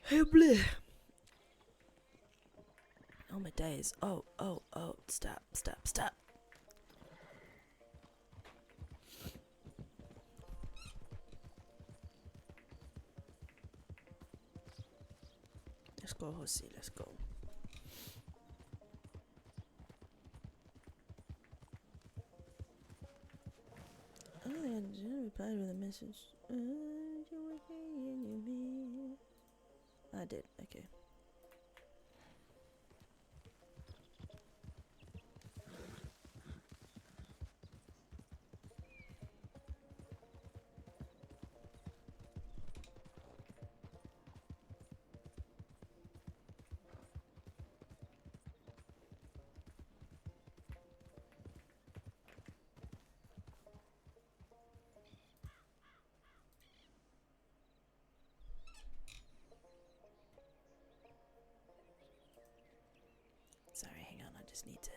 Hey, bleh. Oh my days. Oh, oh, oh. Stop, stop, stop. Let's go, Horsey. Let's go. I don't think I did reply with a message. I did. Okay. Sorry, hang on. I just need to.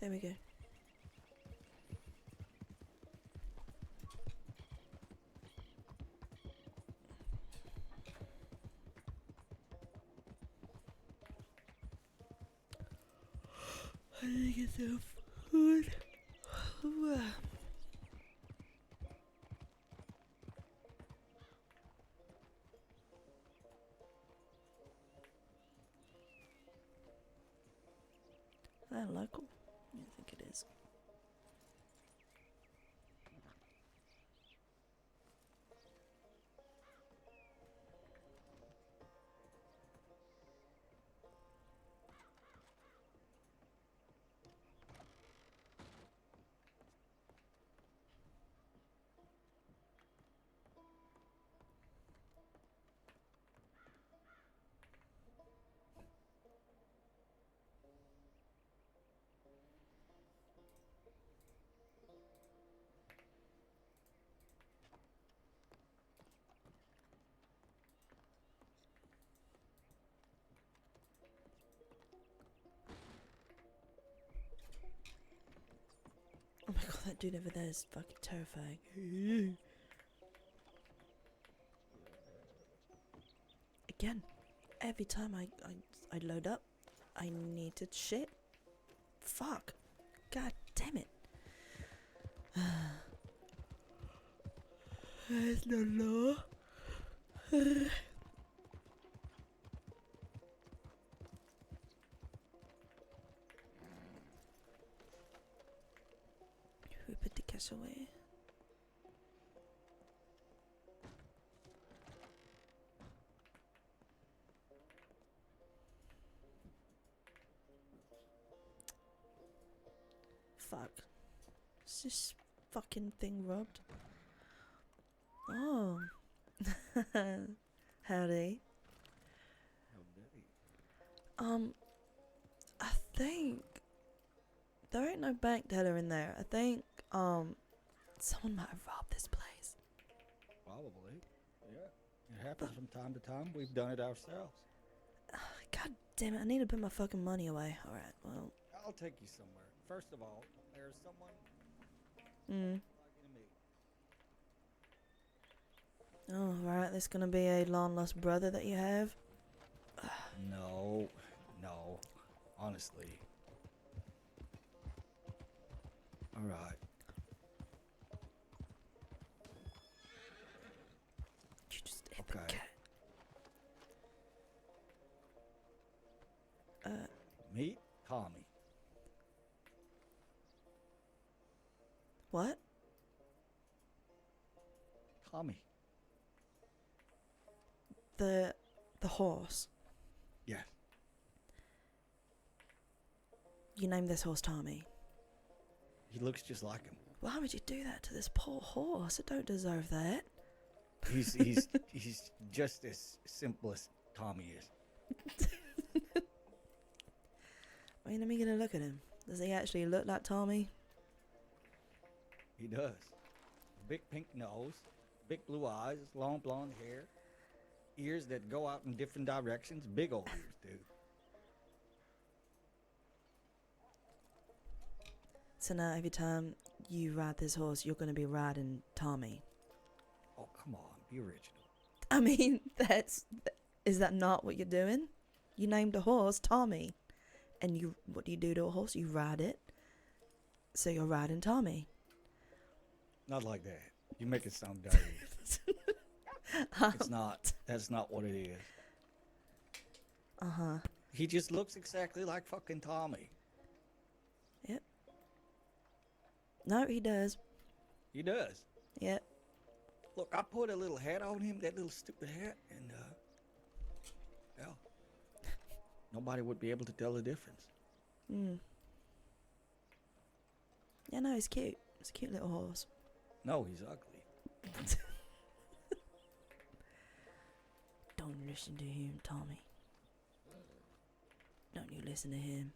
There we go. I need to get some food. I local? I think it is. Oh my god, that dude over there is fucking terrifying. Again, every time I load up, I need to shit. Fuck. God damn it. There's no law. Who put the cash away? Fuck. Is this fucking thing robbed? Oh. Howdy. I think there ain't no bank teller in there. I think someone might have robbed this place. Probably. Yeah. It happens from time to time. We've done it ourselves. God damn it, I need to put my fucking money away. Alright, well. I'll take you somewhere. First of all, there's someone Mm. like me. Oh, right, this gonna be a long lost brother that you have? No. Honestly. Alright. You just hit the cat. Meet Tommy. What? Tommy. The horse. Yes. You named this horse Tommy. He looks just like him. Why would you do that to this poor horse? It don't deserve that. He's just as simple as Tommy is. I mean, let me get a look at him. Does he actually look like Tommy? He does. Big pink nose, big blue eyes, long blonde hair, ears that go out in different directions. Big old ears, dude. So now every time you ride this horse, you're going to be riding Tommy. Oh, come on. Be original. I mean, is that not what you're doing? You named a horse Tommy. And what do you do to a horse? You ride it. So you're riding Tommy. Not like that. You make it sound dirty. It's not. That's not what it is. Uh-huh. He just looks exactly like fucking Tommy. Yep. No, he does. He does. Yep. Look, I put a little hat on him, that little stupid hat, and, yeah. Nobody would be able to tell the difference. Yeah, no, he's cute. It's a cute little horse. No, he's ugly. Don't listen to him, Tommy. Don't you listen to him.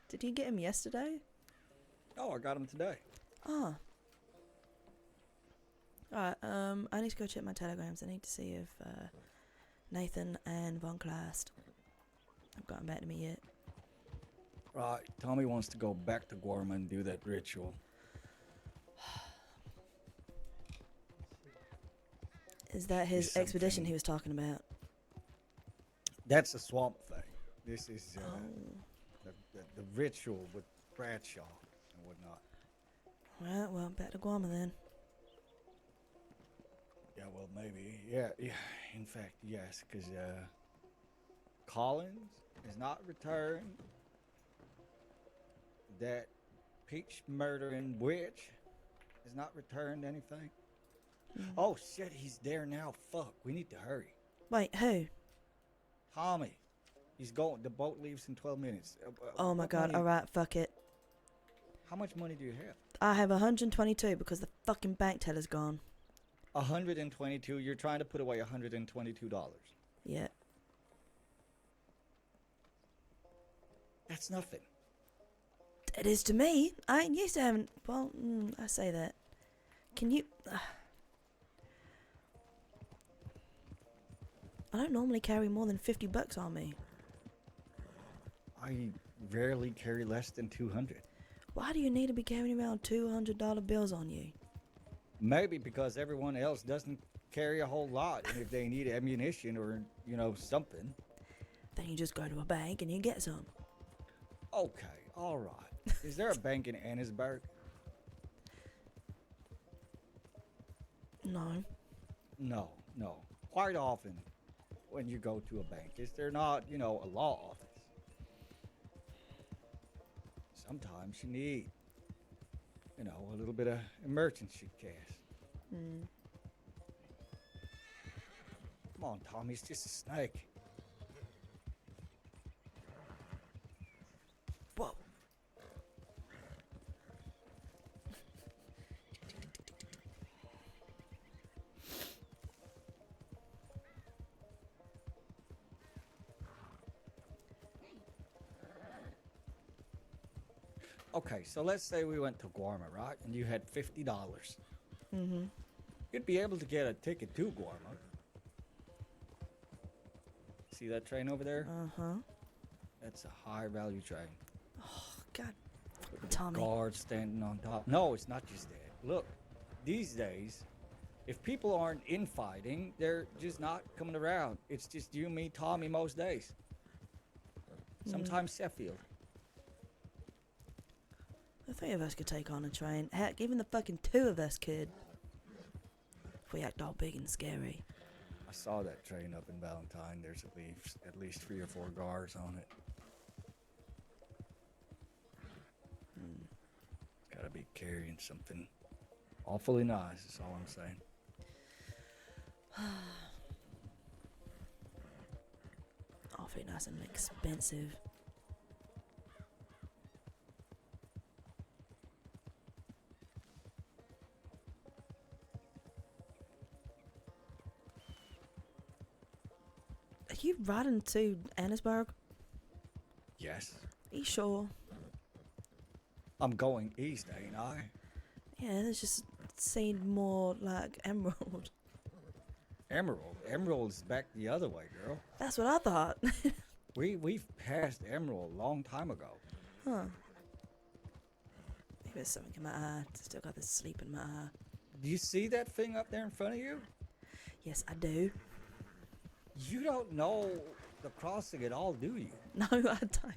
Did you get him yesterday? Oh, I got him today. Oh. Alright, I need to go check my telegrams. I need to see if Nathan and Von Clast have gotten back to me yet. Right, Tommy wants to go back to Gorman and do that ritual. Is that his expedition he was talking about? That's a swamp thing. This is the ritual with Bradshaw and whatnot. Right, well, back to Guama then. Yeah, well, maybe. Yeah. In fact, yes, because Collins has not returned. That peach murdering witch has not returned anything. Oh, shit, he's there now. Fuck, we need to hurry. Wait, who? Tommy. He's going. The boat leaves in 12 minutes. Oh my god, alright, fuck it. How much money do you have? I have 122 because the fucking bank teller's gone. 122. You're trying to put away $122. Yeah. That's nothing. It is to me. I ain't used to having... Well, I say that. Can you... I don't normally carry more than $50 on me. I rarely carry less than 200. Why do you need to be carrying around $200 bills on you? Maybe because everyone else doesn't carry a whole lot. And if they need ammunition or, something. Then you just go to a bank and you get some. Okay, all right. Is there a bank in Annisburg? No. No. Quite often when you go to a bank, is there not, a law office? Sometimes you need, a little bit of emergency cash. Come on, Tommy, it's just a snake. Whoa. Okay, so let's say we went to Guarma, right? And you had $50. Mm-hmm. You'd be able to get a ticket to Guarma. See that train over there? Uh-huh. That's a high-value train. Oh, God. Fucking Tommy. Guards standing on top. No, it's not just that. Look, these days, if people aren't infighting, they're just not coming around. It's just you, me, Tommy most days. Sometimes Sheffield. The three of us could take on a train. Heck, even the fucking two of us could. If we act all big and scary. I saw that train up in Valentine. There's at least 3 or 4 guards on it. gotta be carrying something awfully nice, is all I'm saying. Awfully nice and expensive. Are you riding to Annisburg? Yes. Are you sure? I'm going east, ain't I? Yeah, it's just seemed more like Emerald. Emerald. Emerald's back the other way, girl. That's what I thought. We've passed Emerald a long time ago. Huh. Maybe there's something in my eye. Still got this sleep in my eye. Do you see that thing up there in front of you? Yes, I do. You don't know the crossing at all, do you? No, I don't.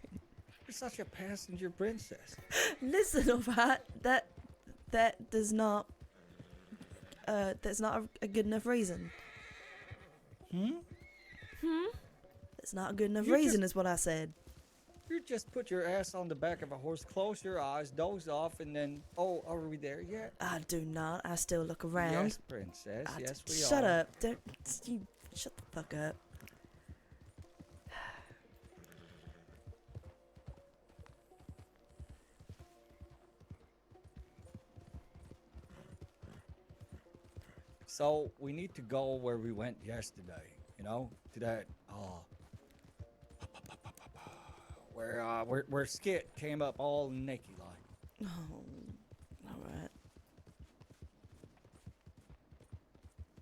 You're such a passenger princess. Listen, alright, that does not. That's not a good enough reason. Hmm? That's not a good enough You reason, just- is what I said. You just put your ass on the back of a horse, close your eyes, doze off, and then, oh, are we there yet? I do not. I still look around. Yes, princess. Yes, we Shut are. up! Don't you shut the fuck up. So we need to go where we went yesterday. You know, to that where Skit came up all naked like. Oh, all right.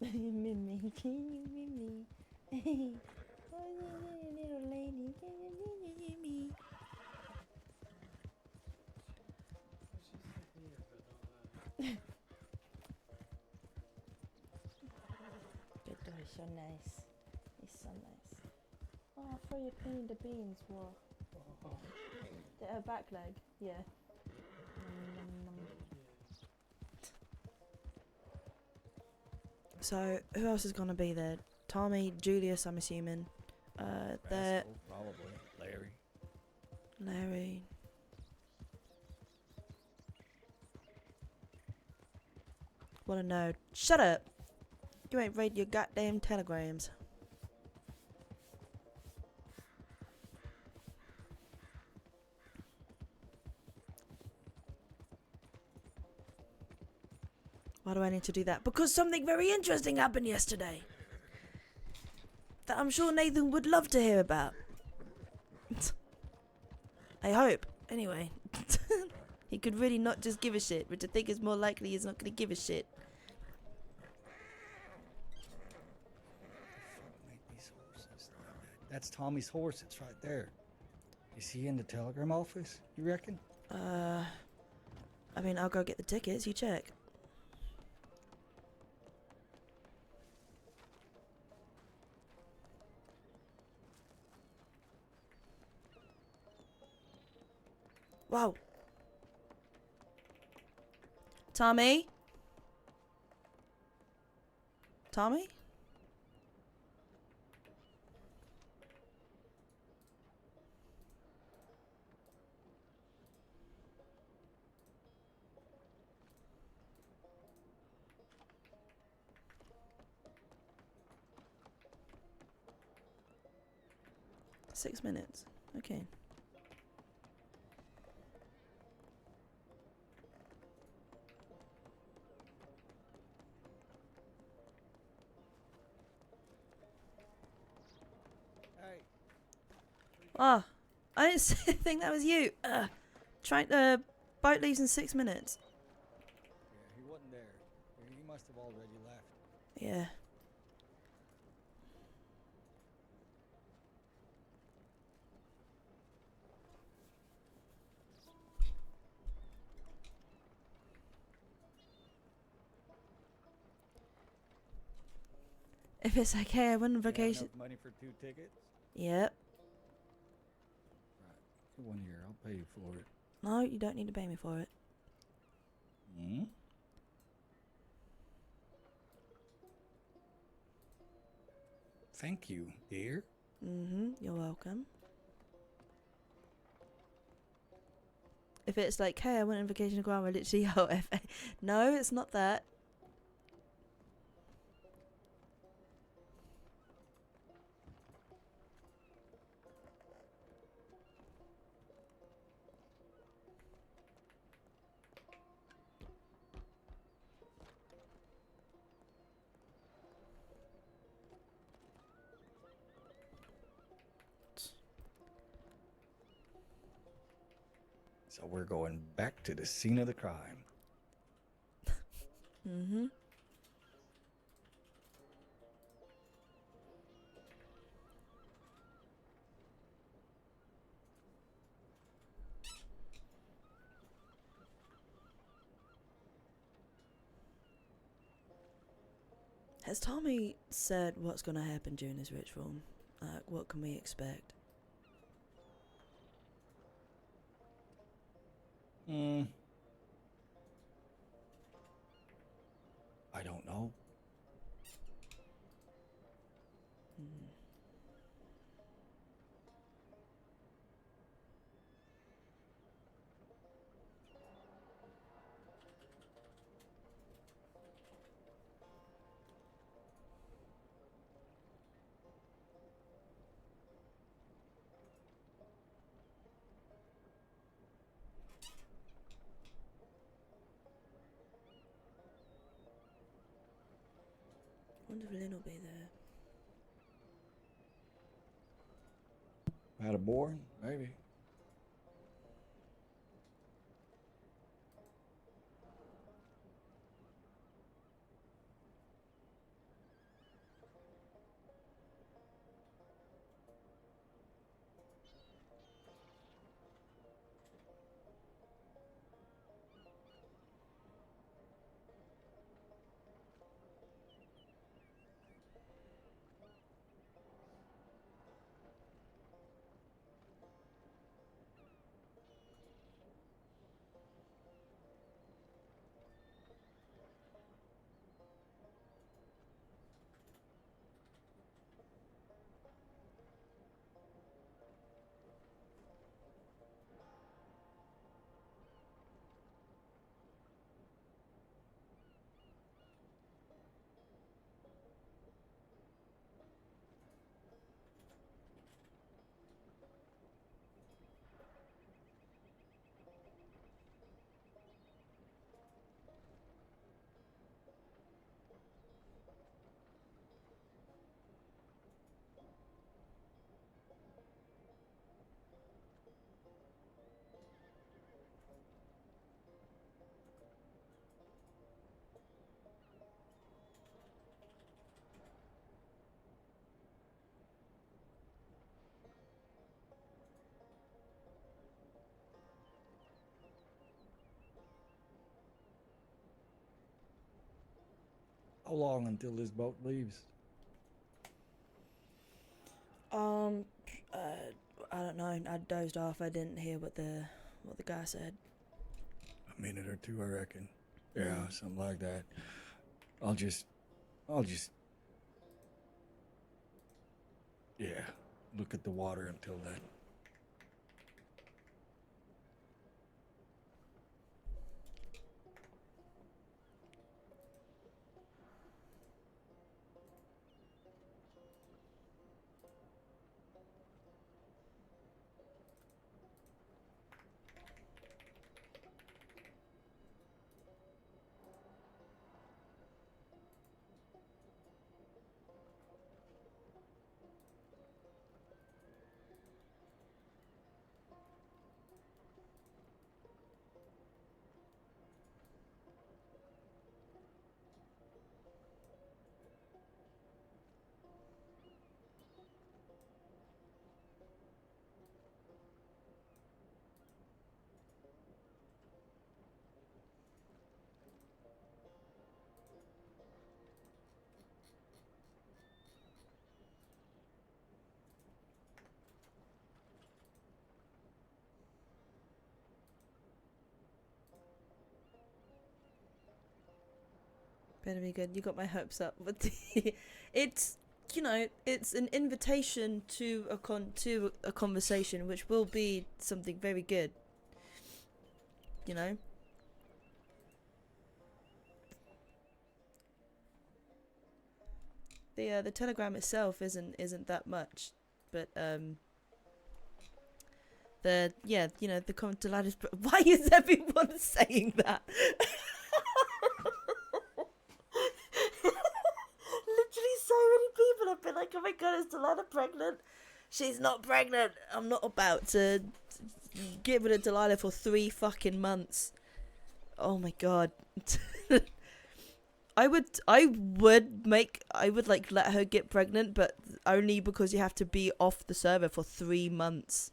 You made me, can you made me? Oh, little lady, can you made me? Good boy, so nice. He's so nice. Oh, I thought you cleaned the beans. What? The back leg, yeah. So, who else is gonna be there? Tommy, Julius, I'm assuming. There, Rascal, probably Larry. Larry. Wanna know? Shut up! You ain't read your goddamn telegrams. Why do I need to do that? Because something very interesting happened yesterday. That I'm sure Nathan would love to hear about. I hope. Anyway. He could really not just give a shit, which I think is more likely he's not going to give a shit. Make these horses like that. That's Tommy's horse. It's right there. Is he in the telegram office? You reckon? I mean, I'll go get the tickets. You check. Wow. Tommy? Tommy? Six minutes. Okay. Hey. Ah, I didn't think that was you. Boat leaves in 6 minutes. Yeah, he wasn't there. He must have already left. Yeah. If it's okay, I went on You have vacation. enough money for 2 tickets? Yep. Right. One here. I'll pay you for it. No, you don't need to pay me for it. Hmm? Thank you, dear. Mm-hmm. You're welcome. If it's like, hey, I went on vacation to Guam, I literally yell F-A. No, it's not that. So we're going back to the scene of the crime. Mm-hmm. Has Tommy said what's going to happen during this ritual? What can we expect? I don't know. Mm. Wonder if Lynn will be there. Had a board? Maybe. How long until this boat leaves? Um, uh, I don't know. I dozed off. I didn't hear what the guy said. A minute or two, I reckon. Yeah, Mm. something like that. I'll just, yeah, look at the water until then. Better be good. You got my hopes up. But it's, it's an invitation to a conversation, which will be something very good. you know. The telegram itself isn't that much, but the comment Delilah's. Why is everyone saying that? Literally, so many people have been like, "Oh my god, is Delilah pregnant?" She's not pregnant. I'm not about to get rid of Delilah for 3 fucking months. Oh my god. I would like let her get pregnant, but only because you have to be off the server for 3 months.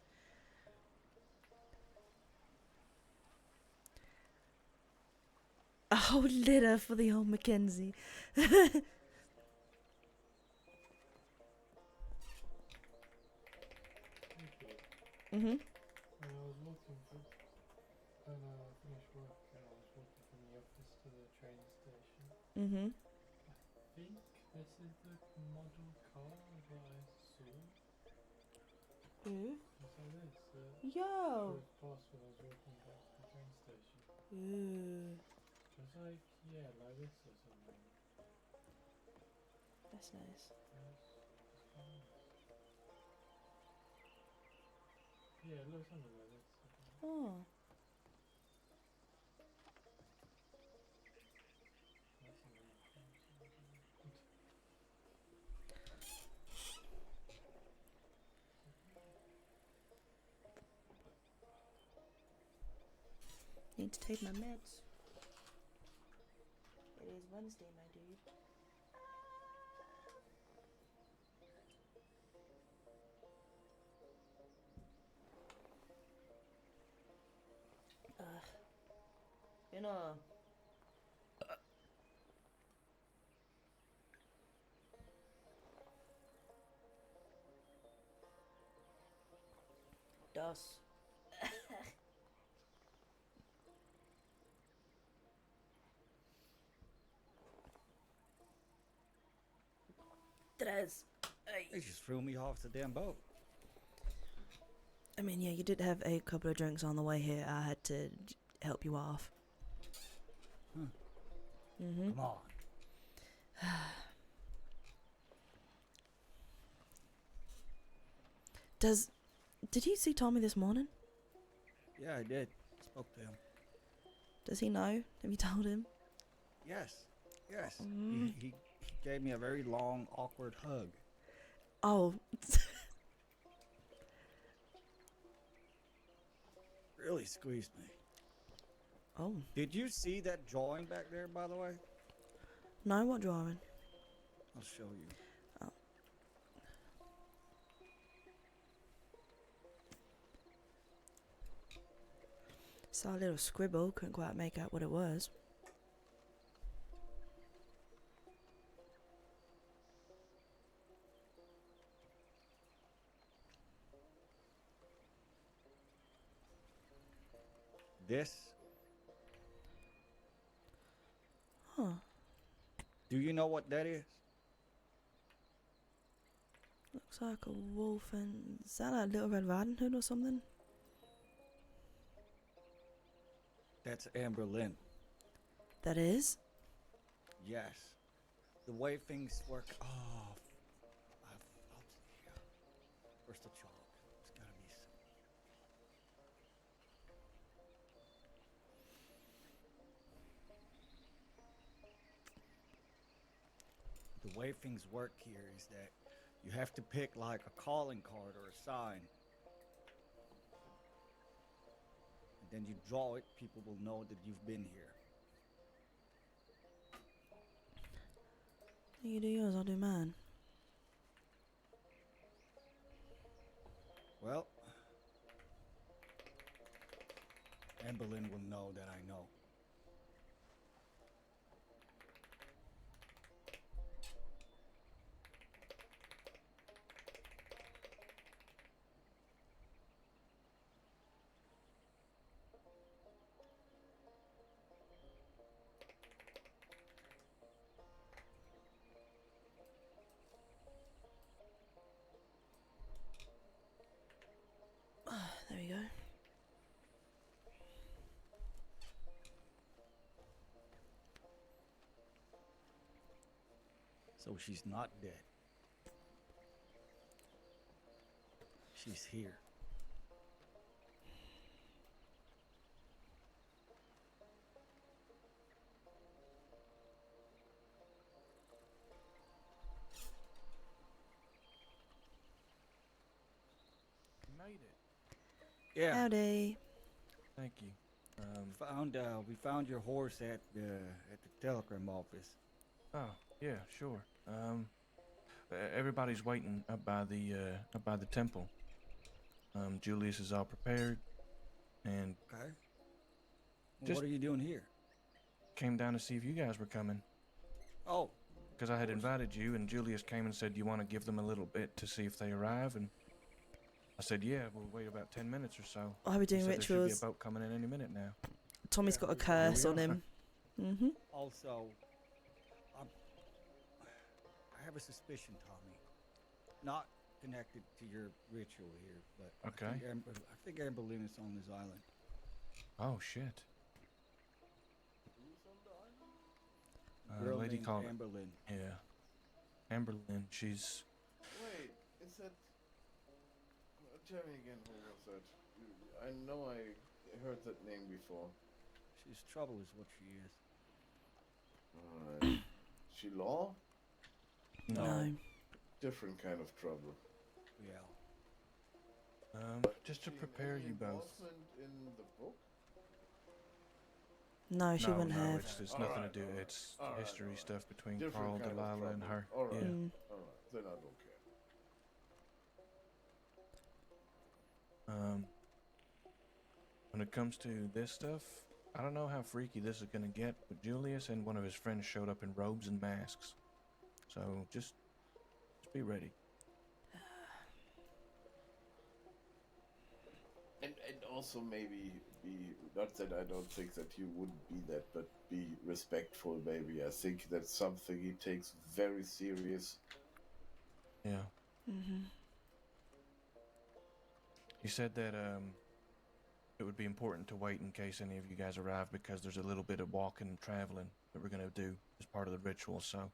Oh, litter for the old McKenzie. Mhm. When I was walking from when I finished work and I was walking from the office to the train station. Mhm. I think this is the model car that I saw. Ooh. What's that this? Yo. Drove past when I was walking back to the train station. Ooh. Just like like this or something. That's nice. It's quite nice. Yeah, it looks something like this. Oh. That's a nice one. Need to take my meds. It is Wednesday, my dude. You know. Dos. Tres. They just threw me off the damn boat. I mean, yeah, you did have a couple of drinks on the way here. I had to help you off. Mhm. Come on. Did you see Tommy this morning? Yeah, I did. Spoke to him. Does he know? Have you told him? Yes. Yes. Mm. He gave me a very long, awkward hug. Oh. Really squeezed me. Oh. Did you see that drawing back there, by the way? No, what drawing? I'll show you. Oh. Saw a little scribble. Couldn't quite make out what it was. This. Huh. Do you know what that is? Looks like a wolf and... Is that a Little Red Riding Hood or something? That's Amber Lynn. That is? Yes. The way things work. Oh. Where's the chalk? It's gotta be some. The way things work here is that you have to pick like a calling card or a sign. And then you draw it, people will know that you've been here. You do yours, I'll do mine. Well, Amberlyn will know that I know. There we go. So she's not dead. She's here. You made it. Yeah. Howdy. Thank you. We found your horse at the telegram office. Oh, yeah, sure. Everybody's waiting up by the temple. Julius is all prepared, and Okay. Well, Just- what are you doing here? came down to see if you guys were coming. Oh, Because I had invited you, and Julius came and said, you want to give them a little bit to see if they arrive? And I said, yeah, we'll wait about 10 minutes or so. Why are we He doing said there should be rituals? a boat coming in any minute now. Tommy's got a curse on him. Mm-hmm. also, I have a suspicion, Tommy. Not connected to your ritual here, but Okay. I think Amber Lynn is on this island. Oh, shit. Girl Lady named called. Amber Lynn. Yeah. Amber Lynn, she's. Wait, is that? Tell me again, who was that? I know I heard that name before. She's trouble, is what she is. Alright. She law? No. Different kind of trouble. Yeah. Just to She prepare any you both. involvement in the book? No, she wouldn't have. It's nothing Alright, to do. alright, It's alright, history alright. stuff between Different Carl, kind of Delilah, and trouble. her. Alright. Yeah. Mm. Alright, then I don't care. When it comes to this stuff, I don't know how freaky this is gonna get, but Julius and one of his friends showed up in robes and masks. So just be ready. And also maybe be, not that I don't think that you wouldn't be that, but be respectful maybe. I think that's something he takes very serious. Yeah. Mm-hmm. He said that it would be important to wait in case any of you guys arrive because there's a little bit of walking and traveling that we're gonna do as part of the ritual. So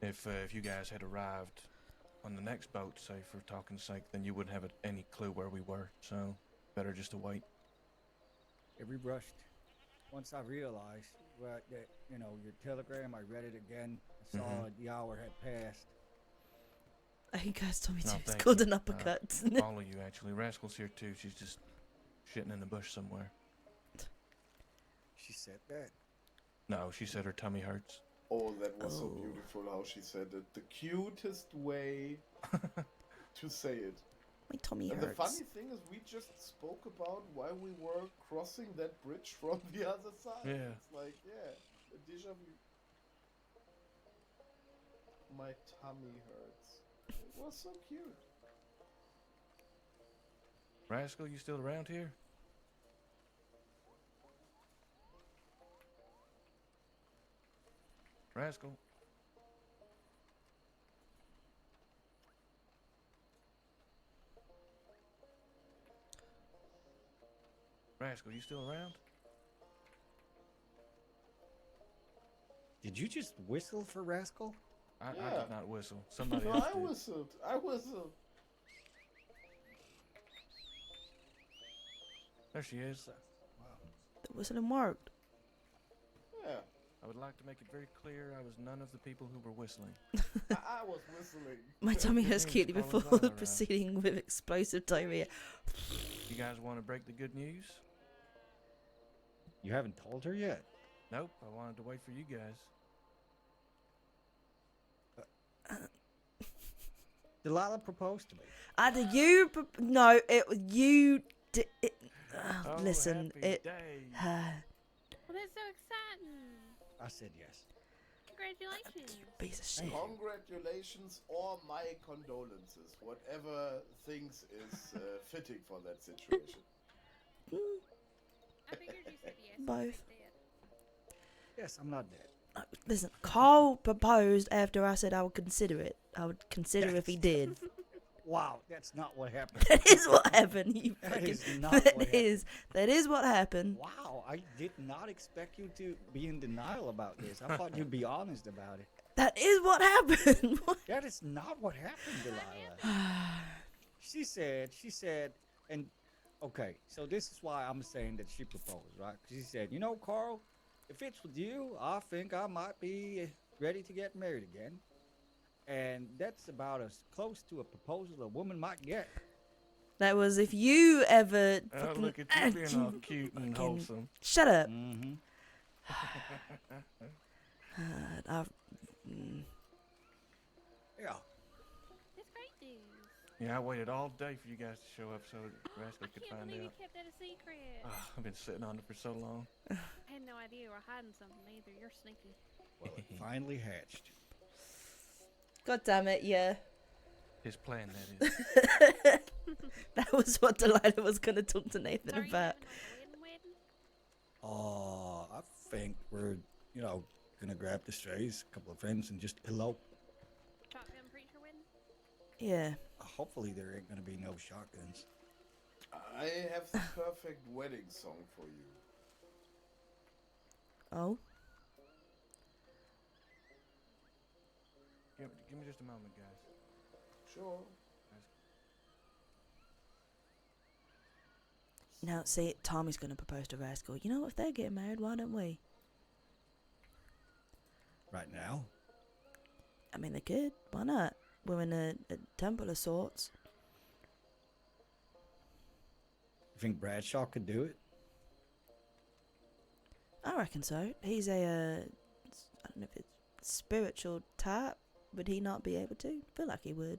if you guys had arrived on the next boat, say for talking sake, then you wouldn't have any clue where we were. So better just to wait. Every brushed. Once I realized that your telegram, I read it again. I saw the hour had passed. I think guys told me No, to. It's thank called you. an uppercut. All of you actually. Rascal's here too. She's just shitting in the bush somewhere. She said that. No, she said her tummy hurts. Oh, that was so Oh. beautiful how she said it. The cutest way to say it. My tummy And the hurts. funny thing is, we just spoke about why we were crossing that bridge from the other side. Yeah. It's like, yeah, a deja vu. My tummy hurts. It was so cute. Rascal, you still around here? Rascal. Rascal, you still around? Did you just whistle for Rascal? I Yeah. did not whistle. Somebody No, else I did. whistled. I whistled. There she is. The whistling worked. Yeah, I would like to make it very clear I was none of the people who were whistling. I was whistling. My tummy Good hurts news, cutely Colin's before all the around. proceeding with explosive diarrhea. You guys want to break the good news? You haven't told her yet. Nope, I wanted to wait for you guys. Delilah proposed to me. Either you, no, you. Oh, Listen, happy it. day. Well, that's so exciting. I said yes. Congratulations. Piece of shit. Congratulations or my condolences. Whatever things is fitting for that situation. I figured you said yes. Both. Right there. Yes, I'm not dead. Listen, Carl proposed after I said I would consider it. I would consider if he did. Wow, that's not what happened. That is what happened. You That fucking. is not That what that is what happened. Wow, I did not expect you to be in denial about this. I thought you'd be honest about it. That is what happened. That is not what happened, Delilah. She said, and okay, so this is why I'm saying that she proposed, right? She said, you know, Carl, if it's with you, I think I might be ready to get married again. And that's about as close to a proposal a woman might get. That was if you ever. Oh, fucking- look at you being all cute and fucking- wholesome. Shut up. Mm-hmm. Yeah. It's great news. Yeah, I waited all day for you guys to show up so Rascal I could can't find believe out. you kept that a secret. Ah, I've been sitting on it for so long. I had no idea you were hiding something either. You're sneaky. Well, it finally hatched. God damn it, yeah. His plan, that is. That was what Delilah was going to talk to Nathan So are you about. having like a wedding? Oh, I think we're, gonna grab the strays, a couple of friends, and just elope. Shotgun preacher wedding? Yeah. Hopefully there ain't gonna be no shotguns. I have the perfect wedding song for you. Oh? Give me just a moment, guys. Sure. Now, see, Tommy's going to propose to Rascal. You know, if they're getting married, why don't we? Right now? I mean, they could. Why not? We're in a temple of sorts. You think Bradshaw could do it? I reckon so. He's I don't know if it's spiritual type. Would he not be able to? I feel like he would.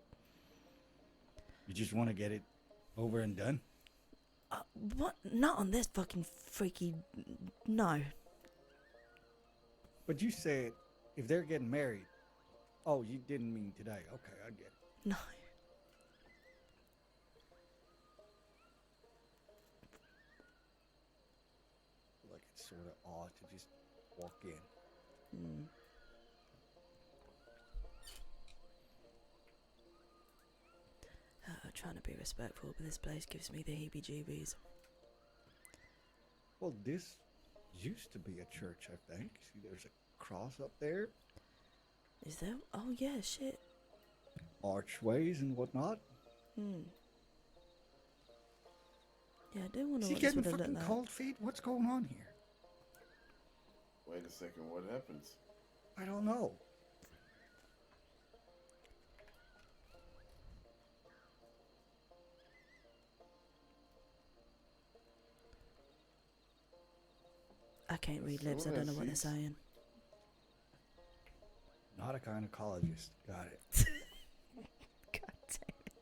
You just want to get it over and done? What? Not on this fucking freaky... No. But you said if they're getting married. Oh, you didn't mean today. Okay, I get it. No. Like it's sort of odd to just walk in. Hmm. Trying to be respectful, but this place gives me the heebie-jeebies. Well, this used to be a church, I think. See, there's a cross up there, Is there? Oh, yeah, shit. archways and whatnot. Hmm. Yeah, I do wonder Is he what this getting would have fucking looked like. cold feet? What's going on here? Wait a second, what happens? I don't know. I can't read As lips, I soon don't know as what they're he's- saying. Not a gynecologist. Got it. God damn it.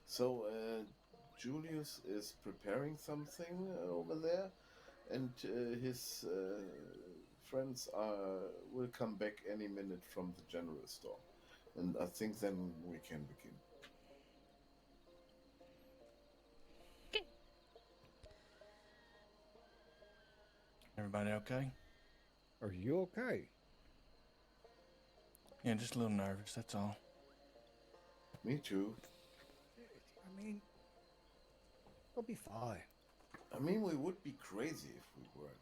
So, Julius is preparing something over there, and his friends will come back any minute from the general store. And I think then we can begin. Everybody okay? Are you okay? Yeah, just a little nervous, that's all. Me too. I mean, we'll be fine. I mean, we would be crazy if we weren't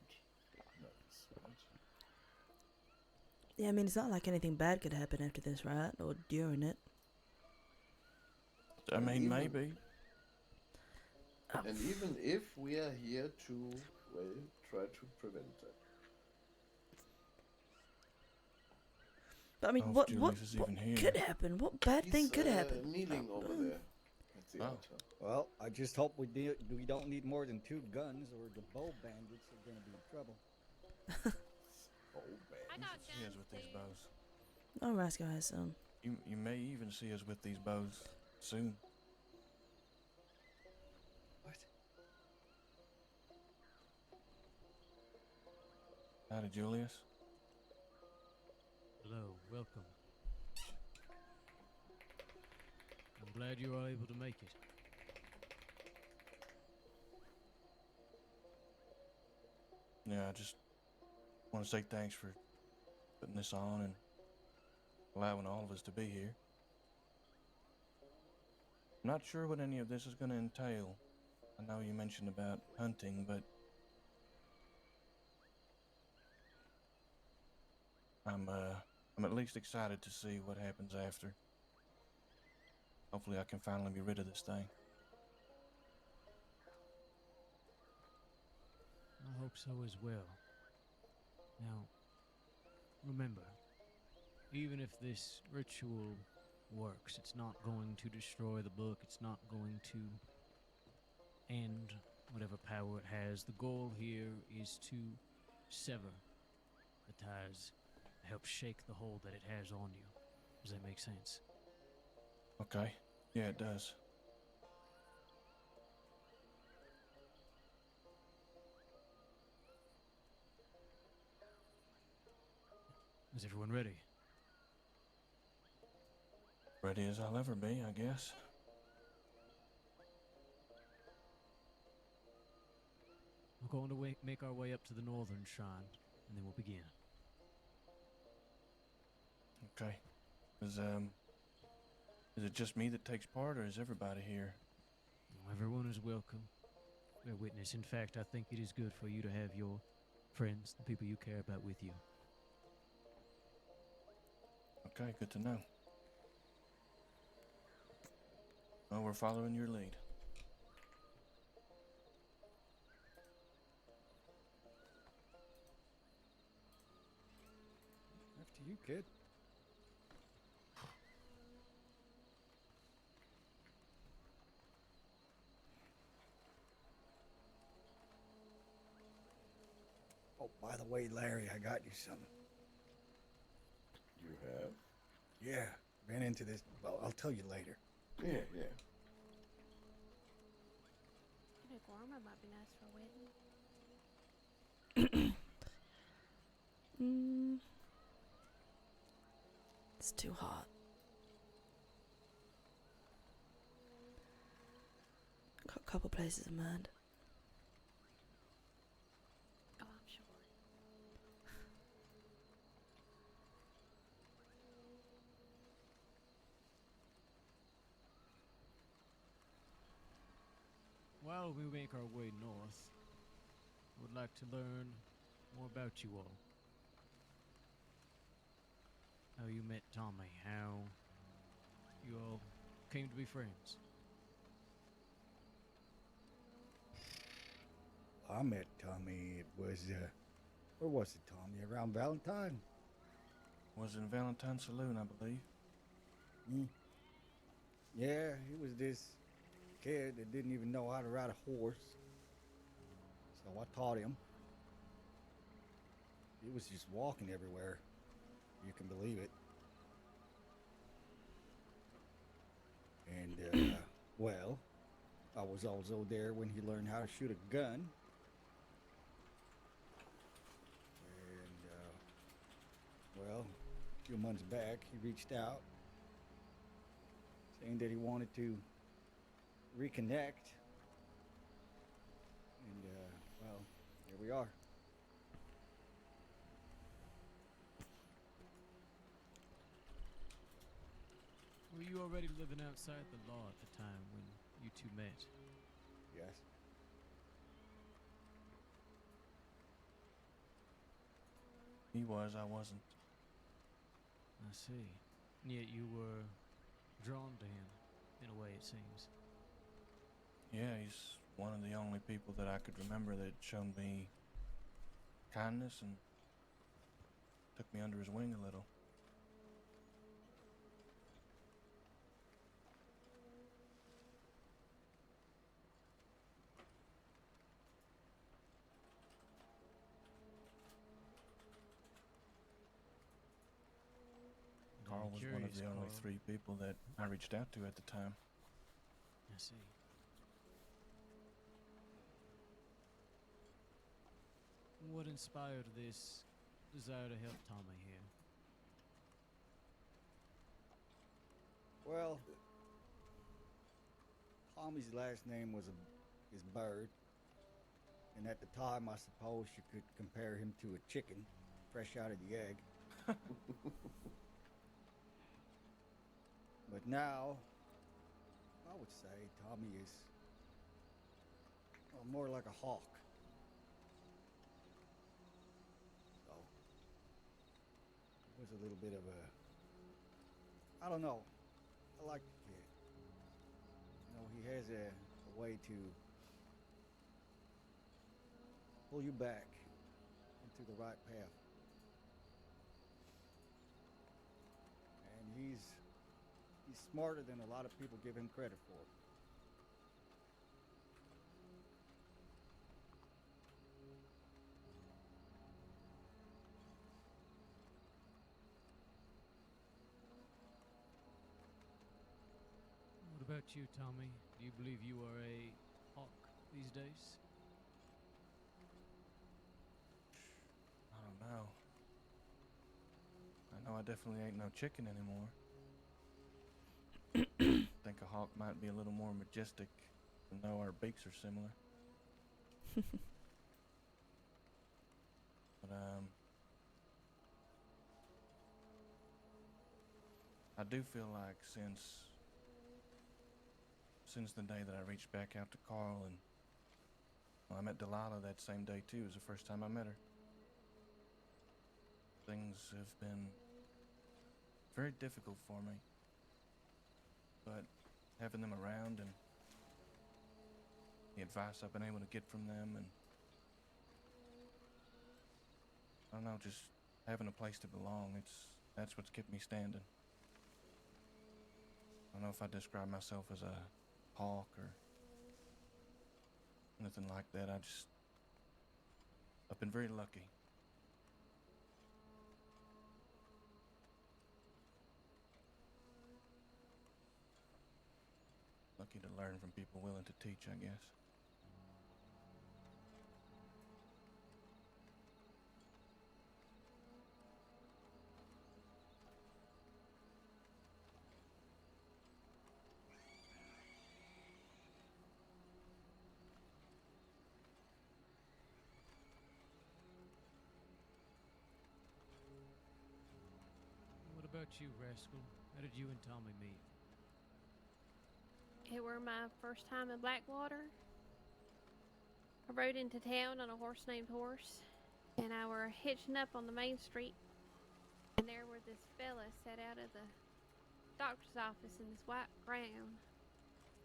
nervous, right? Yeah, I mean, it's not like anything bad could happen after this, right? Or during it. I mean, Even- maybe. And even if we are here to, well, try to prevent that. But I mean, Oh, if what Julius is even here. could happen? What bad thing could happen? Kneeling over there at the Oh. altar. Well, I just hope we don't need more than 2 guns, or the bow bandits are gonna be in trouble. Oh, man. I got See us guns, with these too. bows. Oh, Rascal has some. You may even see us with these bows soon. What? Howdy, Julius. Hello, welcome. I'm glad you are able to make it. Yeah, I just want to say thanks for putting this on and allowing all of us to be here. I'm not sure what any of this is going to entail. I know you mentioned about hunting, but I'm at least excited to see what happens after. Hopefully I can finally be rid of this thing. I hope so as well. Now, remember, even if this ritual works, it's not going to destroy the book, it's not going to end whatever power it has. The goal here is to sever the ties, help shake the hold that it has on you. Does that make sense? Okay. Yeah, it does. Is everyone ready? Ready as I'll ever be, I guess. We're going to make our way up to the northern shrine, and then we'll begin. Okay. Is it just me that takes part, or is everybody here? Everyone is welcome. Bear witness. In fact, I think it is good for you to have your friends, the people you care about, with you. Okay, good to know. Well, we're following your lead. After you, kid. Oh, by the way, Larry, I got you something. You have? Yeah, ran into this. Well, I'll tell you later. Yeah. You know, Gorma might be nice for a wedding. It's too hot. Got a couple places in mind. Oh, I'm sure. While we make our way north, I would like to learn more about you all. How you met Tommy, how you all came to be friends. I met Tommy. It was, where was it, Tommy? Around Valentine? Was in Valentine Saloon, I believe. Yeah, he was this kid that didn't even know how to ride a horse. So I taught him. He was just walking everywhere. You can believe it. And, well, I was also there when he learned how to shoot a gun. And, well, a few months back, he reached out saying that he wanted to reconnect. And, well, here we are. Were you already living outside the law at the time when you two met? Yes. He was, I wasn't. I see. And yet you were drawn to him, in a way, it seems. Yeah, he's one of the only people that I could remember that shown me kindness and took me under his wing a little. I'm Carl was one of curious, the only Carl. 3 people that I reached out to at the time. I see. What inspired this desire to help Tommy here? Well, Tommy's last name was is Bird, And at the time, I suppose you could compare him to a chicken fresh out of the egg. But now, I would say Tommy is more like a hawk. So, it was a little bit of a, I don't know. I like the kid. You know, he has a way to pull you back into the right path. And he's smarter than a lot of people give him credit for. What about you, Tommy? Do you believe you are a hawk these days? I don't know. I know I definitely ain't no chicken anymore. I think a hawk might be a little more majestic, even though our beaks are similar. But I do feel like since the day that I reached back out to Carl and I met Delilah that same day too, it was the first time I met her. Things have been very difficult for me. But having them around and the advice I've been able to get from them and I don't know, just having a place to belong, that's what's kept me standing. I don't know if I describe myself as a hawk or anything like that. I've been very lucky. Lucky to learn from people willing to teach, I guess. What about you, Rascal? How did you and Tommy meet? It were my first time in Blackwater. I rode into town on a horse named Horse, and I were hitching up on the main street, and there were this fella sat out of the doctor's office in this white gown,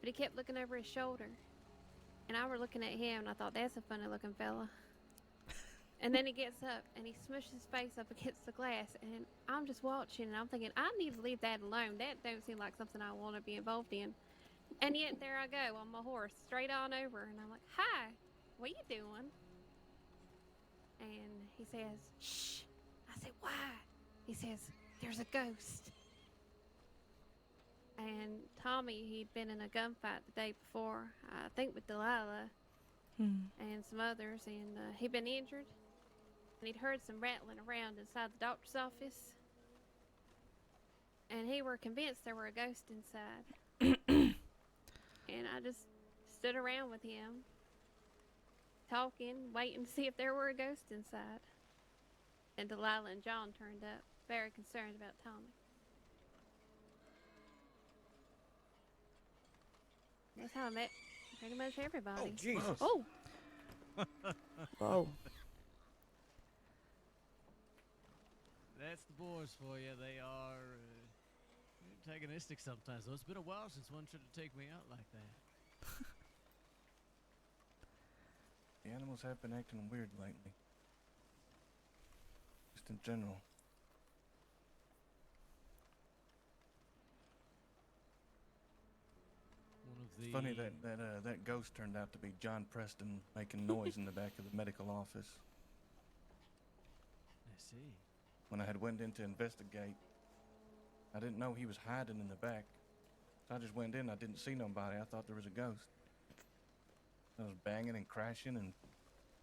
but he kept looking over his shoulder, and I were looking at him, and I thought, that's a funny looking fella. And then he gets up and he smushes his face up against the glass, and I'm just watching, and I'm thinking, I need to leave that alone. That don't seem like something I want to be involved in. And yet there I go on my horse, straight on over, and I'm like, hi, what you doing? And he says, shh. I said, why? He says, there's a ghost. And Tommy, he'd been in a gunfight the day before, I think with Delilah and some others, and he'd been injured. And he'd heard some rattling around inside the doctor's office. And he were convinced there were a ghost inside. And I just stood around with him, talking, waiting to see if there were a ghost inside. And Delilah and John turned up, very concerned about Tommy. That's how I met pretty much everybody. Oh, Jesus. Oh! Whoa. That's the boys for you. They are antagonistic sometimes. Though it's been a while since one tried to take me out like that. The animals have been acting weird lately. Just in general. One of the It's funny that ghost turned out to be John Preston making noise in the back of the medical office. I see. When I had went in to investigate, I didn't know he was hiding in the back. So I just went in, I didn't see nobody, I thought there was a ghost. I was banging and crashing and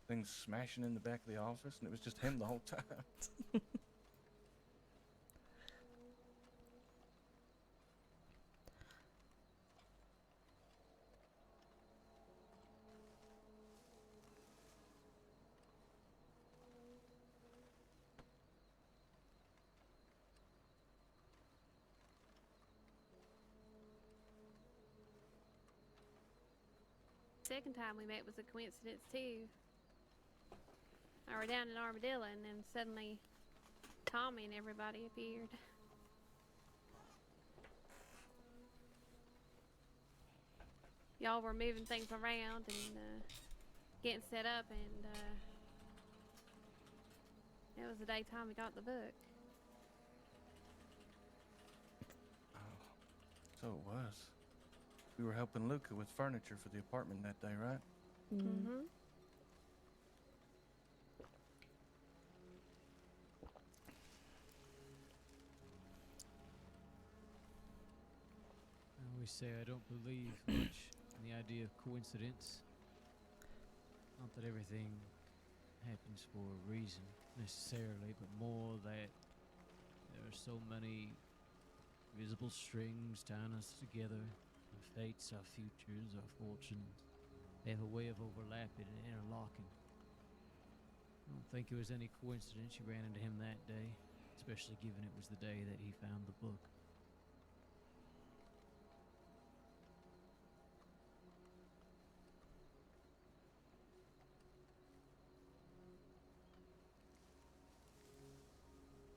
things smashing in the back of the office, and it was just him the whole time. second time we met was a coincidence too. I were down in Armadillo, and then suddenly Tommy and everybody appeared. Y'all were moving things around and getting set up, and it was the day Tommy got the book. Oh, so it was. We were helping Luca with furniture for the apartment that day, right? Mm-hmm. I always say I don't believe much in the idea of coincidence. Not that everything happens for a reason necessarily, but more that there are so many visible strings tying us together. Our fates, our futures, our fortunes. They have a way of overlapping and interlocking. I don't think it was any coincidence you ran into him that day, especially given it was the day that he found the book.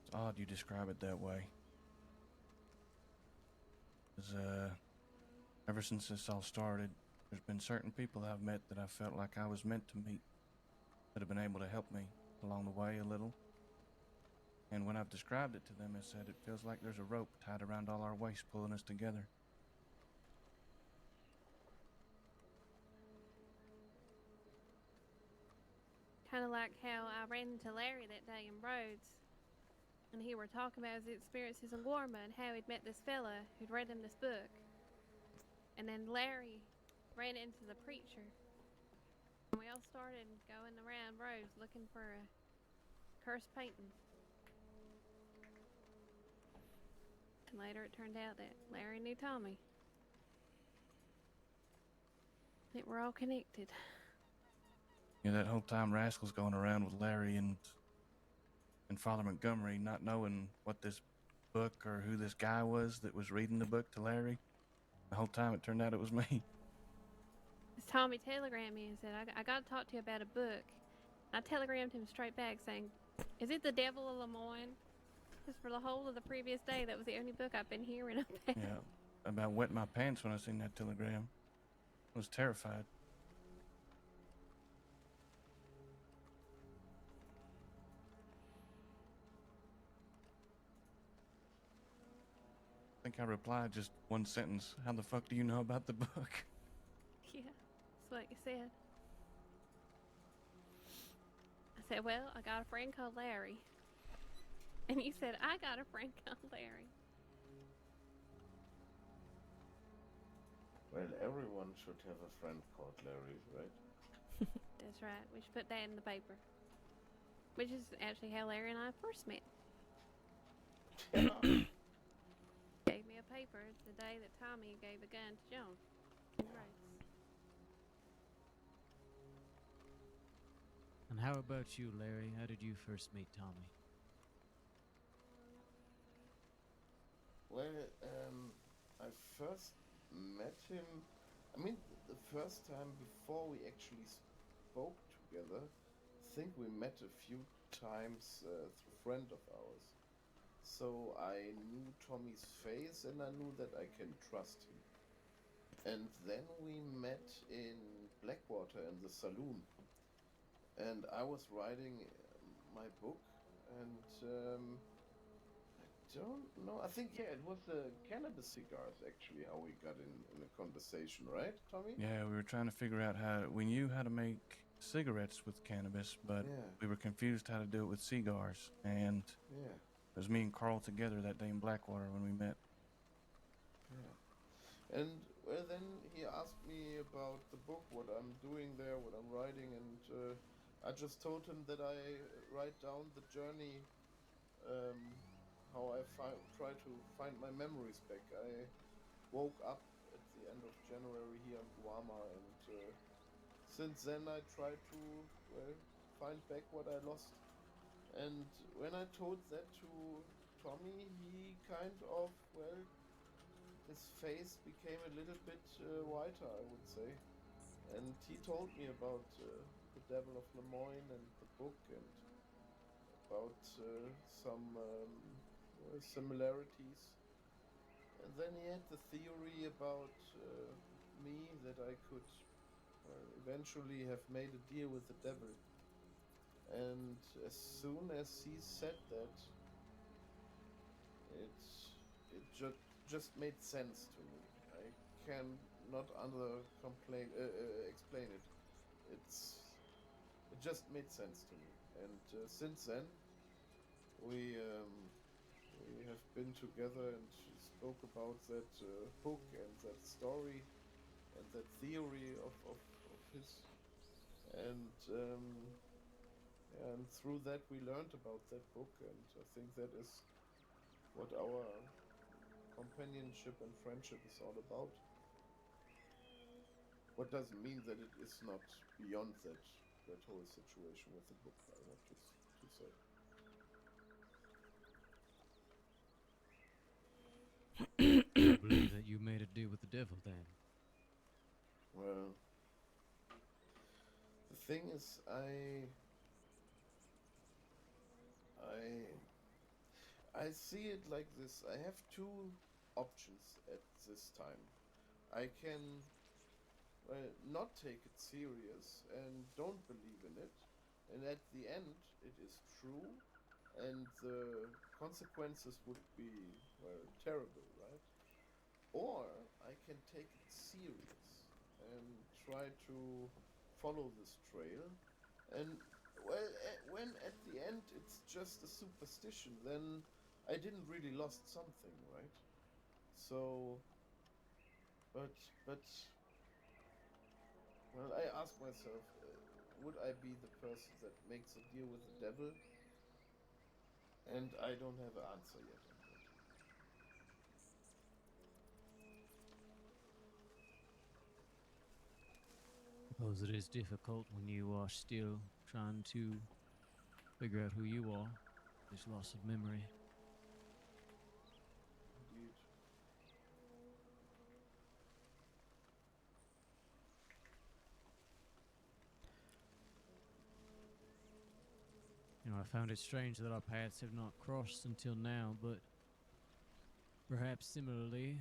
It's odd you describe it that way. 'Cause, ever since this all started, there's been certain people I've met that I felt like I was meant to meet, that have been able to help me along the way a little. And when I've described it to them, I said it feels like there's a rope tied around all our waists pulling us together. Kind of like how I ran into Larry that day in Rhodes, and he were talking about his experiences in Warma and how he'd met this fella who'd read him this book. And then Larry ran into the preacher, and we all started going around Rhodes looking for a cursed painting. And later it turned out that Larry knew Tommy. That we're all connected. Yeah, that whole time Rascal's going around with Larry and Father Montgomery, not knowing what this book or who this guy was that was reading the book to Larry. The whole time it turned out it was me. This Tommy telegrammed me and said, I got to talk to you about a book. I telegrammed him straight back saying, is it The Devil of Lemoyne? Because for the whole of the previous day, that was the only book I've been hearing about. Yeah, about wet my pants when I seen that telegram. I was terrified. I think I replied just one sentence. How the fuck do you know about the book? Yeah, that's what you said. I said, well, I got a friend called Larry. And you said, I got a friend called Larry. Well, everyone should have a friend called Larry, right? That's right. We should put that in the paper. Which is actually how Larry and I first met. Yeah. Gave me a paper the day that Tommy gave a gun to John. Right. And how about you, Larry? How did you first meet Tommy? Well, I first met him. I mean, the first time before we actually spoke together, I think we met a few times through a friend of ours. So I knew Tommy's face and I knew that I can trust him. And then we met in Blackwater in the saloon. And I was writing my book, and I don't know. I think, yeah, it was the cannabis cigars actually how we got in a conversation, right, Tommy? Yeah, we were trying to figure out how. We knew how to make cigarettes with cannabis, but Yeah. we were confused how to do it with cigars. And Yeah. it was me and Carl together that day in Blackwater when we met. Yeah. And well, then he asked me about the book, what I'm doing there, what I'm writing, and I just told him that I write down the journey, how I try to find my memories back. I woke up at the end of January here in Guama, and since then I try to find back what I lost. And when I told that to Tommy, he kind of, well, his face became a little bit whiter, I would say. and he told me about the Devil of Lemoyne and the book, and about some similarities. And then he had the theory about me that I could eventually have made a deal with the devil. And as soon as he said that, it just made sense to me. I can not explain it. It just made sense to me. And since then, we um, we have been together and spoke about that book and that story and that theory of his. And and through that we learned about that book, and I think that is what our companionship and friendship is all about. What doesn't mean that it is not beyond that whole situation with the book, I want to say. I believe that you made a deal with the devil then. Well, the thing is, I I see it like this. I have two options at this time. I can not take it serious and don't believe in it, and at the end it is true, and the consequences would be, well, terrible, right? Or I can take it serious and try to follow this trail, and well, when at the end it's just a superstition, then I didn't really lost something, right? So, but well, I ask myself, would I be the person that makes a deal with the devil? And I don't have an answer yet on that. Suppose it is difficult when you are still trying to figure out who you are. This loss of memory. Indeed. You know, I found it strange that our paths have not crossed until now, but perhaps similarly,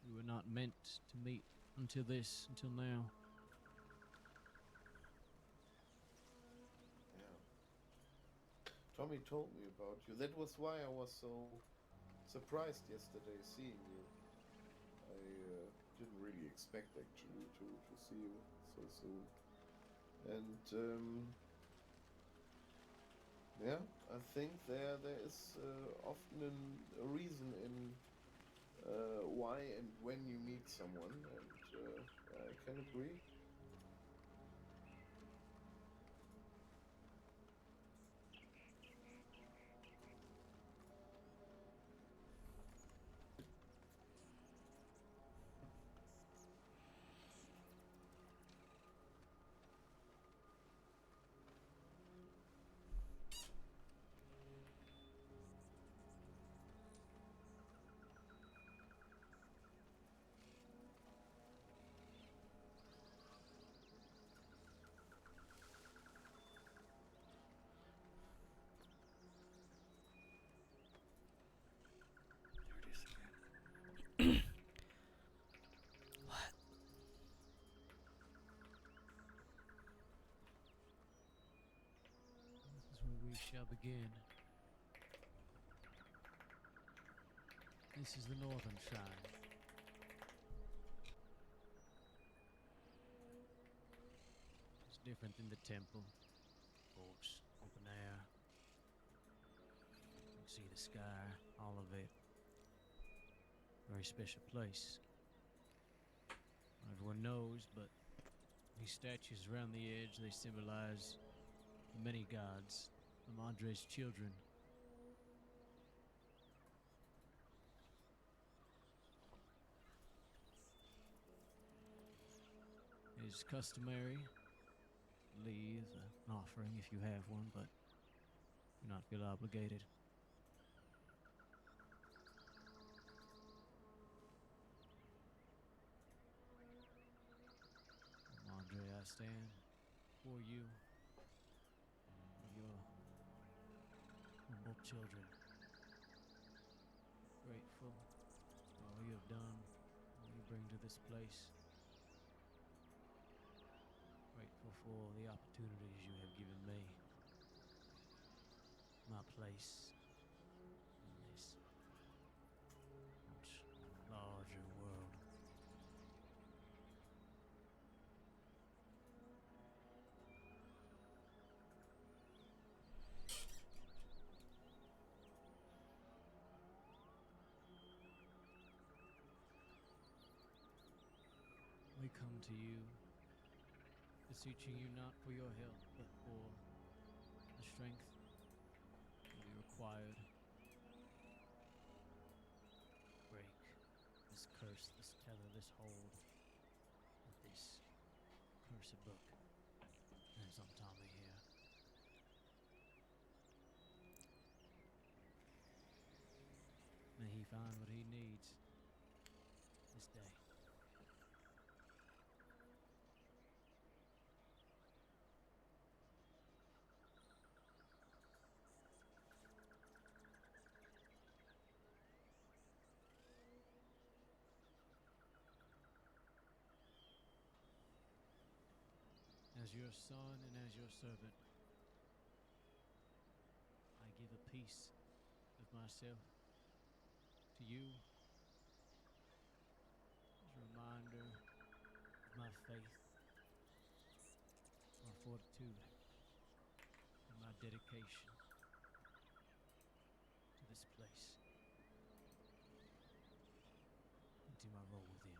we were not meant to meet until now. Yeah. Tommy told me about you. That was why I was so surprised yesterday seeing you. I didn't really expect actually to see you so soon. And yeah, I think there is often a reason in why and when you meet someone, and I can agree. There it is again. What? This is where we shall begin. This is the northern shrine. It's different than the temple. Of course, open air. You can see the sky, all of it. Very special place. Not everyone knows, but these statues around the edge, they symbolize the many gods, the Madre's children. It is customary to leave an offering if you have one, but do not feel obligated. The Madre stand before you and your humble children, grateful for all you have done, all you bring to this place. Grateful for the opportunities you have given me, my place in this much larger world. We come to you, beseeching you not for your help, but for the strength that we required. Break this curse, this tether, this hold of this cursed book. There's on Tommy here. May he find what he needs this day. As your son and as your servant, I give a piece of myself to you as a reminder of my faith, my fortitude, and my dedication to this place and to my role within.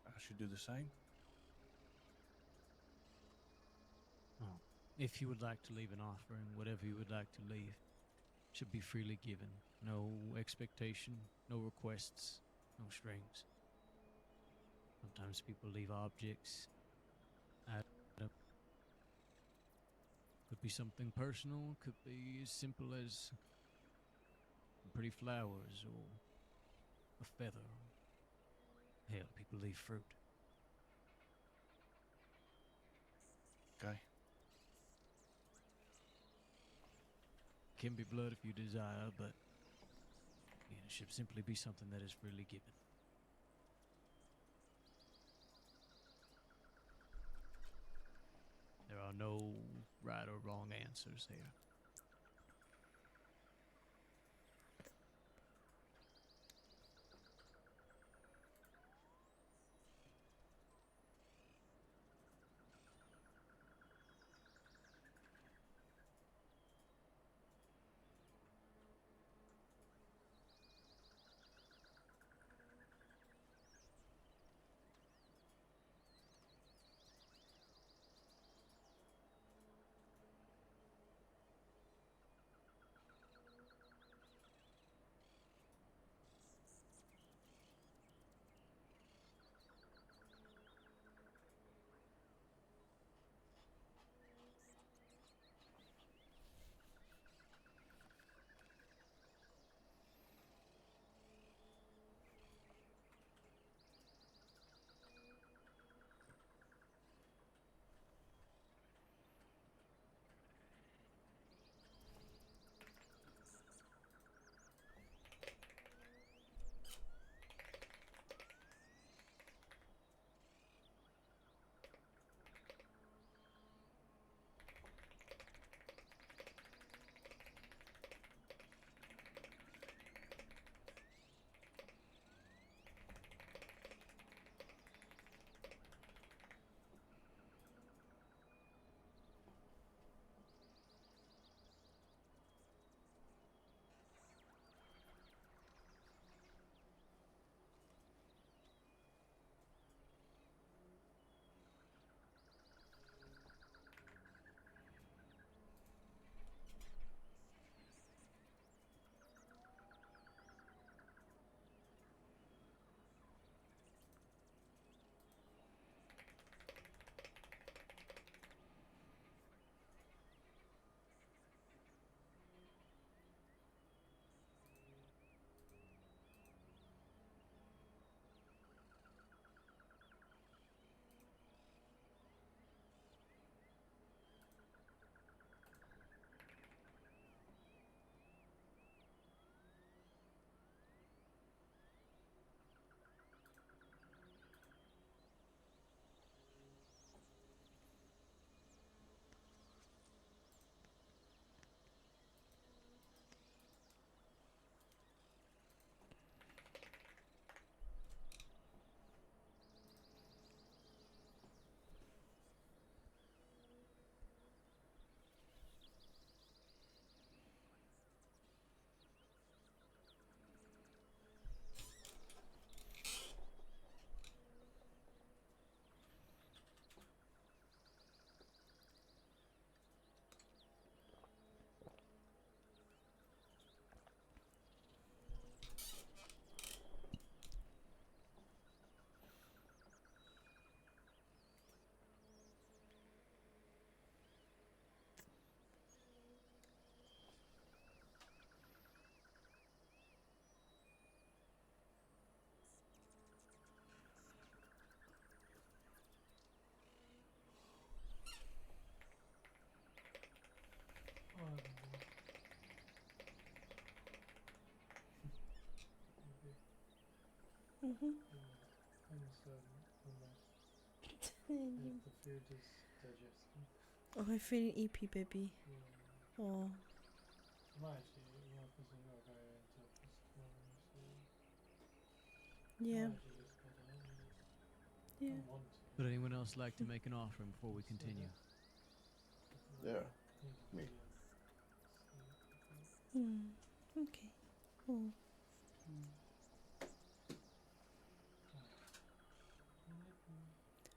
I should do the same. Oh, if you would like to leave an offering, whatever you would like to leave should be freely given. No expectation, no requests, no strings. Sometimes people leave objects. Could be something personal, could be as simple as pretty flowers or a feather. Hell, people leave fruit. Okay. Can be blood if you desire, but again, it should simply be something that is freely given. There are no right or wrong answers here. Mhm. If the food is digesting. Oh, I'm feeling EP, baby. Yeah. Oh. I might actually, well, because I've got to go into office tomorrow, so Yeah. I might actually just put it in. I Yeah. don't want to. Would anyone else like to make an offering before we continue? Yeah, Need to me. be sleep, I think. Okay. Oh.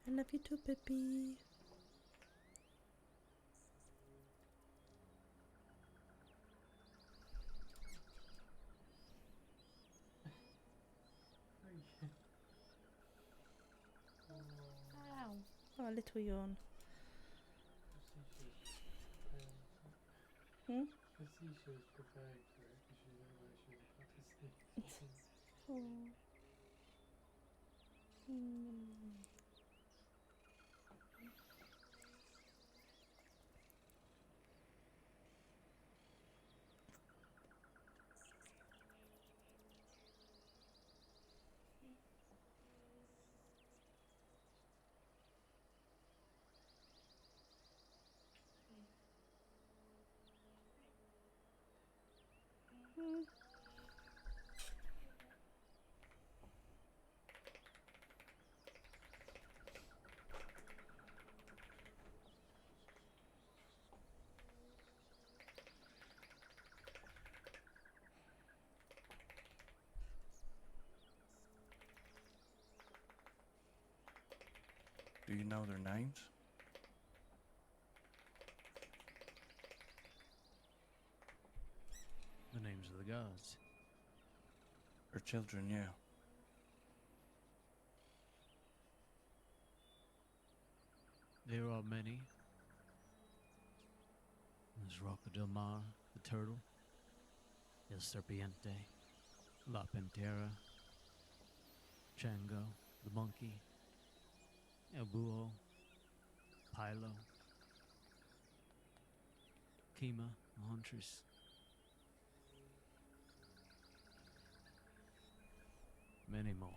I love you too, baby. Ow. Oh, little yawn. Hmm? Lucia was preparing for it because she looked like she was about to sleep. Oh. Do you know their names? The names of the gods. Their children, yeah. There are many. There's Rocco del Mar, the turtle, El Serpiente, La Pantera, Chango, the monkey, El Búho, Pilo, Kima, the huntress. Many more.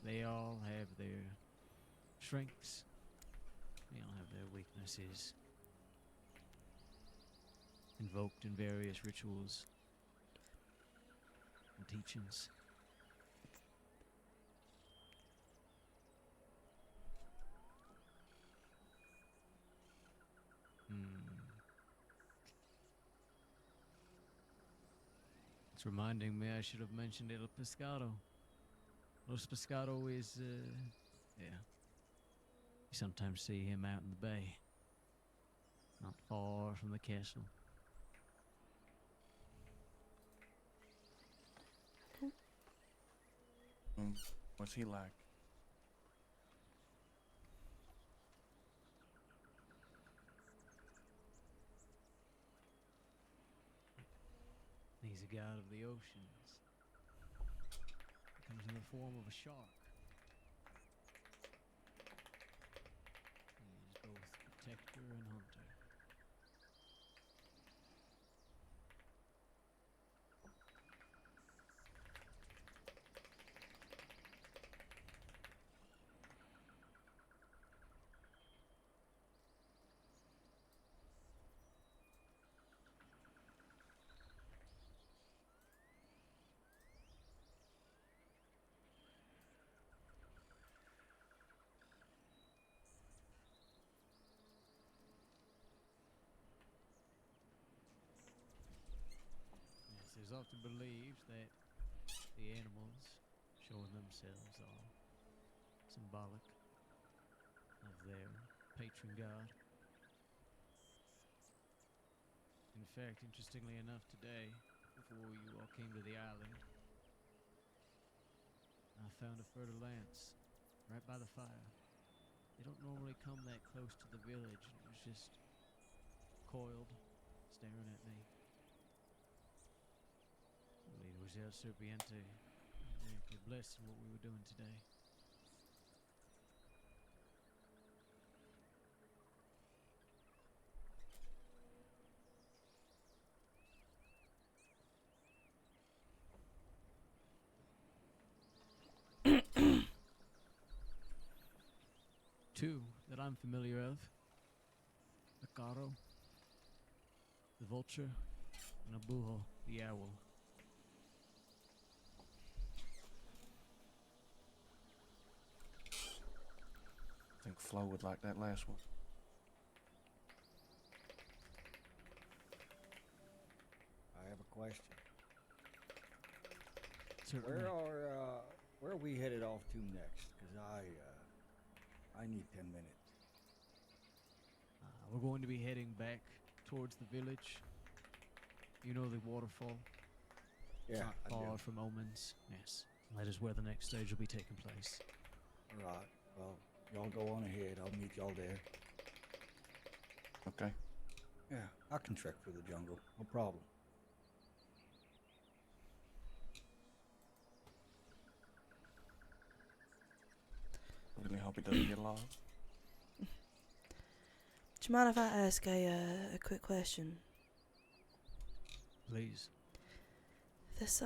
They all have their strengths. They all have their weaknesses. Invoked in various rituals and teachings. It's reminding me I should have mentioned El Pescado. Los Pescado is, yeah. You sometimes see him out in the bay, not far from the castle. What's he like? He's a god of the oceans. He comes in the form of a shark. He is both protector and hunter. Yes, it is often believed that the animals showing themselves are symbolic of their patron god. In fact, interestingly enough, today, before you all came to the island, I found a fertile lance right by the fire. They don't normally come that close to the village. It was just coiled, staring at me. I believe it was El Serpiente. You're blessed in what we were doing today. two that I'm familiar of. The Caro, the vulture, and a Buho, the owl. I think Flo would like that last one. I have a question. Certainly. Where are we headed off to next? Cause I need 10 minutes. We're going to be heading back towards the village. You know the waterfall? Yeah, Not I far do. from Omens. Yes. That is where the next stage will be taking place. All right. Well, y'all go on ahead. I'll meet y'all there. Okay. Yeah, I can trek through the jungle. No problem. Really hope he doesn't get lost. Do you mind if I ask a quick question? Please. This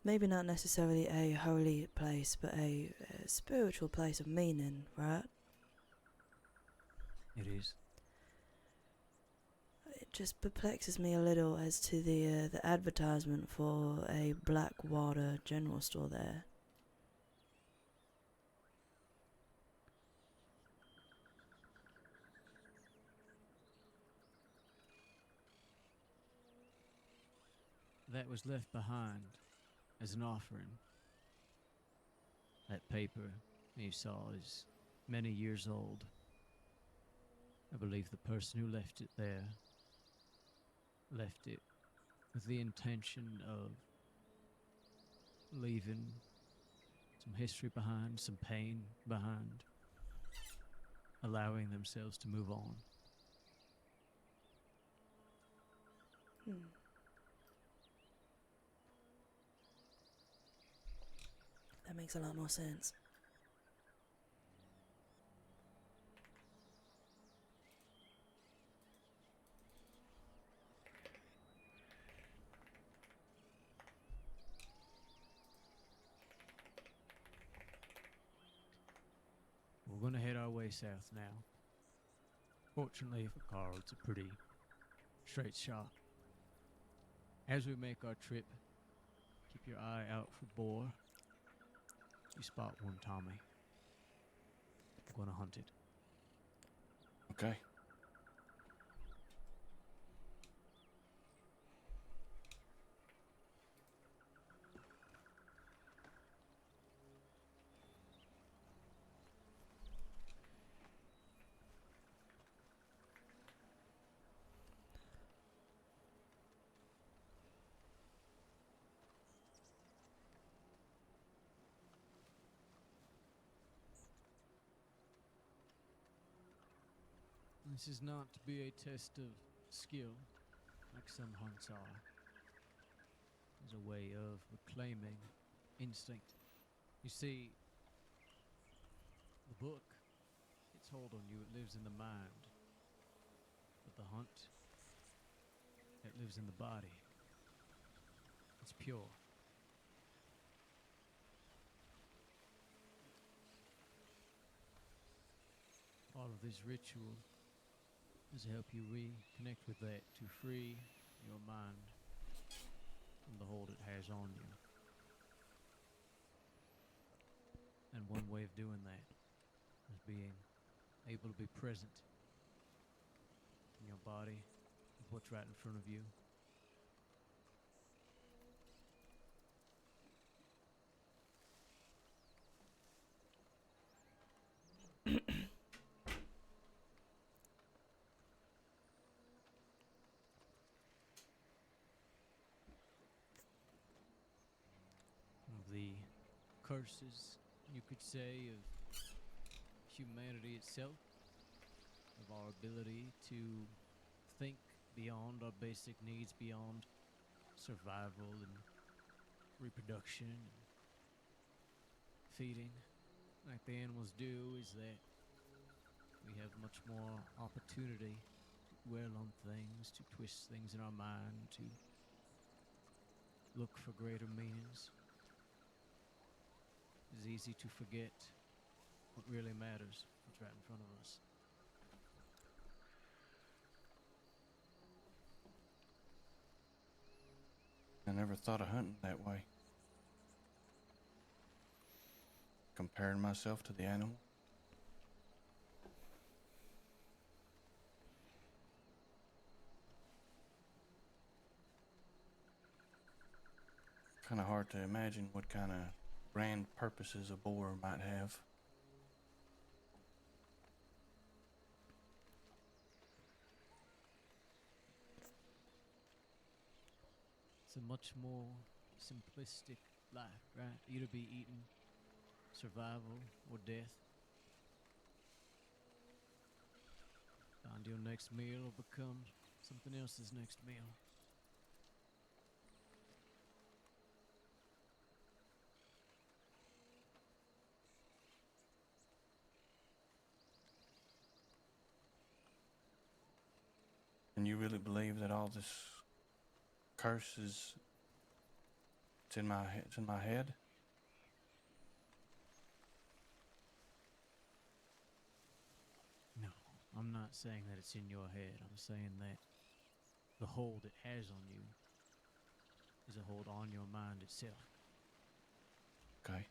maybe not necessarily a holy place, but a spiritual place of meaning, right? It is. It just perplexes me a little as to the advertisement for a Blackwater general store there. That was left behind as an offering. That paper you saw is many years old. I believe the person who left it there left it with the intention of leaving some history behind, some pain behind, allowing themselves to move on. That makes a lot more sense. We're going to head our way south now. Fortunately for Carl, it's a pretty straight shot. As we make our trip, keep your eye out for boar. You spot one, Tommy. We're going to hunt it. Okay. This is not to be a test of skill, like some hunts are. It's a way of reclaiming instinct. You see, the book, its hold on you, it lives in the mind. But the hunt, it lives in the body. It's pure. All of this ritual is to help you reconnect with that, to free your mind from the hold it has on you. And one way of doing that is being able to be present in your body with what's right in front of you. Of the curses, you could say, of humanity itself, of our ability to think beyond our basic needs, beyond survival and reproduction and feeding, like the animals do, is that we have much more opportunity to dwell on things, to twist things in our mind, to look for greater meanings. It's easy to forget what really matters, what's right in front of us. I never thought of hunting that way. Comparing myself to the animal. Kind of hard to imagine what kind of grand purposes a boar might have. It's a much more simplistic life, right? Either be eating, survival, or death. Find your next meal or become something else's next meal. And you really believe that all this curse is it's in my head? No, I'm not saying that it's in your head. I'm saying that the hold it has on you is a hold on your mind itself. Okay.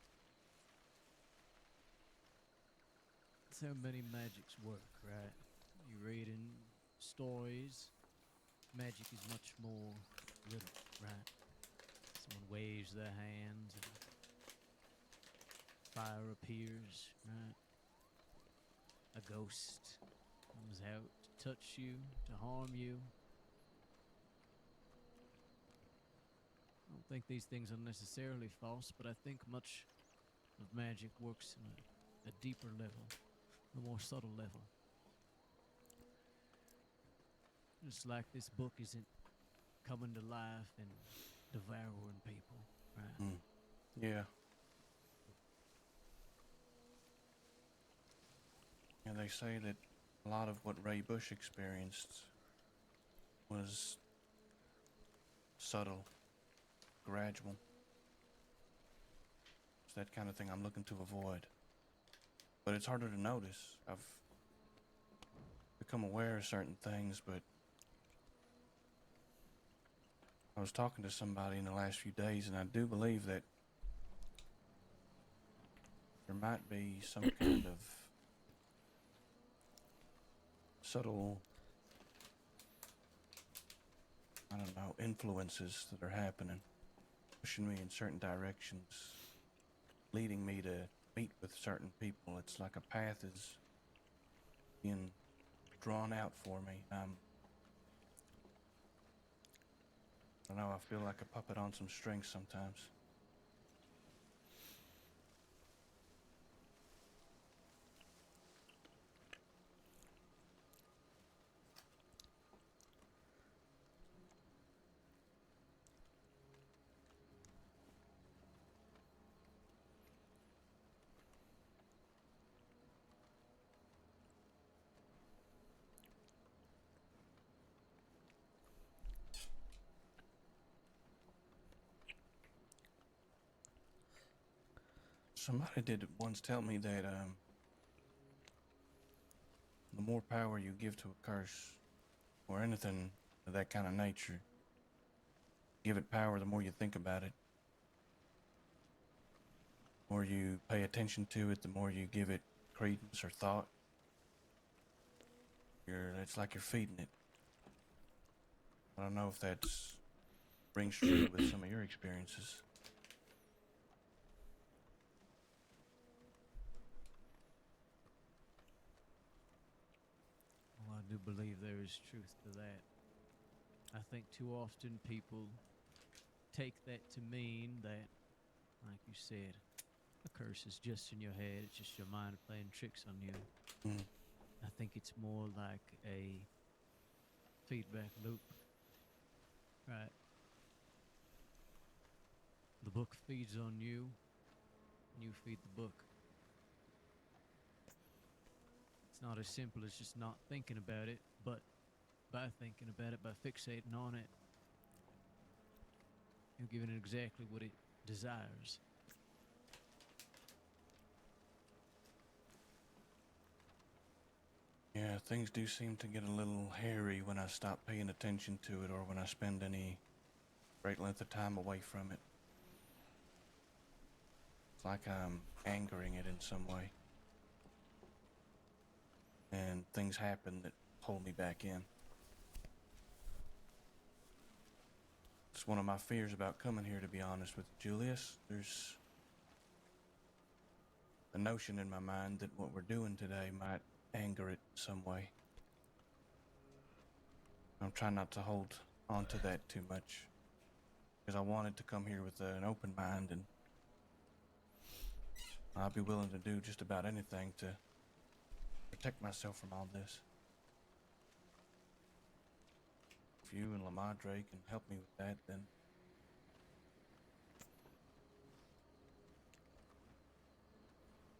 That's how many magics work, right? You read in stories, magic is much more little, right? Someone waves their hands and fire appears, right? A ghost comes out to touch you, to harm you. I don't think these things are necessarily false, but I think much of magic works on a deeper level, a more subtle level. Just like this book isn't coming to life and devouring people, right? Yeah. And they say that a lot of what Ray Bush experienced was subtle, gradual. It's that kind of thing I'm looking to avoid. But it's harder to notice. I've become aware of certain things, but I was talking to somebody in the last few days, and I do believe that there might be some kind of subtle, I don't know, influences that are happening, pushing me in certain directions, leading me to meet with certain people. It's like a path is being drawn out for me. I don't know, I feel like a puppet on some strings sometimes. Somebody did once tell me that the more power you give to a curse, or anything of that kind of nature, give it power, the more you think about it. The more you pay attention to it, the more you give it credence or thought. It's like you're feeding it. I don't know if that's rings true with some of your experiences. Well, I do believe there is truth to that. I think too often people take that to mean that, like you said, a curse is just in your head, it's just your mind playing tricks on you. Mm. I think it's more like a feedback loop, right? The book feeds on you, and you feed the book. It's not as simple as just not thinking about it, but by thinking about it, by fixating on it, you're giving it exactly what it desires. Yeah, things do seem to get a little hairy when I stop paying attention to it or when I spend any great length of time away from it. It's like I'm angering it in some way. And things happen that pull me back in. It's one of my fears about coming here, to be honest with you, Julius. There's a notion in my mind that what we're doing today might anger it some way. I'm trying not to hold on to that too much, because I wanted to come here with an open mind, and I'd be willing to do just about anything to protect myself from all this. If you and Lamadre can help me with that, then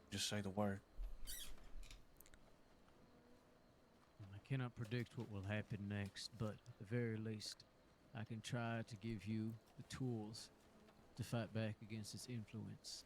just say the word. I cannot predict what will happen next, but at the very least, I can try to give you the tools to fight back against its influence.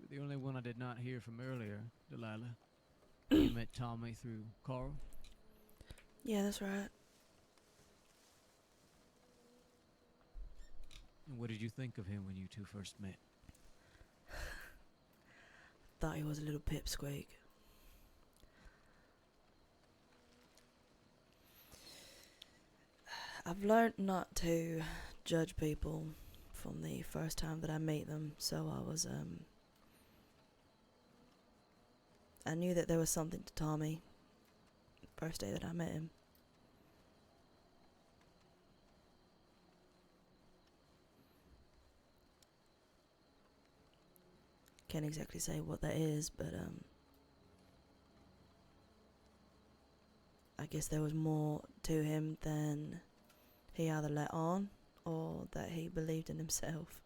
You were the only one I did not hear from earlier, Delilah. You met Tommy through Carl? Yeah, that's right. And what did you think of him when you two first met? Thought he was a little pipsqueak. I've learned not to judge people from the first time that I meet them, so I knew that there was something to Tommy the first day that I met him. Can't exactly say what that is, but I guess there was more to him than he either let on or that he believed in himself.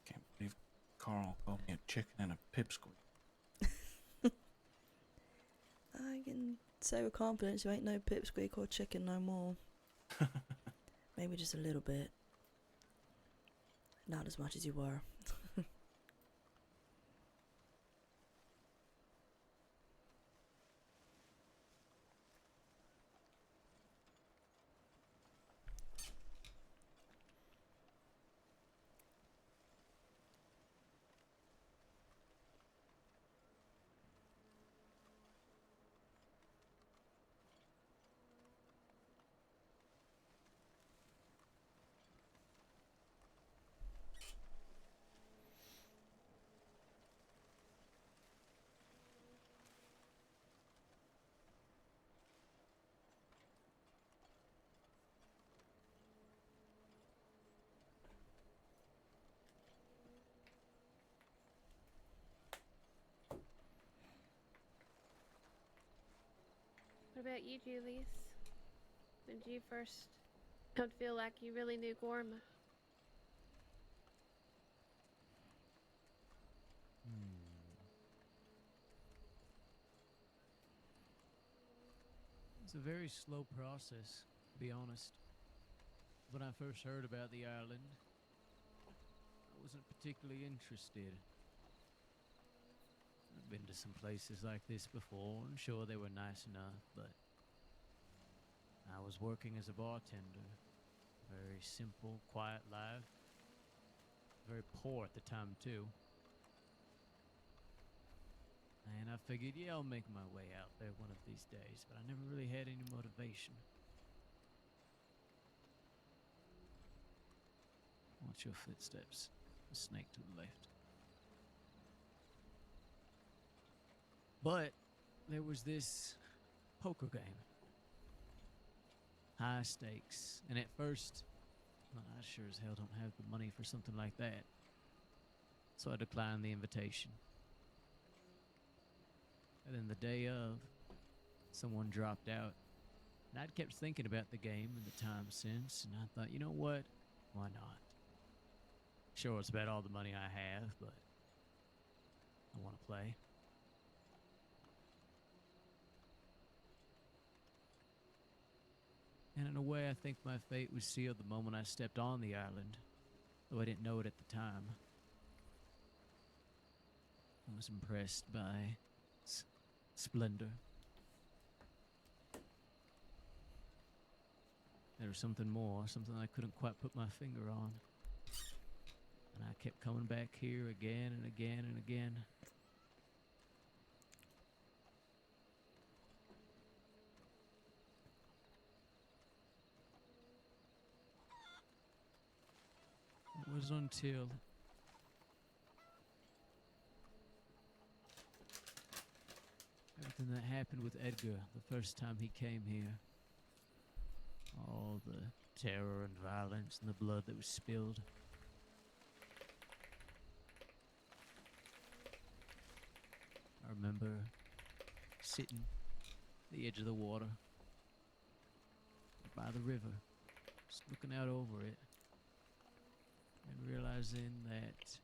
Can't believe Carl called me a chicken and a pipsqueak. I can say with confidence you ain't no pipsqueak or chicken no more. Maybe just a little bit. Not as much as you were. What about you, Julius? When did you first come to feel like you really knew Gorma? It's a very slow process, to be honest. When I first heard about the island, I wasn't particularly interested. I've been to some places like this before, and sure, they were nice enough, but I was working as a bartender. Very simple, quiet life. Very poor at the time, too. And I figured, yeah, I'll make my way out there one of these days, but I never really had any motivation. Watch your footsteps. A snake to the left. But there was this poker game. High stakes. And at first, well, I sure as hell don't have the money for something like that. So I declined the invitation. And then the day of, someone dropped out. And I'd kept thinking about the game and the time since, and I thought, you know what? Why not? Sure, it's about all the money I have, but I want to play. And in a way, I think my fate was sealed the moment I stepped on the island, though I didn't know it at the time. I was impressed by splendor. There was something more, something I couldn't quite put my finger on. And I kept coming back here again and again and again. It was until everything that happened with Edgar the first time he came here. All the terror and violence and the blood that was spilled. I remember sitting at the edge of the water by the river, just looking out over it and realizing that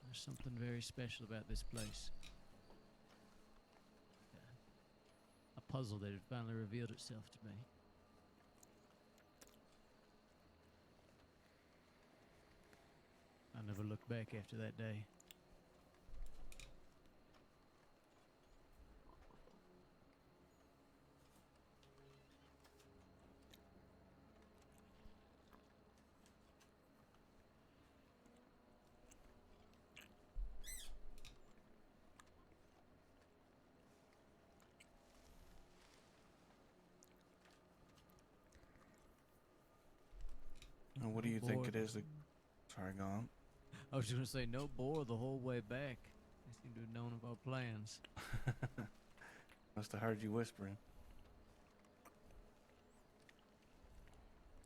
there's something very special about this place. A puzzle that had finally revealed itself to me. I never looked back after that day. Now, what do you think Bored. it is that... Sorry, go on. I was just gonna say no bore the whole way back. They seem to have known of our plans. Must have heard you whispering.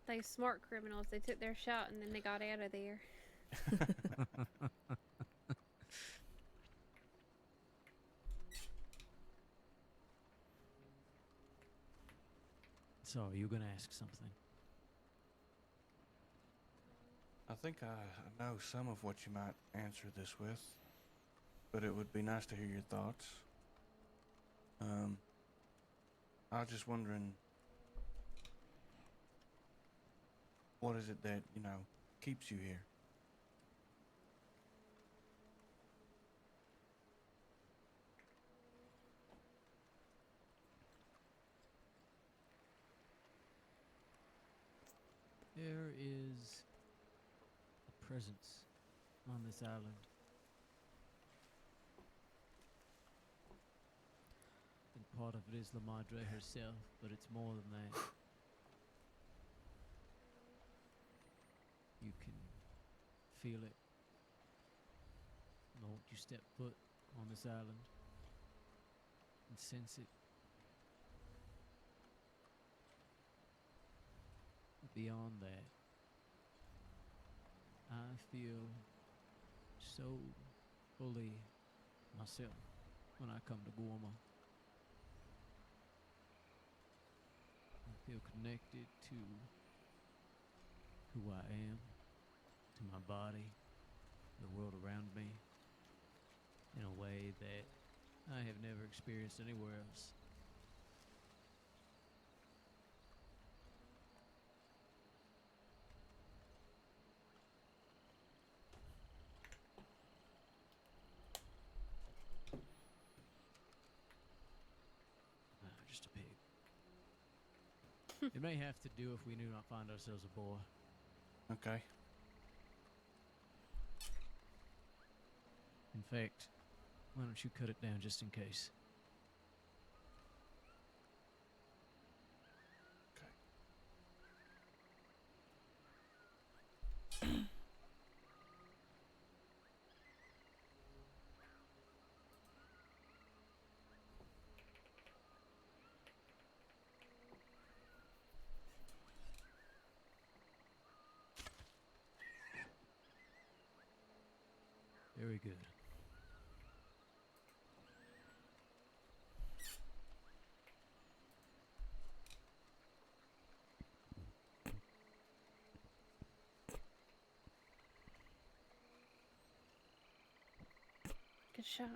They smart criminals. They took their shot and then they got out of there. So, are you gonna ask something? I think I know some of what you might answer this with, but it would be nice to hear your thoughts. I was just wondering, what is it that, keeps you here? There is a presence on this island. I think part of it is La Madre herself, but it's more than that. You can feel it the moment you step foot on this island and sense it. Beyond that, I feel so fully myself when I come to Guarma. I feel connected to who I am, to my body, the world around me, in a way that I have never experienced anywhere else. It may have to do if we do not find ourselves a boy. Okay. In fact, why don't you cut it down just in case? Okay. Very good. Good shot.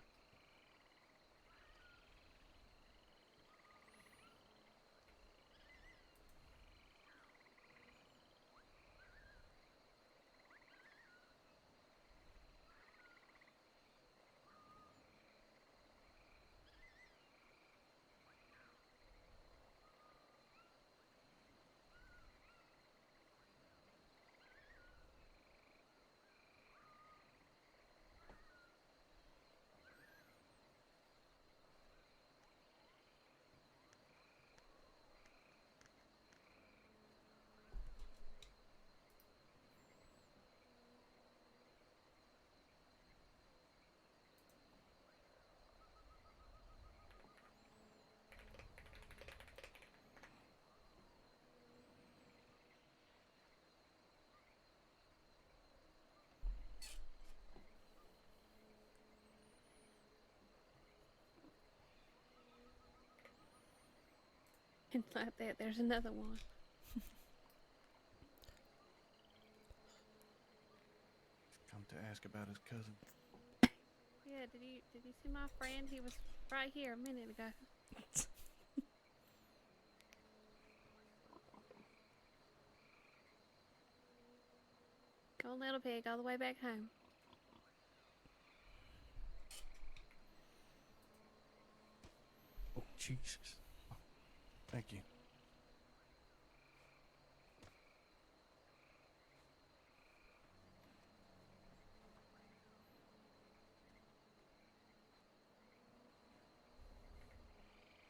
And like that, there's another one. Come to ask about his cousin. Yeah, did you see my friend? He was right here a minute ago. Go on, little pig, all the way back home. Oh, Jesus. Thank you.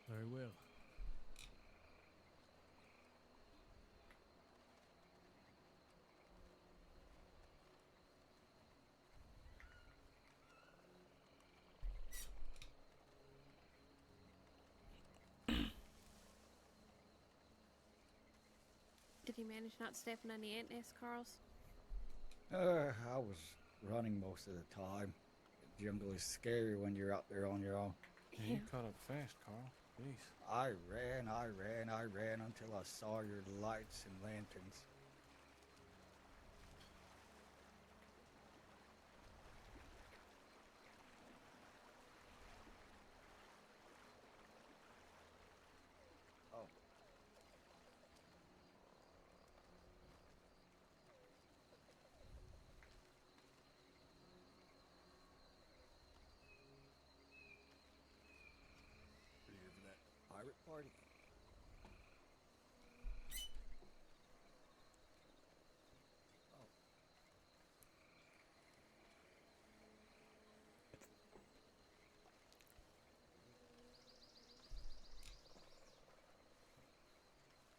Very well. Did you manage not stepping on the ant nest, Carls? I was running most of the time. The jungle is scary when you're out there on your own. Yeah, you caught up fast, Carl. Jeez. I ran until I saw your lights and lanterns. Oh. You here for that pirate party? Oh.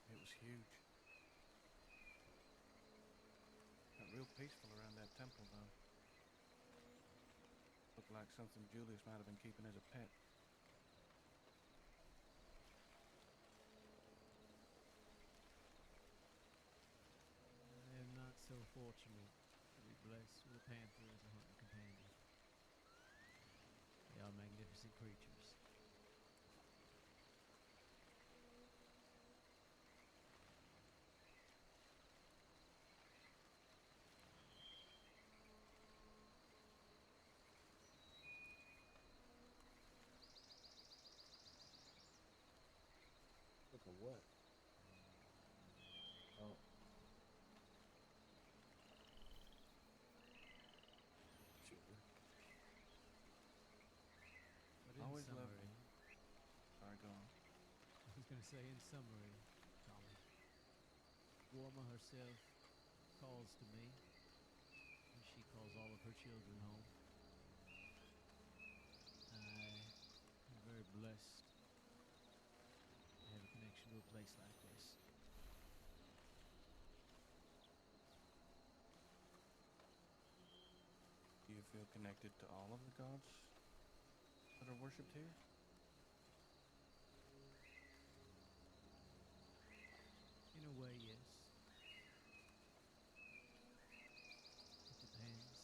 It was huge. Got real peaceful around that temple, though. Looked like something Julius might have been keeping as a pet. I am not so fortunate to be blessed with a panther as a hunting companion. They are magnificent creatures. Look at what? Oh. Sure. But in Always loved summary, Sorry, go on. I was going to say in summary, Tommy, Gorma herself calls to me, and she calls all of her children home. I am very blessed to have a connection to a place like this. Do you feel connected to all of the gods that are worshipped here? In a way, yes. It depends.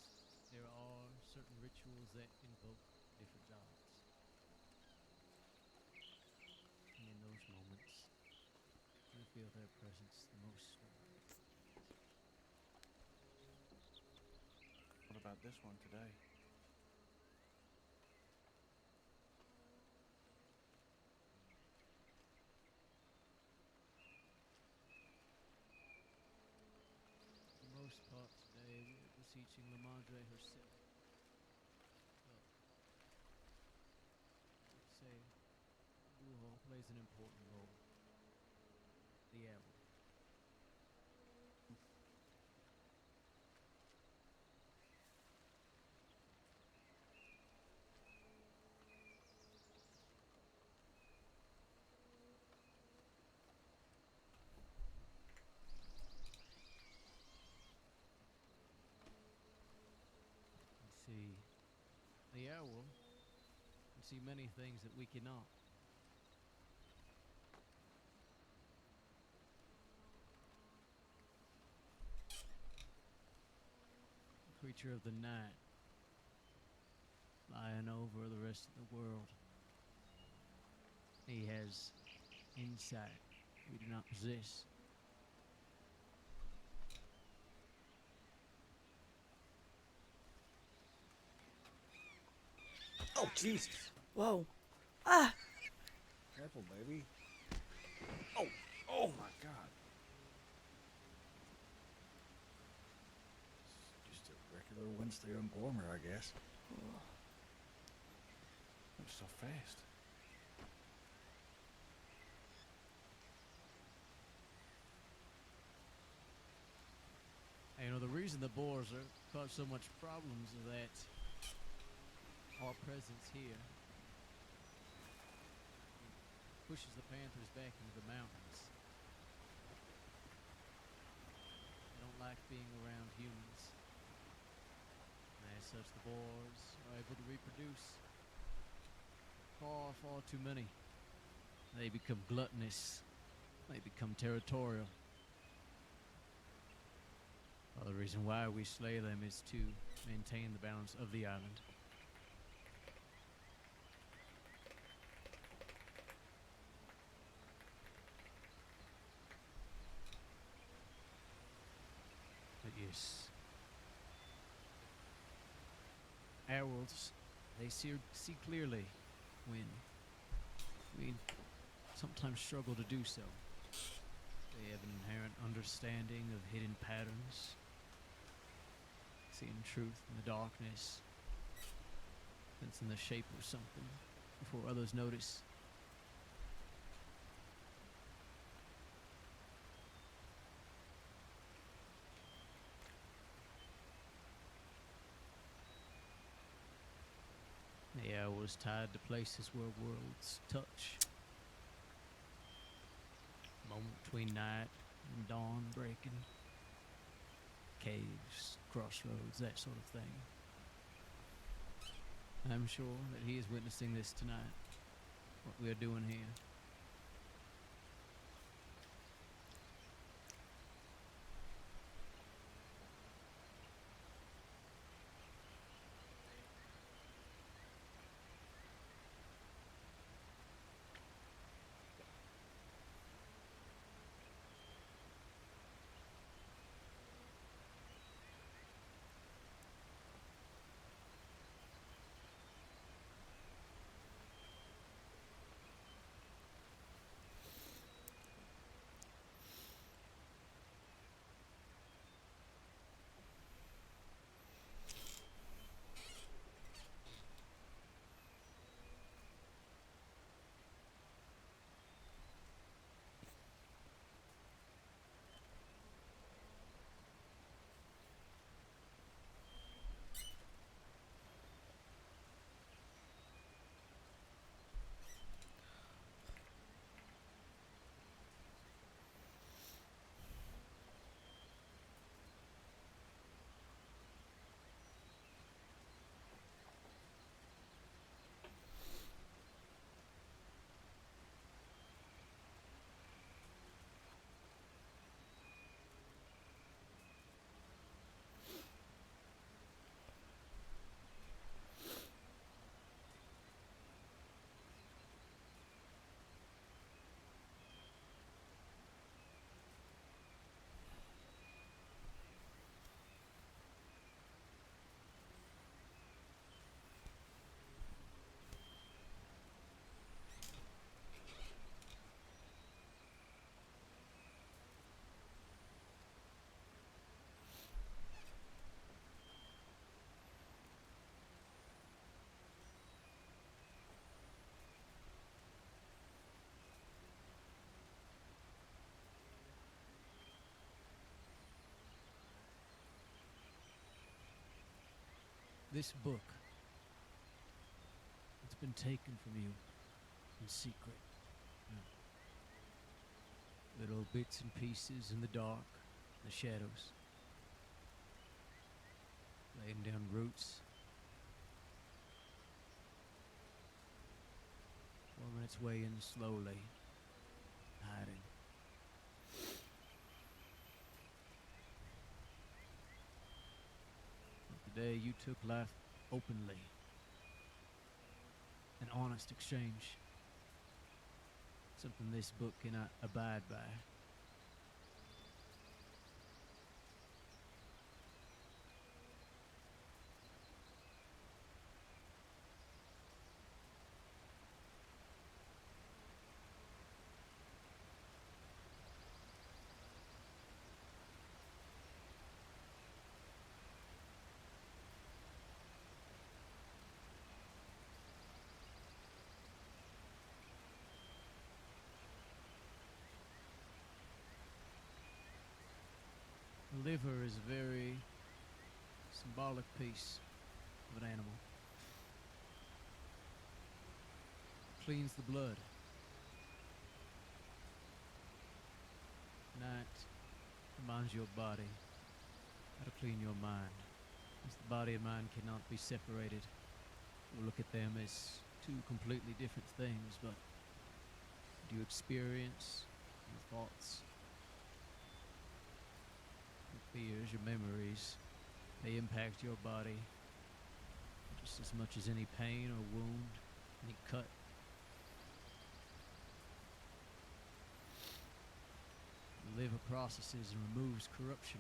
There are certain rituals that invoke different gods. And in those moments, I feel their presence the most strongly. What about this one today? For the most part today, we are beseeching La Madre herself. But I would say Brujo plays an important role. The owl. You see, the owl can see many things that we cannot. A creature of the night, flying over the rest of the world. He has insight we do not possess. Oh, Jesus. Whoa. Ah! Careful, baby. Oh, oh my God. Just a regular Wednesday informer, I guess. That was so fast. And, you know, the reason the boars are cause so much problems is that our presence here pushes the panthers back into the mountains. They don't like being around humans. And as such, the boars are able to reproduce far, far too many. They become gluttonous. They become territorial. Well, the reason why we slay them is to maintain the balance of the island. But yes, owls, they see clearly when we sometimes struggle to do so. They have an inherent understanding of hidden patterns, seeing truth in the darkness, sensing the shape of something before others notice. The owl was tied to places where worlds touch. Moment between night and dawn breaking. Caves, crossroads, that sort of thing. I'm sure that he is witnessing this tonight, what we are doing here. this book, it's been taken from you in secret. Little bits and pieces in the dark, the shadows, laying down roots, worming its way in slowly, hiding. But the day you took life openly, an honest exchange, something this book cannot abide by. The liver is a very symbolic piece of an animal. Cleans the blood. Night reminds your body how to clean your mind. As the body and mind cannot be separated. We look at them as two completely different things, but do you experience your thoughts, your fears, your memories? They impact your body just as much as any pain or wound, any cut. The liver processes and removes corruption.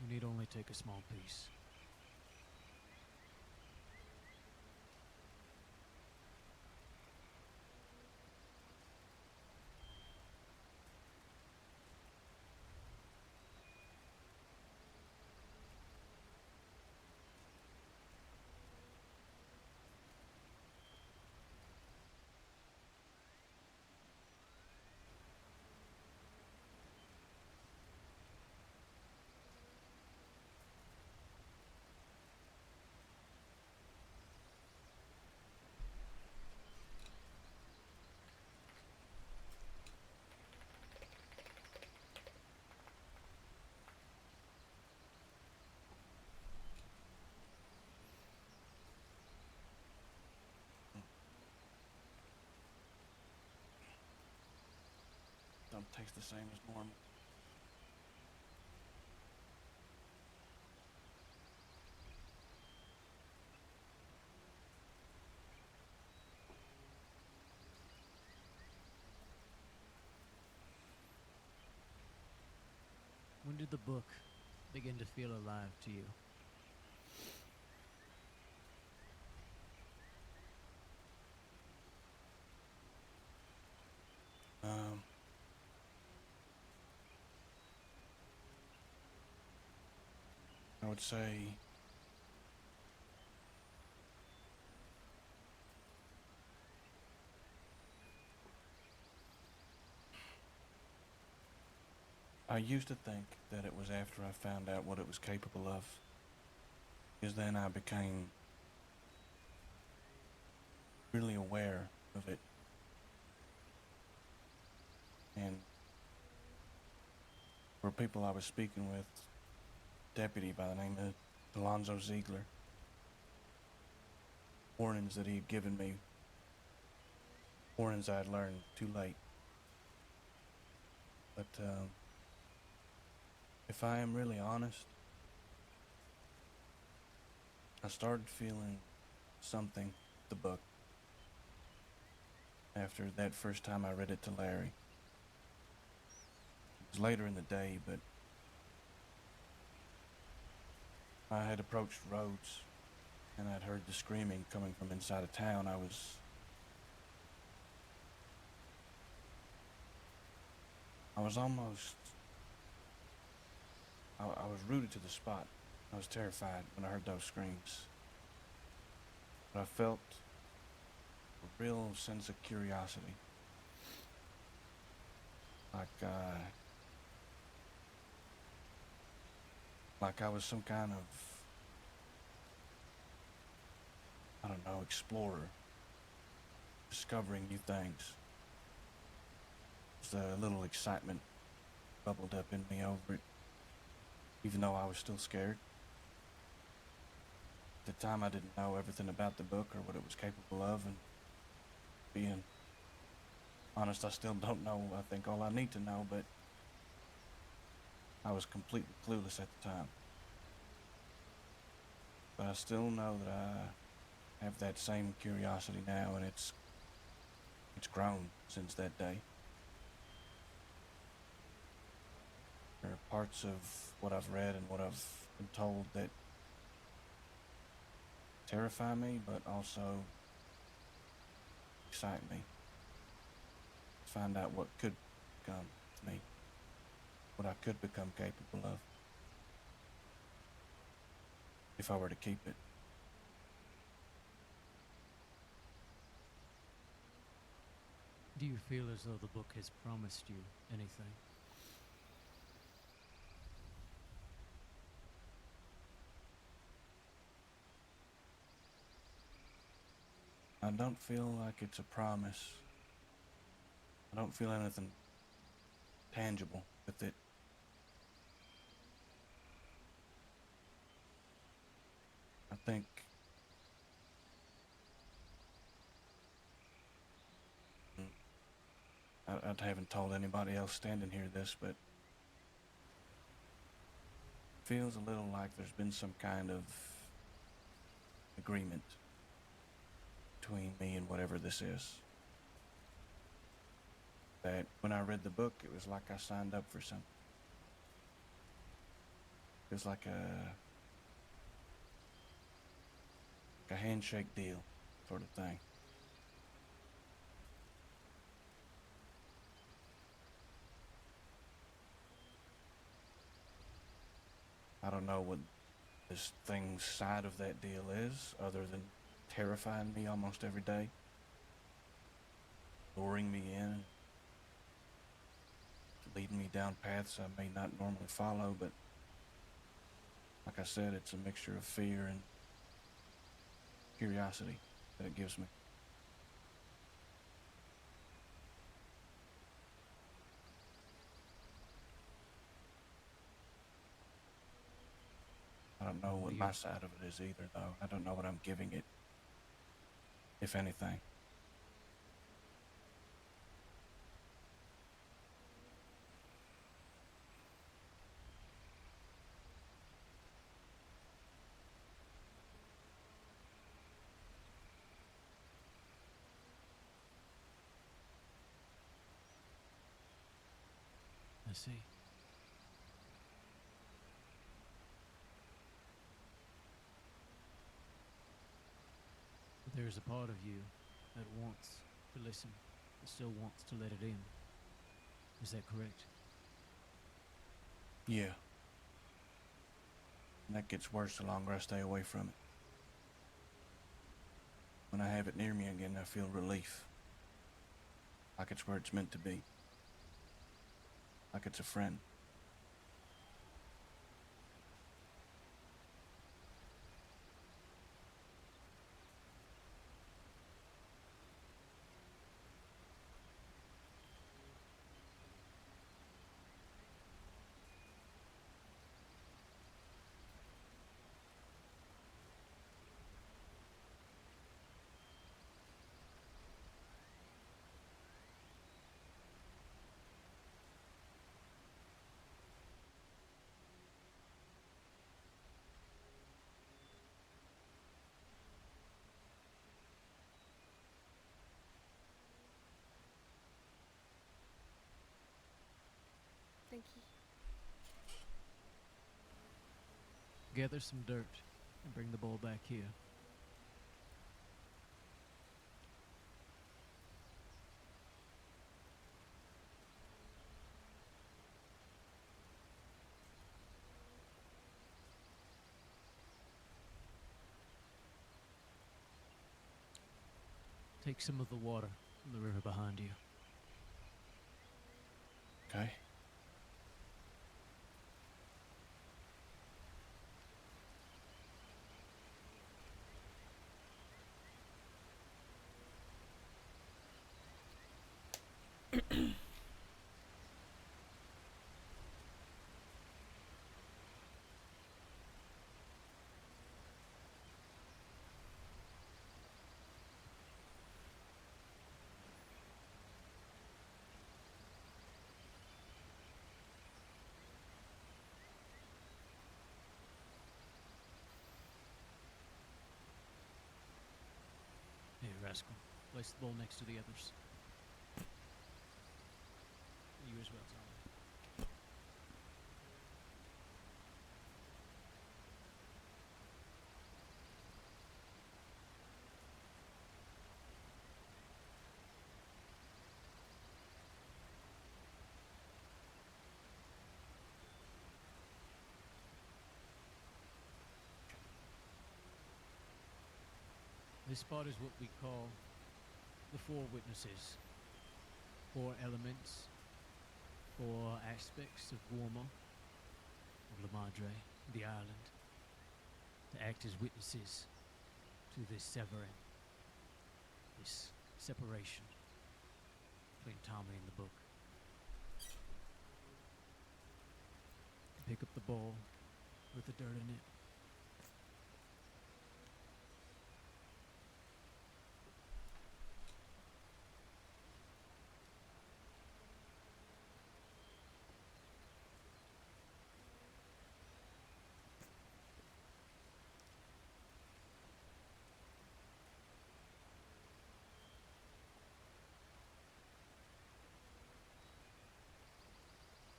You need only take a small piece. Don't taste the same as normal. When did the book begin to feel alive to you? I would say I used to think that it was after I found out what it was capable of, because then I became really aware of it. And for people I was speaking with, deputy by the name of Alonzo Ziegler, warnings that he'd given me, warnings I'd learned too late. But if I am really honest, I started feeling something with the book after that first time I read it to Larry. It was later in the day, but I had approached Rhodes and I'd heard the screaming coming from inside of town, I was almost, I was rooted to the spot. I was terrified when I heard those screams. But I felt a real sense of curiosity. Like I was some kind of, I don't know, explorer, discovering new things. Just a little excitement bubbled up in me over it, even though I was still scared. At the time, I didn't know everything about the book or what it was capable of, and being honest, I still don't know, I think, all I need to know, but I was completely clueless at the time. But I still know that I have that same curiosity now, and it's grown since that day. There are parts of what I've read and what I've been told that terrify me, but also excite me. Find out what could become me, what I could become capable of, if I were to keep it. Do you feel as though the book has promised you anything? I don't feel like it's a promise. I don't feel anything tangible with it. I think I haven't told anybody else standing here this, but it feels a little like there's been some kind of agreement between me and whatever this is. That when I read the book, it was like I signed up for something. It was like a handshake deal sort of thing. I don't know what this thing's side of that deal is, other than terrifying me almost every day, luring me in, leading me down paths I may not normally follow, but like I said, it's a mixture of fear and curiosity that it gives me. I don't know what my side of it is either, though. I don't know what I'm giving it, if anything. I see. But there's a part of you that wants to listen, but still wants to let it in. Is that correct? Yeah. And that gets worse the longer I stay away from it. When I have it near me again, I feel relief. Like it's where it's meant to be. Like it's a friend. Thank you. Gather some dirt and bring the ball back here. take some of the water from the river behind you. Okay. Here, Rascal. Place the bowl next to the others. You as well, Tommy. This spot is what we call the four witnesses. Four elements, four aspects of Warma, of La Madre, the island, to act as witnesses to this severing, this separation between Tommy and the book. Pick up the bowl with the dirt in it.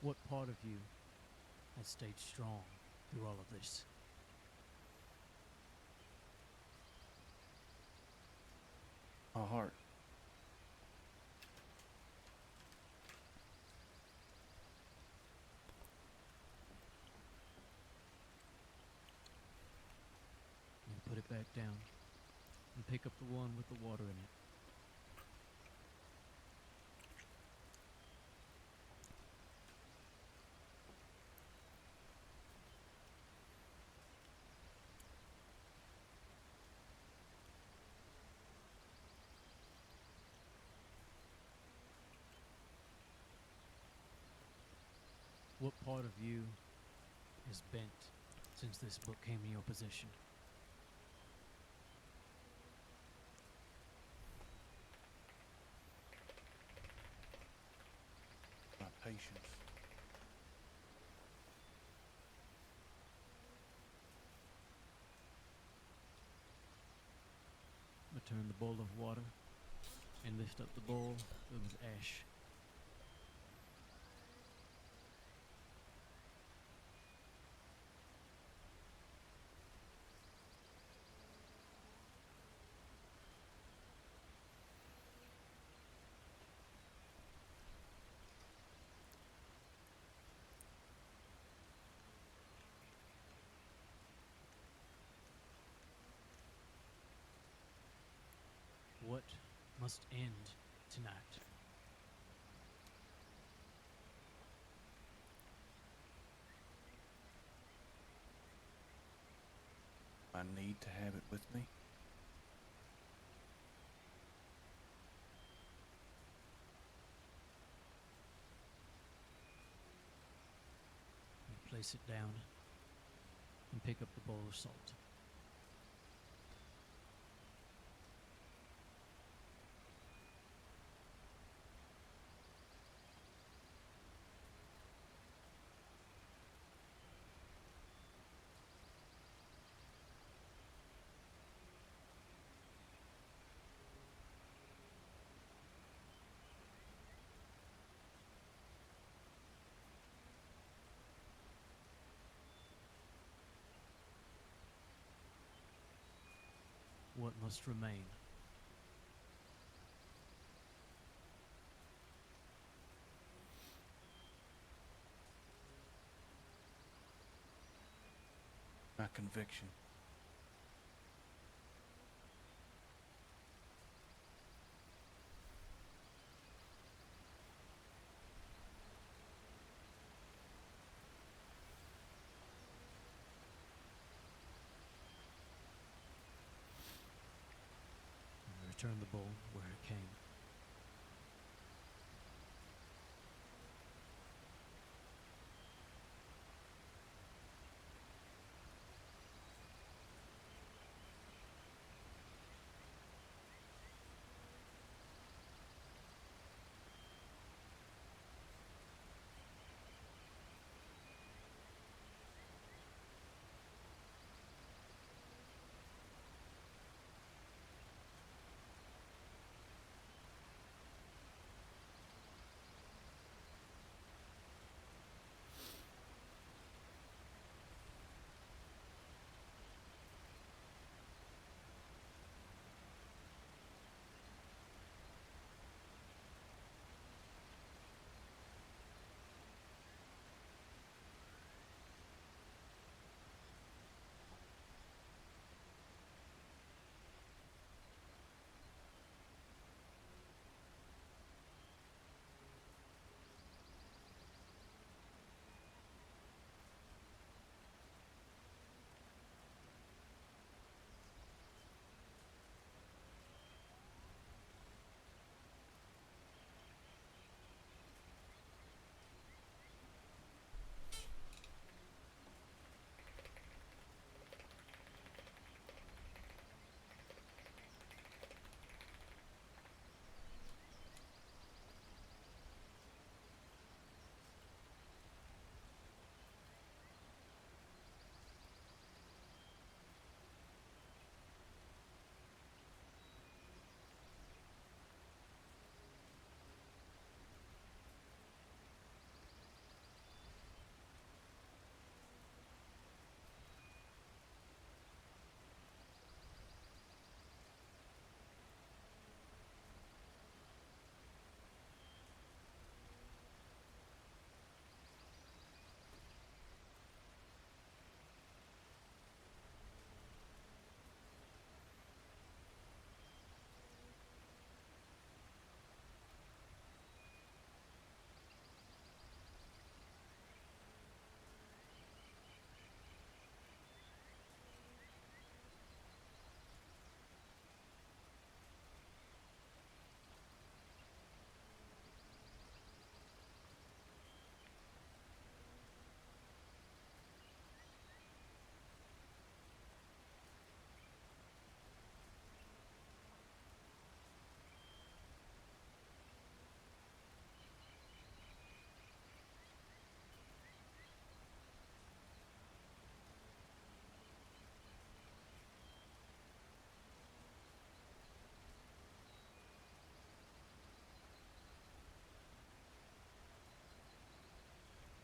What part of you has stayed strong through all of this? My heart. And put it back down and pick up the one with the water in it. What part of you is bent since this book came in your possession? My patience. Return the bowl of water and lift up the bowl filled with ash. What must end tonight? I need to have it with me. You place it down and pick up the bowl of salt. What must remain? My conviction. return the bull where it came.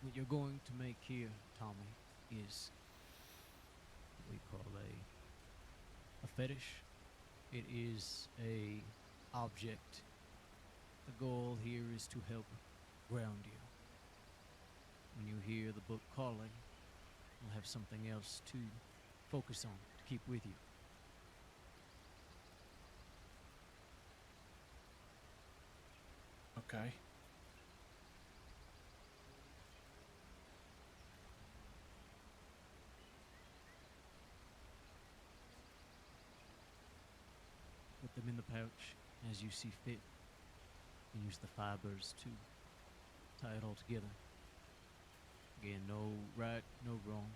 What you're going to make here, Tommy, is what we call a fetish. It is a object. The goal here is to help ground you. When you hear the book calling, you'll have something else to focus on, to keep with you. Okay. Put them in the pouch as you see fit, and use the fibers to tie it all together. Again, no right, no wrong.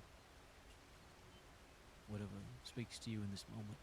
Whatever speaks to you in this moment.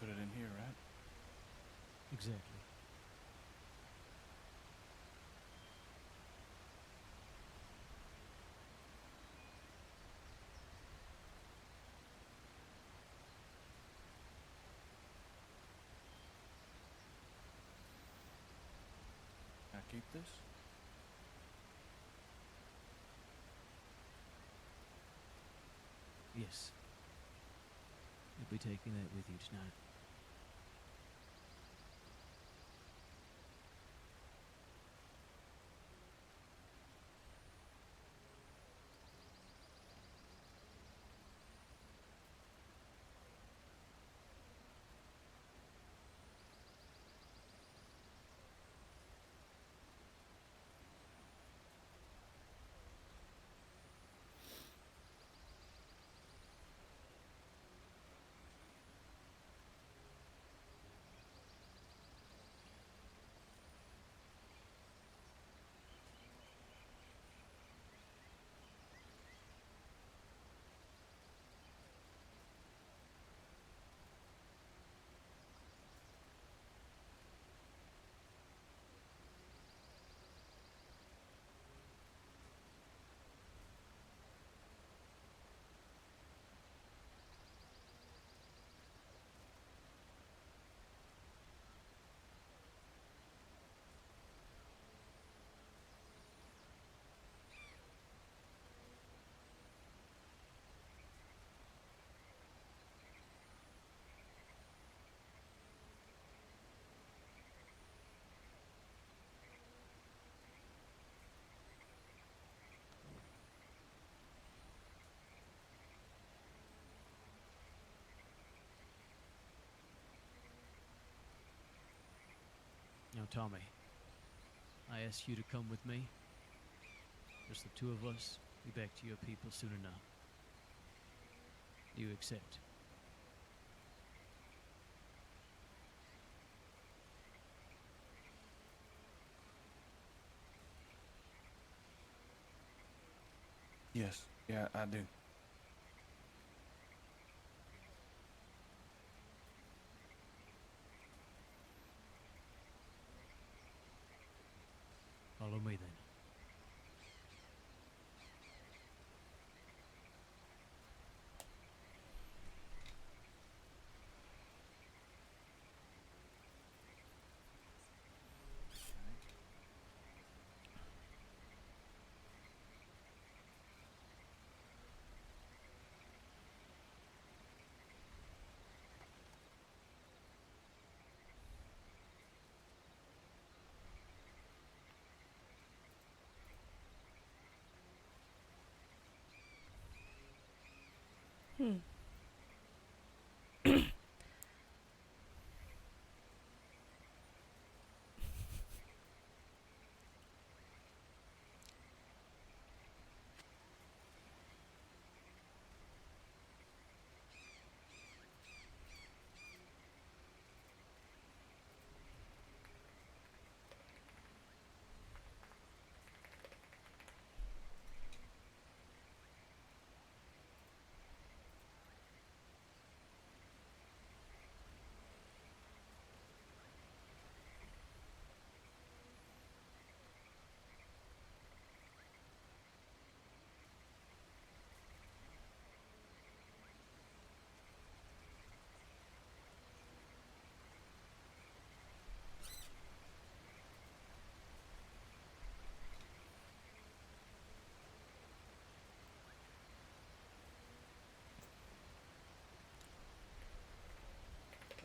put it in here, right? Exactly. Can I keep this? Yes. You'll be taking that with you tonight. Now, Tommy, I ask you to come with me. Just the two of us. Be back to your people soon enough. Do you accept? Yes. Yeah, I do. Follow me then. Hmm.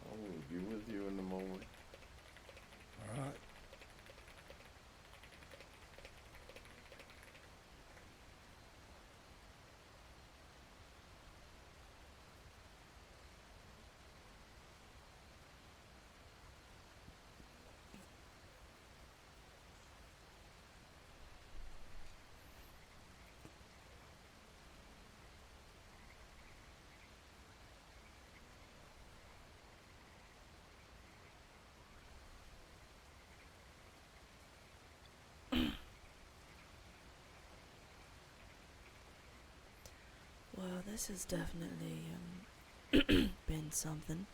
I will be with you in a moment. All right. Well, this has definitely been something.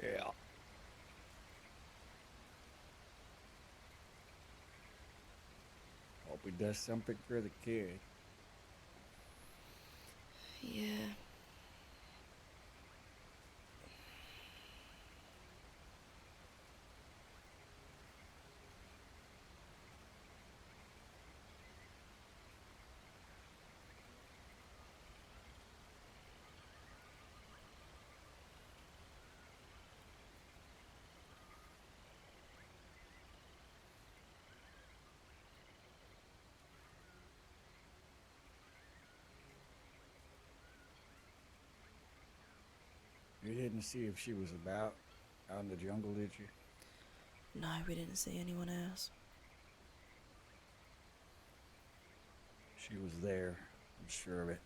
Yeah. Hope he does something for the kid. Yeah. You didn't see if she was about out in the jungle, did you? No, we didn't see anyone else. She was there. I'm sure of it.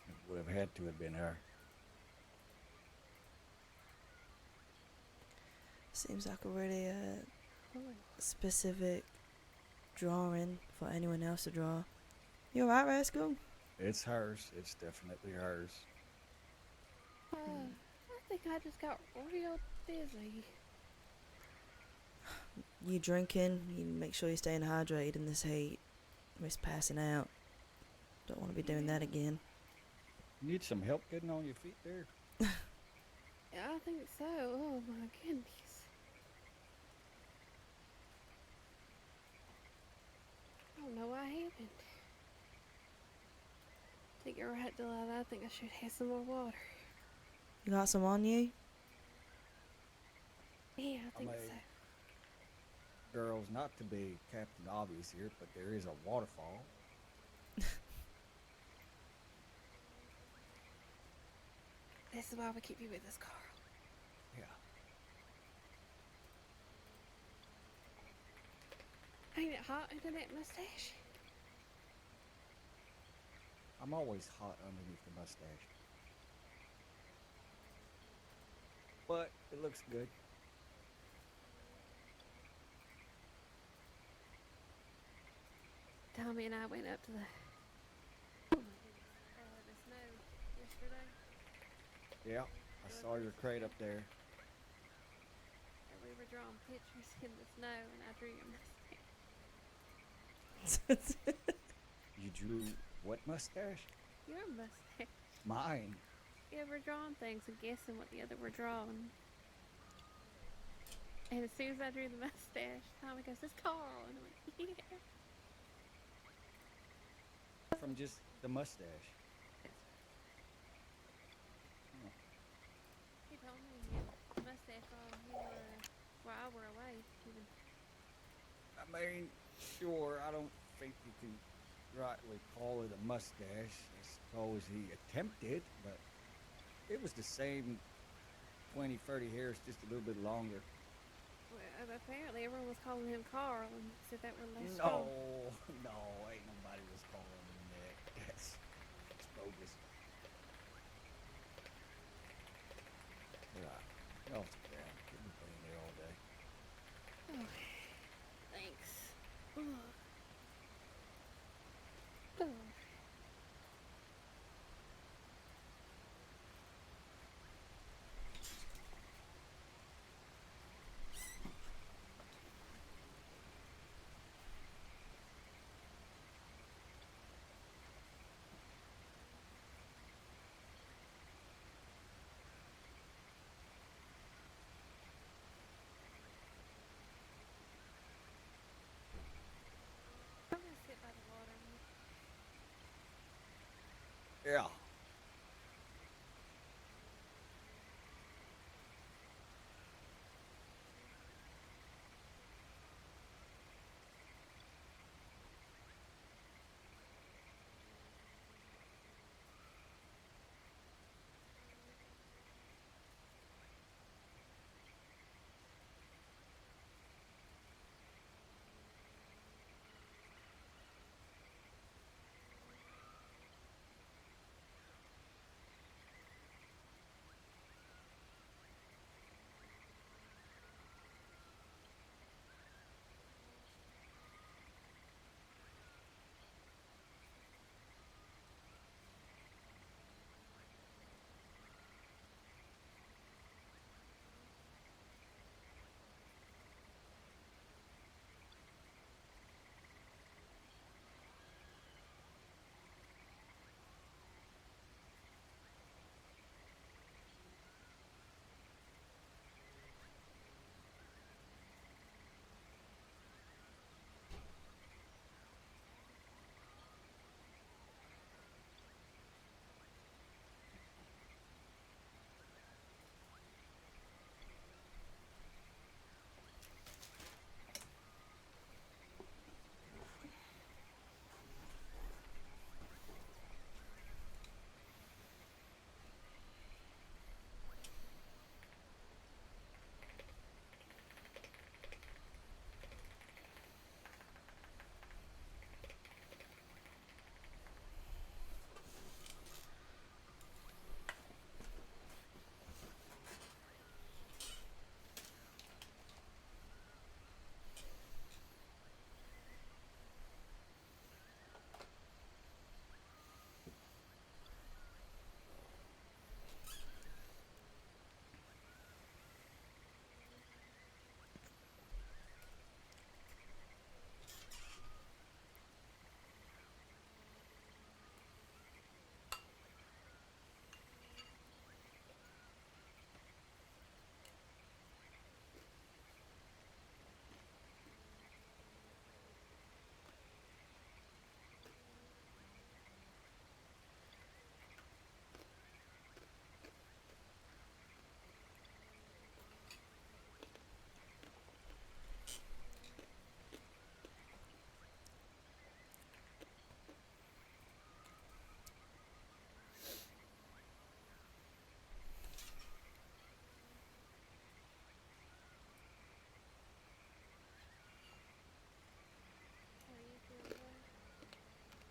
It would have had to have been her. Seems like a really specific drawing for anyone else to draw. You alright, Rascal? It's hers. It's definitely hers. I think I just got real dizzy. You drinking? You make sure you're staying hydrated in this heat. Risk passing out. Don't want to be doing that again. You need some help getting on your feet there? Yeah, I think so. Oh my goodness. I don't know what happened. I think you're right, Delilah. I think I should have some more water. You got some on you? Yeah, I think mean, so. Girls, not to be Captain Obvious here, but there is a waterfall. This is why we keep you with us, Carl. Yeah. Ain't it hot under that mustache? I'm always hot underneath the mustache. But it looks good. Tommy and I went up to the the snow yesterday. Yeah, I saw your crate up there. And we were drawing pictures in the snow, and I drew your mustache. You drew what mustache? Your mustache. Mine. Yeah, we're drawing things and guessing what the other were drawing. And as soon as I drew the mustache, Tommy goes, "It's Carl," and I went, "Yeah." From just the mustache. He told me he had a mustache while I were away. Even. I mean, sure, I don't think you can rightly call it a mustache. I suppose he attempted, but it was the same 20, 30 hairs, just a little bit longer. Well, apparently everyone was calling him Carl and said that were less No, strong. no, ain't nobody was calling him that. That's bogus. Yeah, no, it's okay. Could be playing there all day. Oh, thanks. Ugh. Ugh.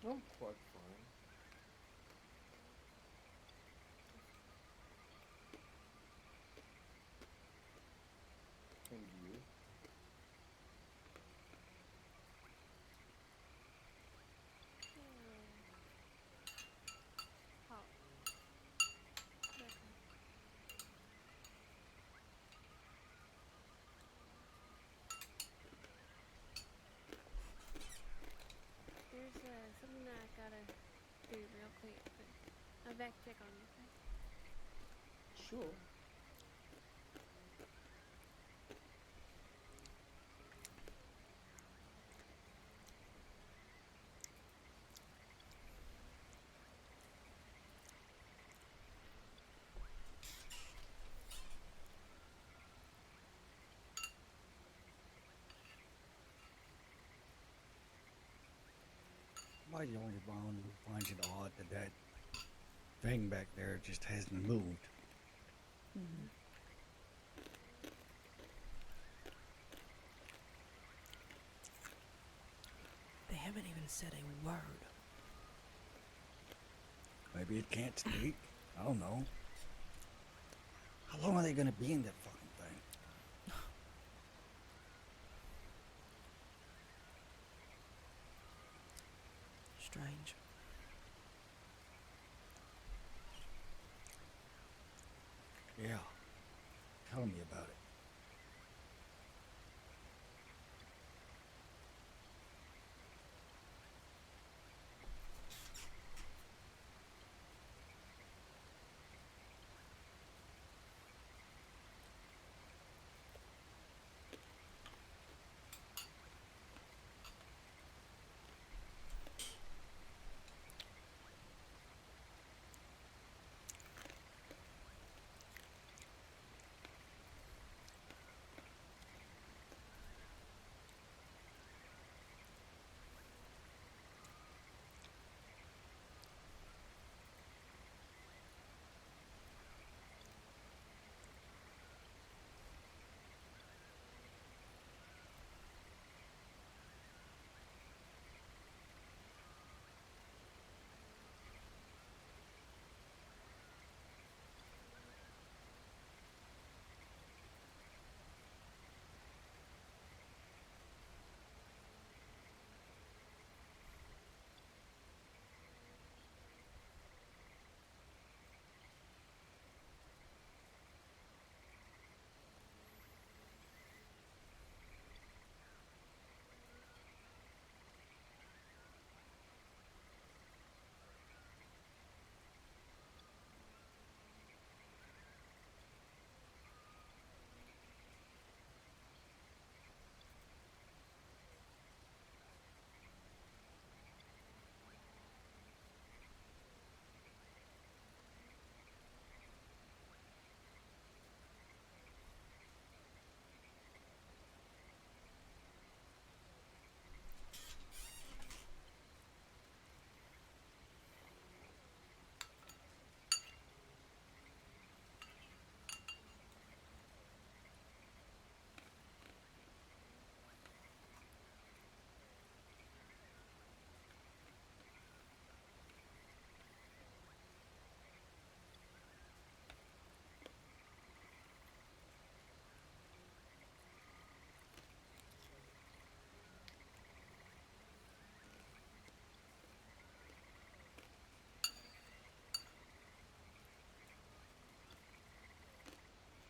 I'm quite fine. And you? Hot. Okay. There's something that I gotta do real quick, but I'll back check on you. Okay? Sure. My only bone finds it odd that that thing back there just hasn't moved. Mhm. They haven't even said a word. Maybe it can't speak. I don't know. How long are they gonna be in that fucking thing? Strange. Yeah. Tell me about it.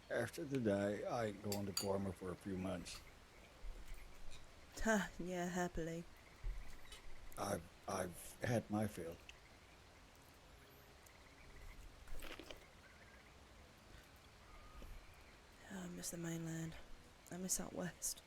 After today, I ain't going to Gorma for a few months. Yeah, happily. I've had my fill. Oh, I miss the mainland. I miss out west.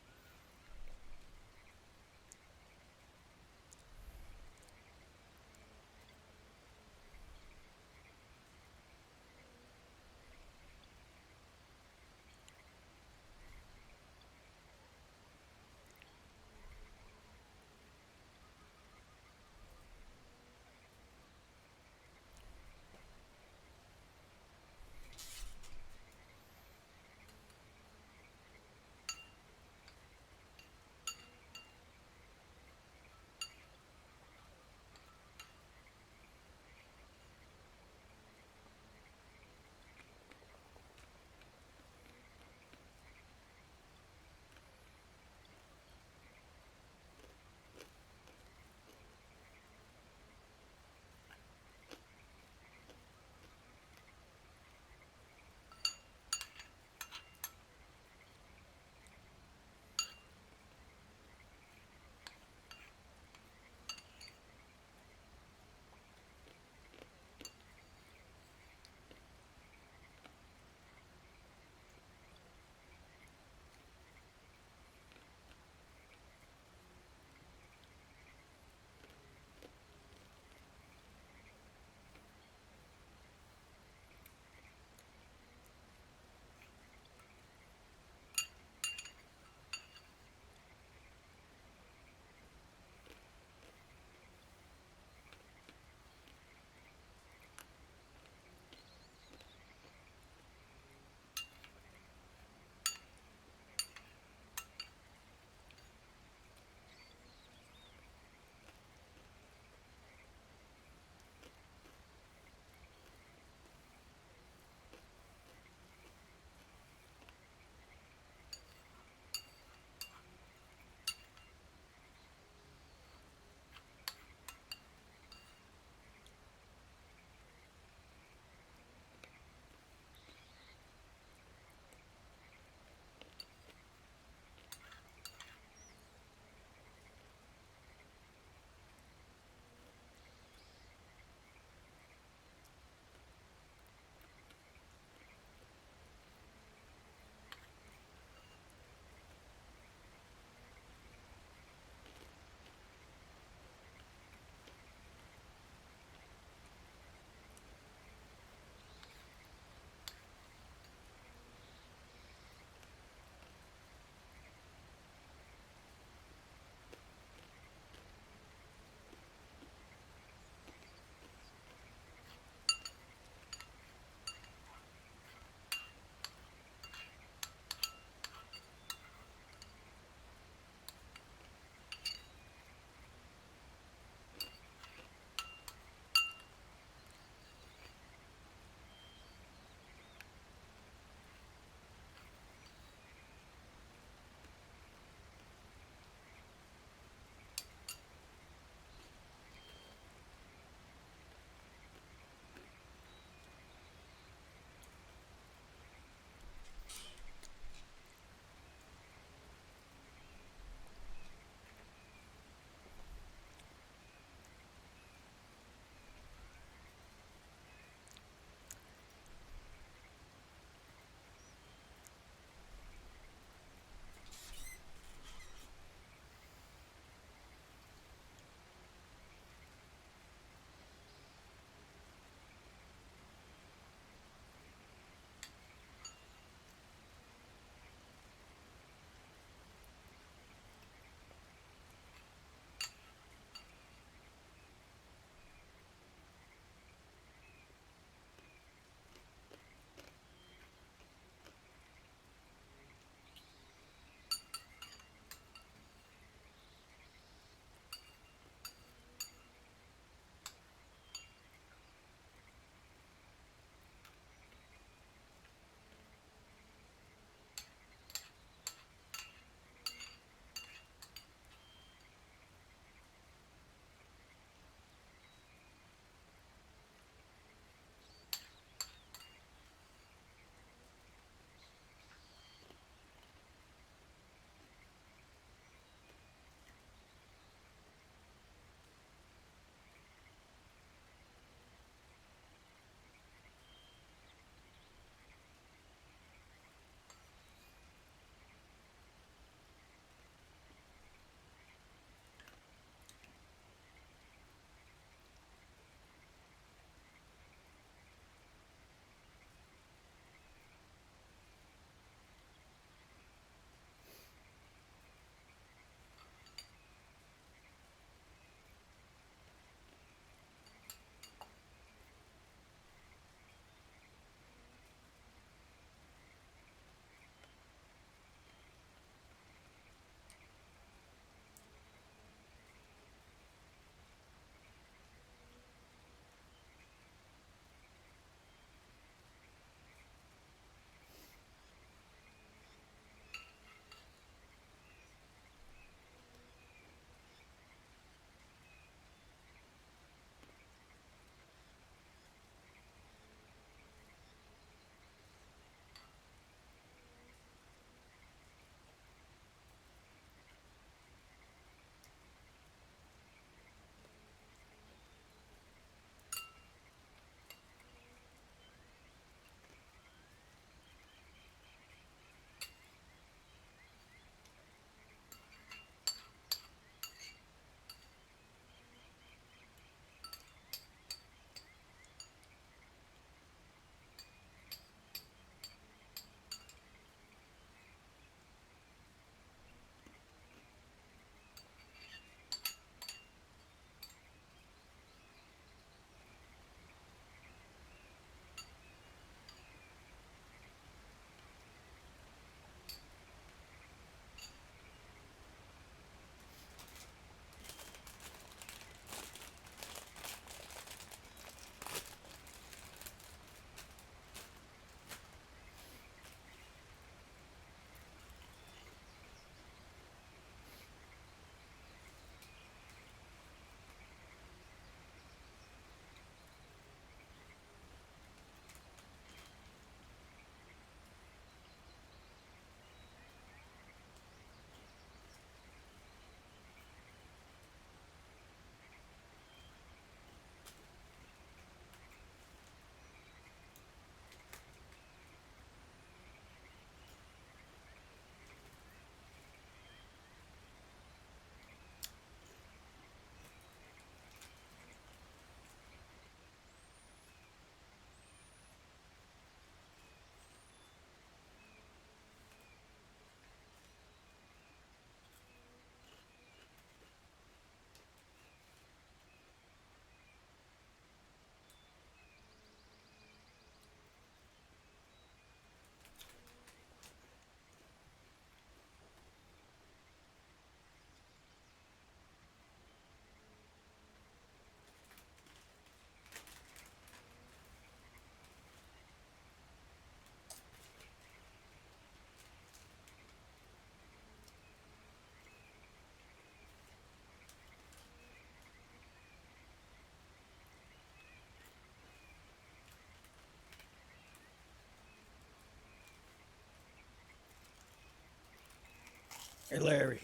Hey, Larry.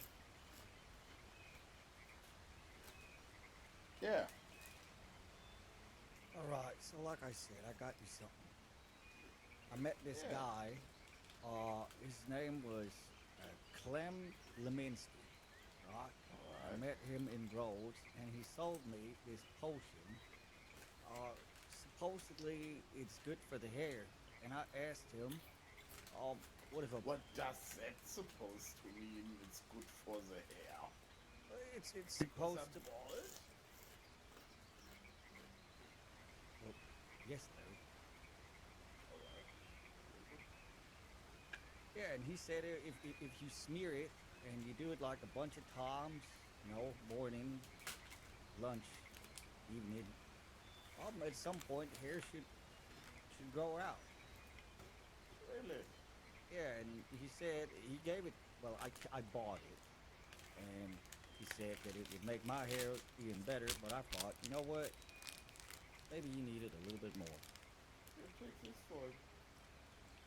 Yeah. All right, so like I said, I got you something. I met this Yeah. guy. His name was Clem Leminski. Right? I Alright. met him in Rhodes, and he sold me this potion. Supposedly, it's good for the hair. And I asked him, what if a... What does that supposed to mean? It's good for the hair. It's Because supposed I'm to... bald? Well, yes, Larry. Alright. Yeah, and he said if you smear it and you do it like a bunch of times, morning, lunch, evening, at some point hair should grow out. Really? Yeah, and he said he gave it. Well, I bought it, and he said that it would make my hair even better. But I thought, you know what? Maybe you need it a little bit more. Here, take this for it.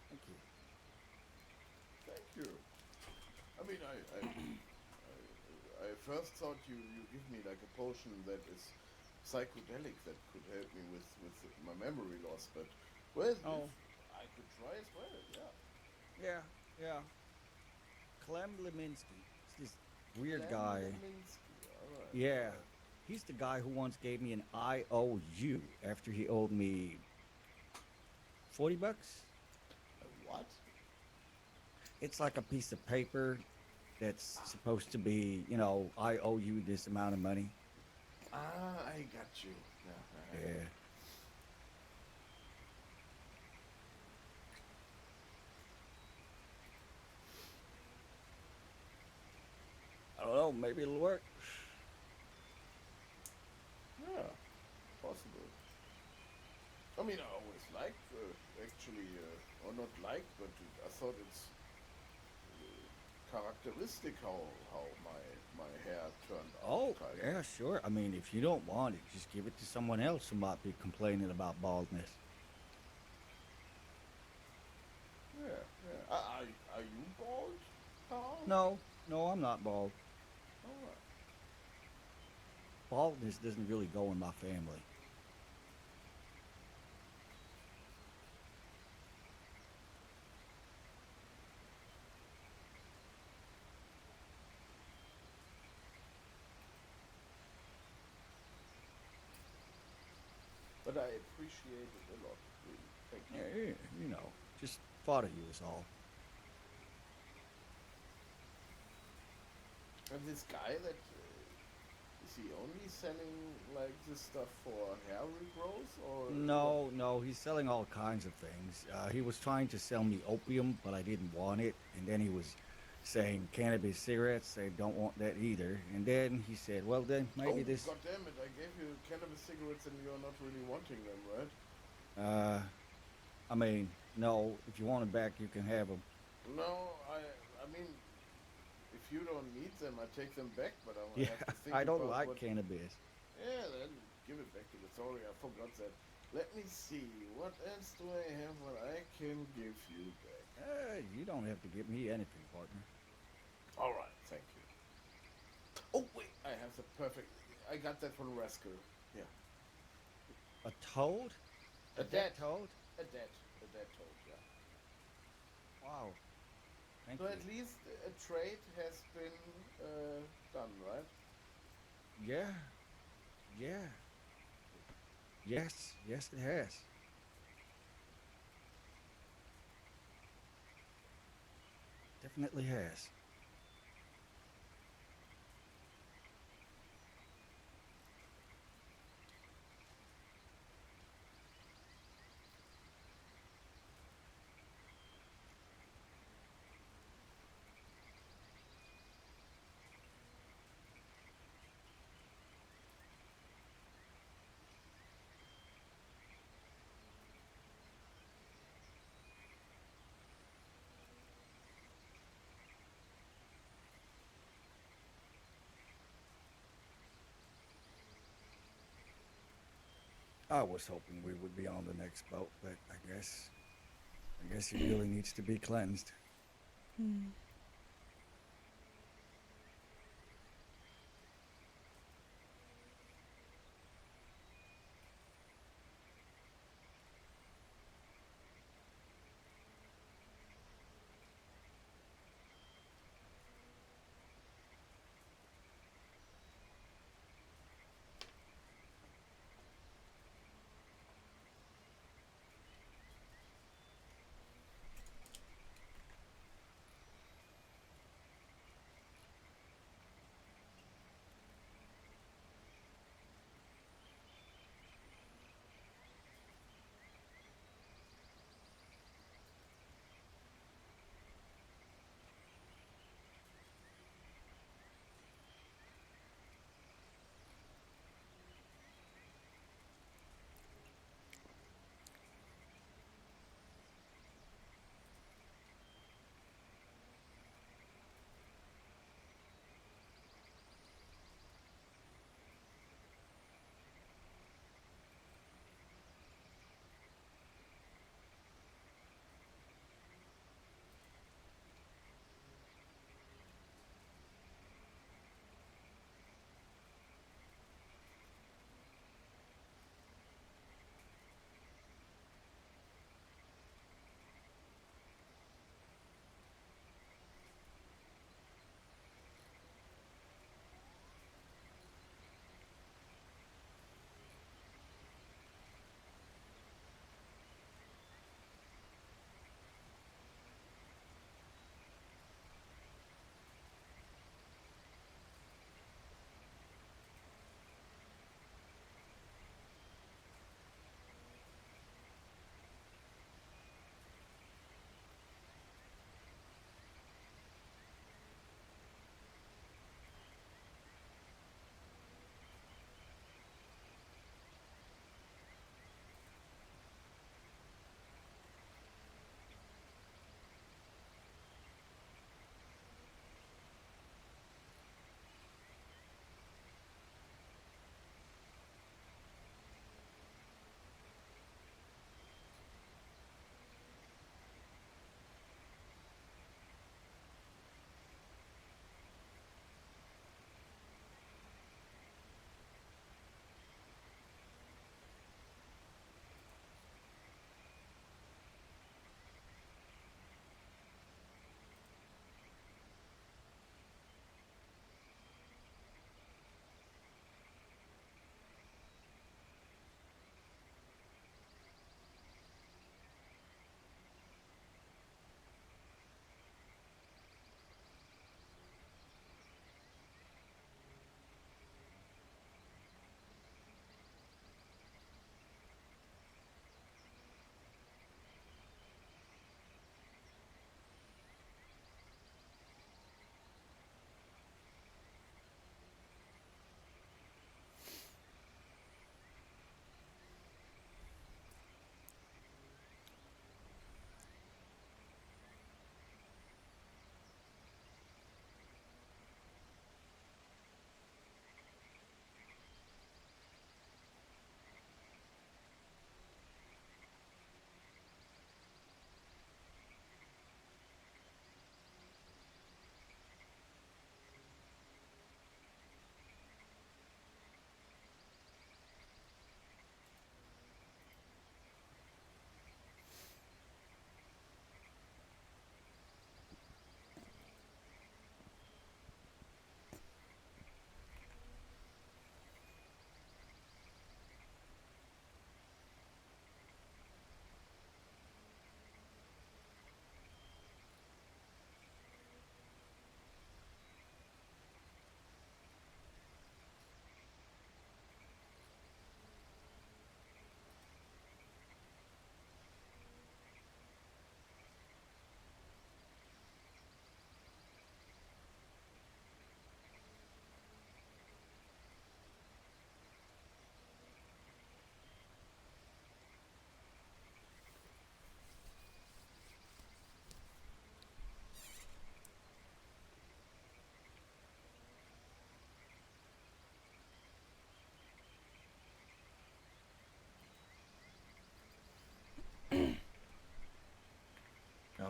Thank you. Thank you. I mean, I first thought you give me like a potion that is psychedelic that could help me with my memory loss, but well, Oh. I could try as well. Yeah. Yeah. Clem Leminski. It's this weird Lamb guy. Leminski, alright, Yeah. alright. He's the guy who once gave me an IOU after he owed me $40. What? It's like a piece of paper that's supposed to be, I owe you this amount of money. Ah, I got you. Yeah. Yeah. I don't know, maybe it'll work. Yeah, possible. I mean, I always liked, actually, or not liked, but I thought it's characteristic how my hair turned out. Oh, kind of. yeah, sure. I mean, if you don't want it, just give it to someone else who might be complaining about baldness. Yeah. Are you bald, Carl? No, I'm not bald. Alright. Baldness doesn't really go in my family. But I appreciate it a lot, really. Thank you. Yeah, just thought of you is all. And this guy that is he only selling like this stuff for hair regrowth or No, he's selling all kinds of things. He was trying to sell me opium, but I didn't want it. And then he was saying cannabis cigarettes, I don't want that either. And then he said, well, then maybe this... God damn it! I gave you cannabis cigarettes and you're not really wanting them, right? I mean, no, if you want them back, you can have them. No, I mean, if you don't need them, I take them back. But I Yeah, have to think I don't about like what... cannabis. Yeah, then give it back to me. Sorry, I forgot that. Let me see. What else do I have what I can give you back? You don't have to give me anything, partner. All right, thank you. Oh wait, I have the perfect. I got that from Rascal. Yeah, A toad? a dead dead toad? a dead toad. Yeah. Wow. Thank So you. at least a trade has been done, right? Yeah. Yes, it has. Definitely has. I was hoping we would be on the next boat, but I guess he really needs to be cleansed.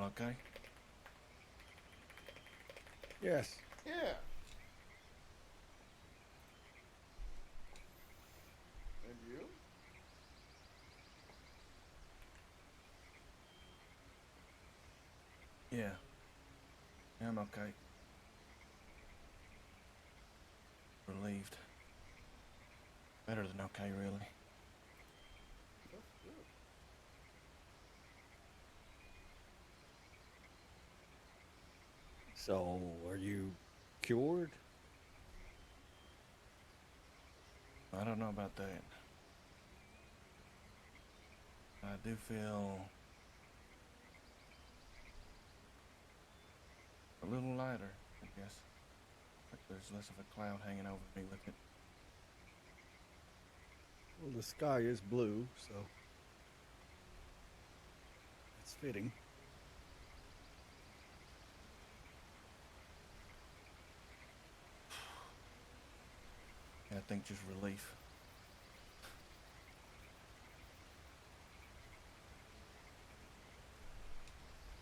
okay? Yes. Yeah. And you? Yeah. I'm okay. Relieved. Better than okay, really. That's good. So, are you cured? I don't know about that. I do feel a little lighter, I guess. Like there's less of a cloud hanging over me with it. Well, the sky is blue, so it's fitting. I think just relief.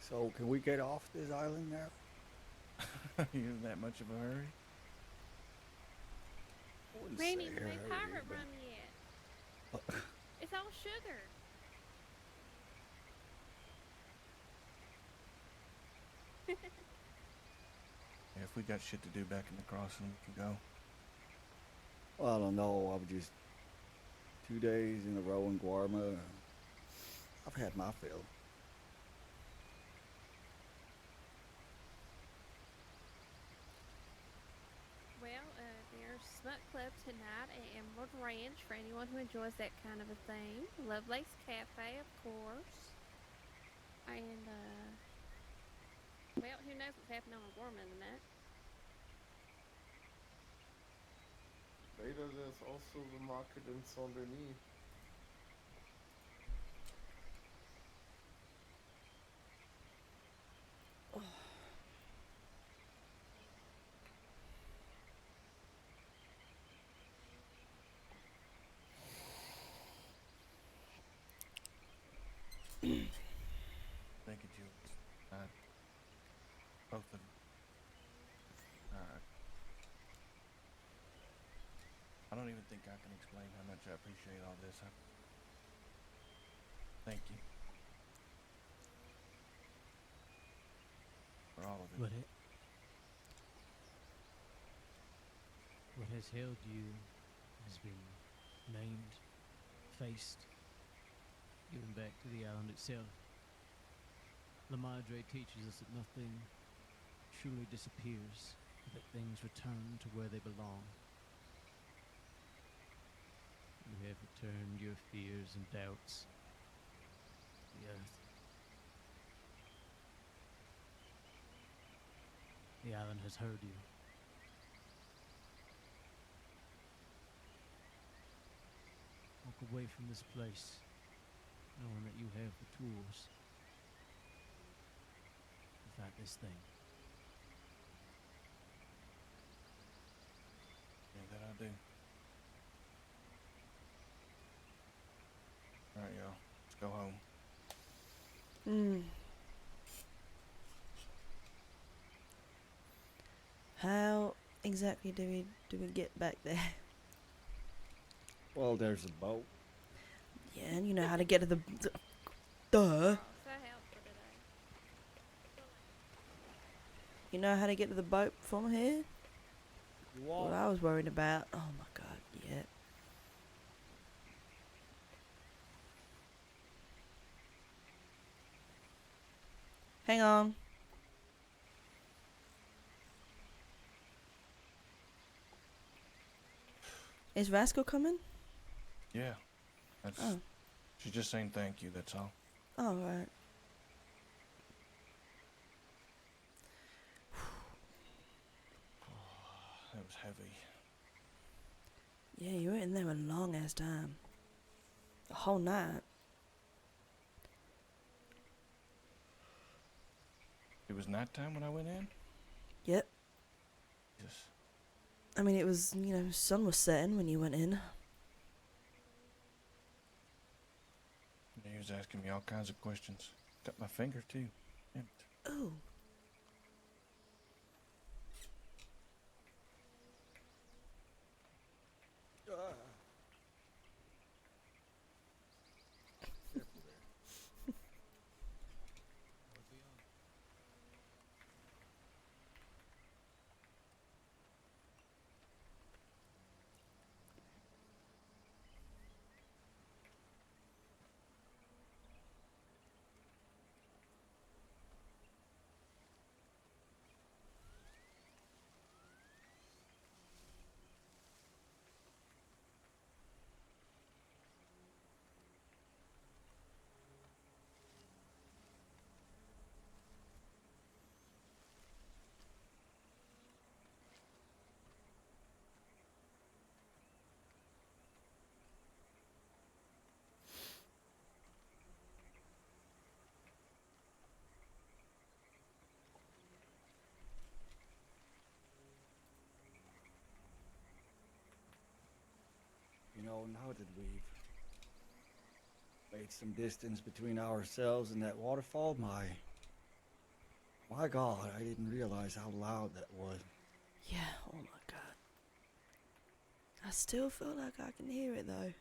So, can we get off this island now? You in that much of a hurry? I wouldn't We ain't say even made hurry, pirate but- rum yet. Uh, It's all sugar. Yeah, if we got shit to do back in the crossing, we can go. Well, I don't know. I'm just 2 days in a row in Guarma. I've had my fill. Well, there's Smut Club tonight at Emerald Ranch for anyone who enjoys that kind of a thing. Lovelace Cafe, of course. And, well, who knows what's happening on Gorman tonight? Later, there's also the market in Saint Denis. Thank you, Jules. Both of you. I don't even think I can explain how much I appreciate all this. Thank you. For all of it. What has held you has been named, faced, given back to the island itself. La Madre teaches us that nothing truly disappears, but that things return to where they belong. You have returned your fears and doubts to the earth. The island has heard you. Walk away from this place, knowing that you have the tools to fight this thing. Yeah, that I do. Alright, y'all. Let's go home. How exactly do we get back there? Well, there's a boat. Yeah, and you know how to get to the duh. Oh, so helpful today. You know how to get to the boat from here? You What walk. I was worried about. Oh my god, yeah. Hang on. Is Rascal coming? Yeah. That's. Oh. She's just saying thank you, that's all. Oh, right. That was heavy. Yeah, you were in there a long ass time. The whole night. It was nighttime when I went in? Yep. Jesus. I mean, it was, sun was setting when you went in. He was asking me all kinds of questions. Got my finger too. Damn it. Oh. Careful there. You know, now that we've made some distance between ourselves and that waterfall, my God, I didn't realize how loud that was. Yeah, oh my god. I still feel like I can hear it though.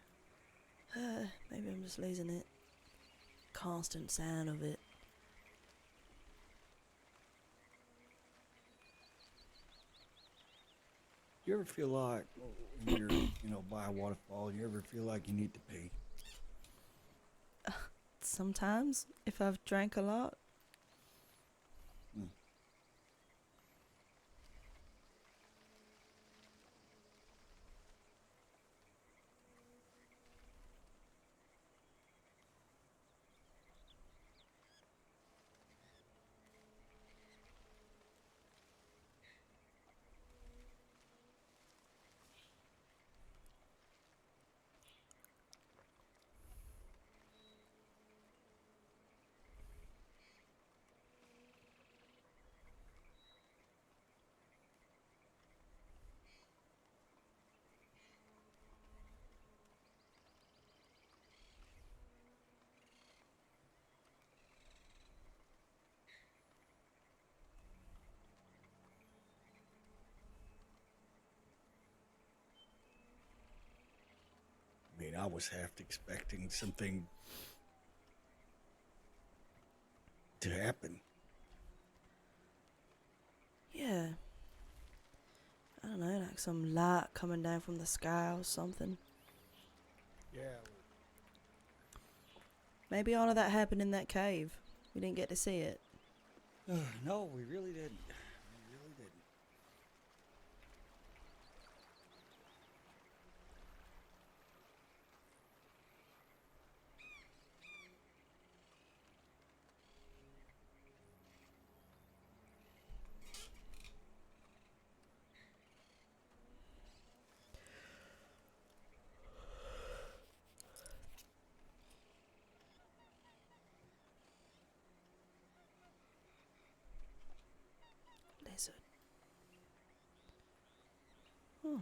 Maybe I'm just losing it. Constant sound of it. You ever feel like when you're, by a waterfall, you ever feel like you need to pee? Sometimes, if I've drank a lot. Hmm. I mean, I was half expecting something to happen. Yeah. I don't know, like some light coming down from the sky or something. Yeah. Maybe all of that happened in that cave. We didn't get to see it. No, we really didn't. We really didn't. Lizard. Oh.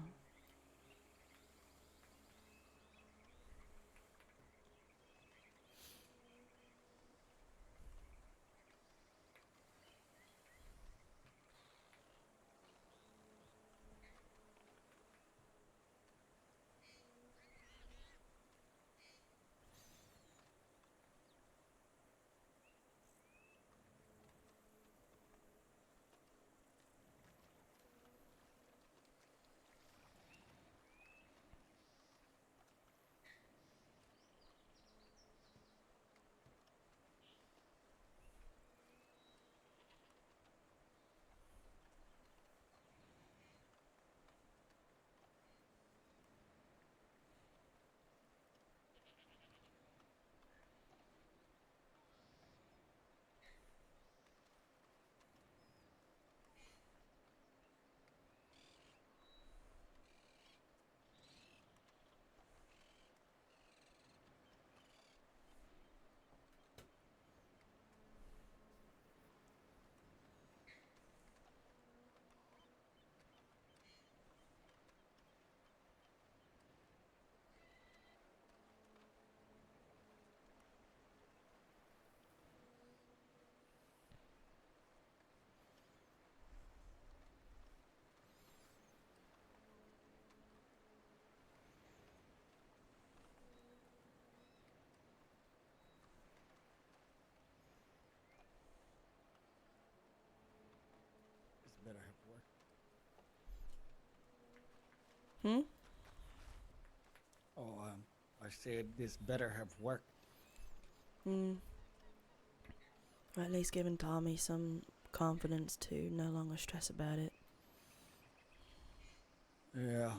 Hmm? Oh, I said this better have worked. Hmm. Or at least giving Tommy some confidence to no longer stress about it. Yeah.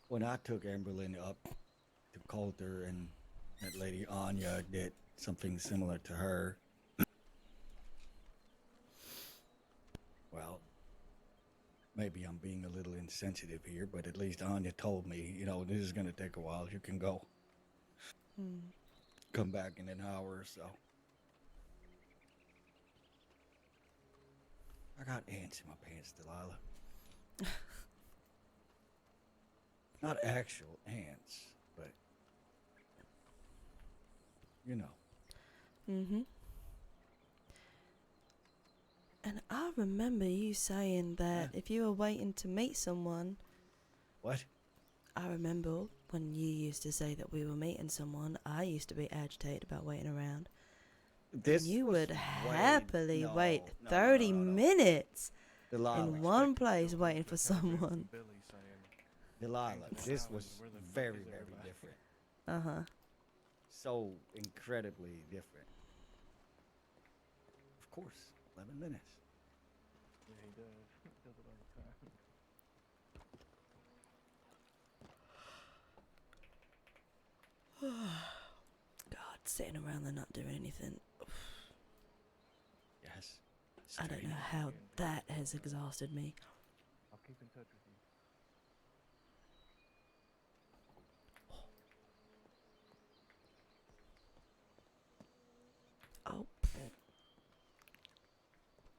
When I took Amberlyn up to Coulter and that lady Anya did something similar to her, well, maybe I'm being a little insensitive here, but at least Anya told me, you know, this is going to take a while. You can go. Hmm. Come back in an hour or so. I got ants in my pants, Delilah. Not actual ants, but you know. Mm-hmm. And I remember you saying that if you were waiting to meet someone, What? I remember when you used to say that we were meeting someone, I used to be agitated about waiting around. This You was would way- happily no, wait no, 30 no. minutes Delilah. in one Expected place to waiting leave for the telegram from someone. Billy saying, Delilah, "Came to the this island, was where the fuck very, is very everybody?" different. Uh-huh. So incredibly different. Of course, 11 minutes. Yeah, he does. He does it all the time. God, sitting around there not doing anything. Yes. I don't know Straight. how that has exhausted me. I'll keep in touch with you. Oh,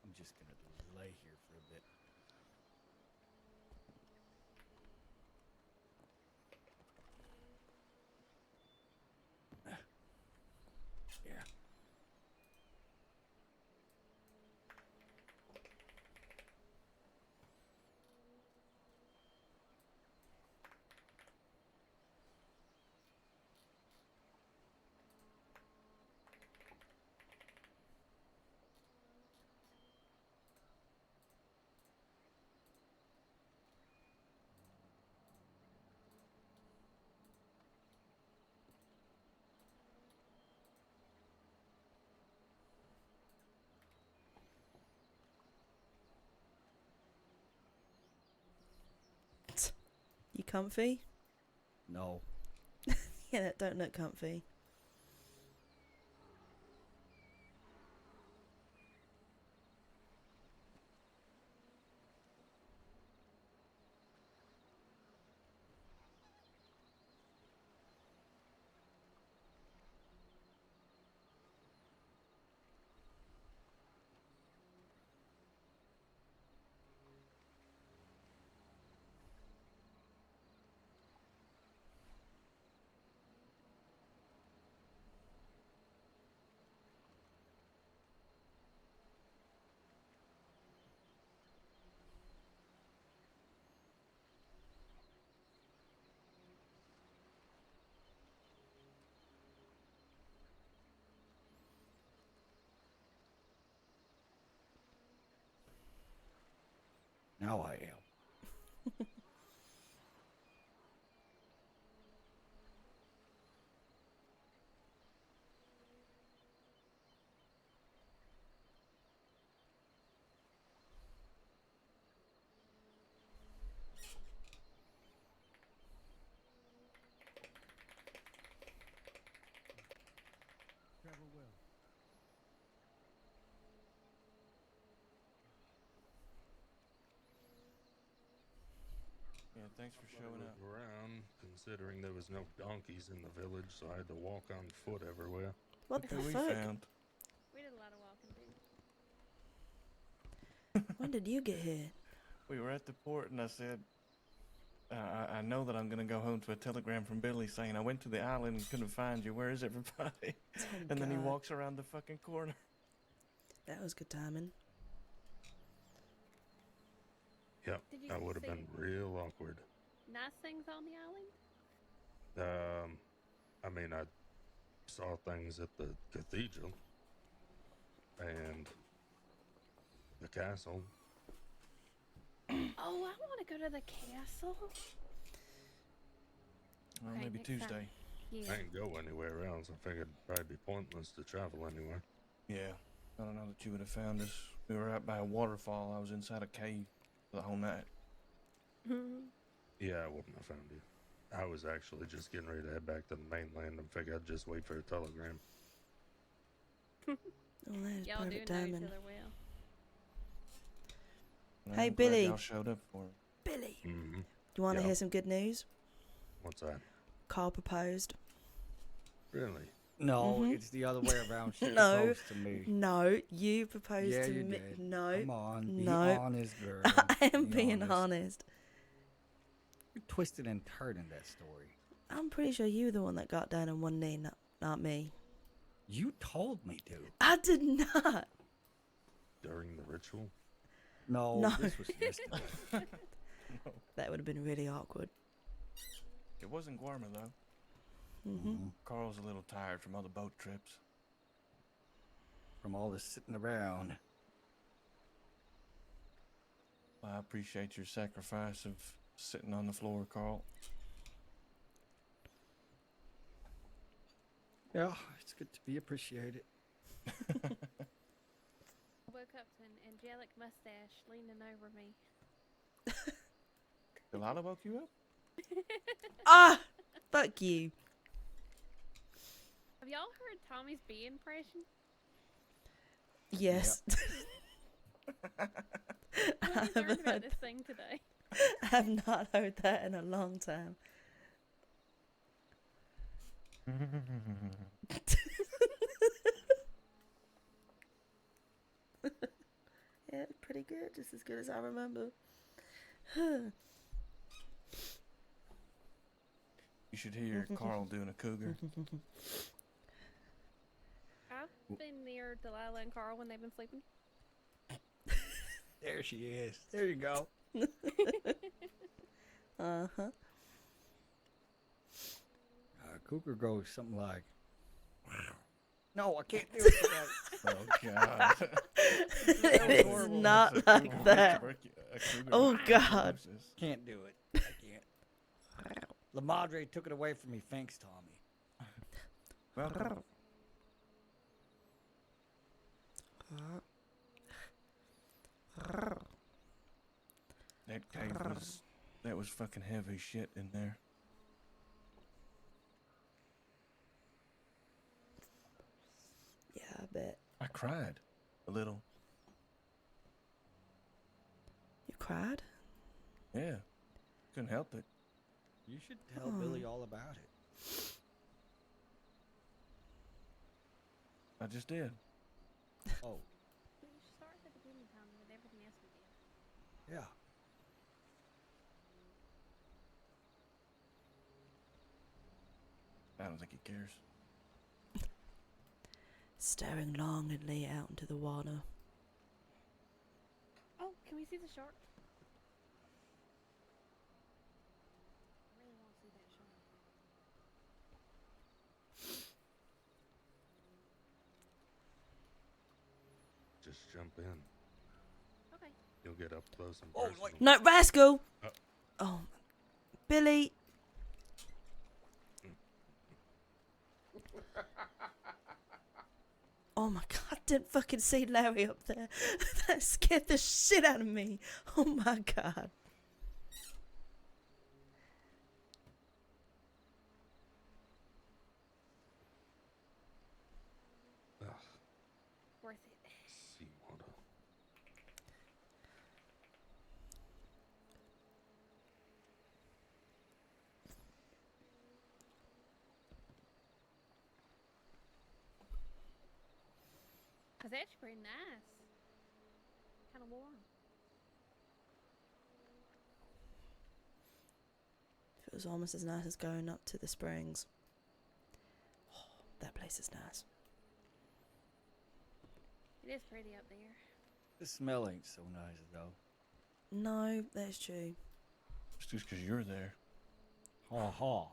I'm just gonna lay here for a bit. Yeah. you comfy? No. Yeah, that don't look comfy. Now I am. Travel well. Yeah, thanks for I showing looked up. around, considering there was no donkeys in the village, so I had to walk on foot everywhere. What Look the who we fuck? found. We did a lot of walking too. When did you get here? We were at the port, and I said, I know that I'm going to go home to a telegram from Billy saying I went to the island and couldn't find you. Where is everybody? Oh, And then he God. walks around the fucking corner. That was good timing. Yep, Did you that would have see been real awkward. nice things on the island? I mean, I saw things at the cathedral. and the castle. Oh, I want to go to the castle. Well, Okay, maybe next time. Tuesday. Yeah. I ain't go anywhere else. I figured it'd probably be pointless to travel anywhere. Yeah. I don't know that you would have found us. We were out by a waterfall. I was inside a cave the whole night. Yeah, I wouldn't have found you. I was actually just getting ready to head back to the mainland and figured I'd just wait for a telegram. Oh, there's Y'all do perfect know each timing. other well. And Hey, I'm glad Billy. y'all showed up for me. Billy, Mm-hmm. do you want to Yeah. hear some good news? What's that? Carl proposed. Really? No, Mhm. it's the other way around. She No. proposed to me. No, you proposed Yeah, to you me. did. No, Come on, be no. honest, girl. I am Be being honest. You're twisting and turning that story. I'm pretty sure you were the one that got down on one knee, not me. You told me to. I did not. During the ritual? No, No. this was yesterday. That would have been really awkward. It wasn't Guarma, though. Mm-hmm. Carl's a little tired from all the boat trips. From all this sitting around. Well, I appreciate your sacrifice of sitting on the floor, Carl. Yeah, it's good to be appreciated. I woke up to an angelic mustache leaning over me. Delilah woke you up? Ah, fuck you. Have y'all heard Tommy's bee impression? Yes. What have you haven't learned about heard- this thing today? I have not heard that in a long time. Yeah, pretty good. Just as good as I remember. You should hear Carl doing a cougar. I've been near Delilah and Carl when they've been sleeping. There she is. There you go. Uh-huh. Cougar goes something like, wow. No, I can't do it today. Oh, God. It's horrible. not That's a like cougar- that. a cougar Oh, God. tuberculosis. Can't do it. I can't. La Madre took it away from me. Thanks, Tommy. Well, that was fucking heavy shit in there. Yeah, I bet. I cried a little. You cried? Yeah, couldn't help it. You should tell Billy all about it. I just did. Oh, You should start at the beginning, Tommy, with everything else we did. yeah. I don't think he cares. Staring longingly out into the water. Oh, can we see the shark? I really want to see that shark. Just jump in. Okay. You'll get up close and Oh, personal. wait. No, rascal! Uh. Oh, Billy. Oh my god, I didn't fucking see Larry up there. That scared the shit out of me. Oh my god. Ugh, Worth it. seawater. It's actually pretty nice. Kind of warm. It was almost as nice as going up to the springs. Oh, that place is nice. It is pretty up there. The smell ain't so nice, though. No, that's true. It's just because you're there. Ha ha.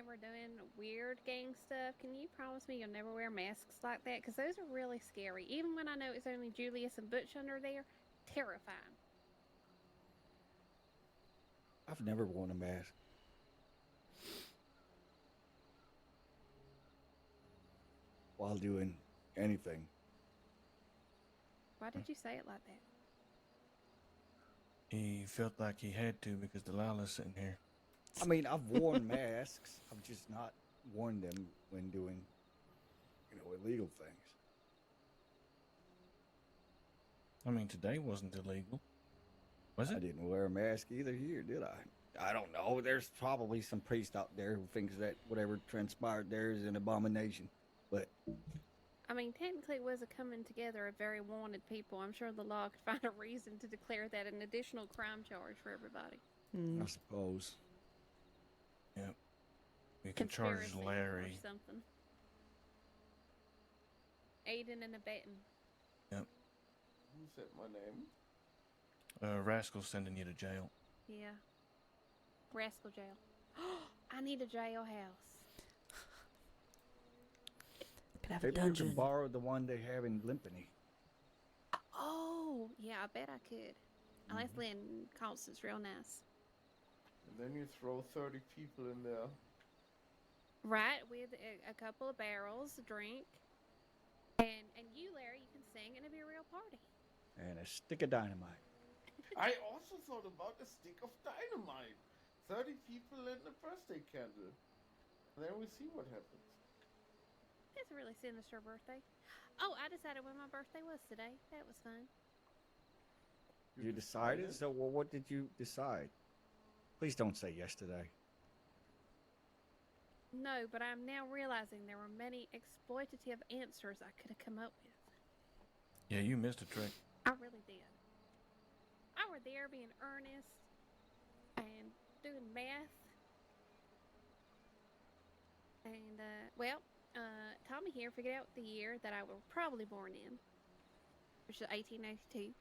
ever doing weird gang stuff, can you promise me you'll never wear masks like that? Because those are really scary. Even when I know it's only Julius and Butch under there, terrifying. I've never worn a mask. While doing anything. Why did you say it like that? He felt like he had to because Delilah's sitting here. I mean, I've worn masks. I've just not worn them when doing, illegal things. I mean, today wasn't illegal. Was I it? didn't wear a mask either here, did I? I don't know. There's probably some priest out there who thinks that whatever transpired there is an abomination. But I mean, technically it was a coming together of very wanted people. I'm sure the law could find a reason to declare that an additional crime charge for everybody. I suppose. Yep. We can charge Conspiracy Larry. or something. Aiding and abetting. Yep. Who said my name? Rascal's sending you to jail. Yeah. Rascal jail. I need a jailhouse. Could have a Maybe we dungeon. can borrow the one they have in Limpany. Oh, yeah, I bet I could. Unless Lynn Constance real nice. And then you throw 30 people in there. Right, with a couple of barrels, a drink. And you, Larry, you can sing and it'll be a real party. And a stick of dynamite. I also thought about a stick of dynamite. 30 people and a birthday candle. And then we see what happens. It's a really sinister birthday. Oh, I decided when my birthday was today. That was fun. You decided? So, well, what did you decide? Please don't say yesterday. No, but I'm now realizing there were many exploitative answers I could have come up with. Yeah, you missed a trick. I really did. I were there being earnest and doing math. And, Tommy here figured out the year that I was probably born in, which is 1892.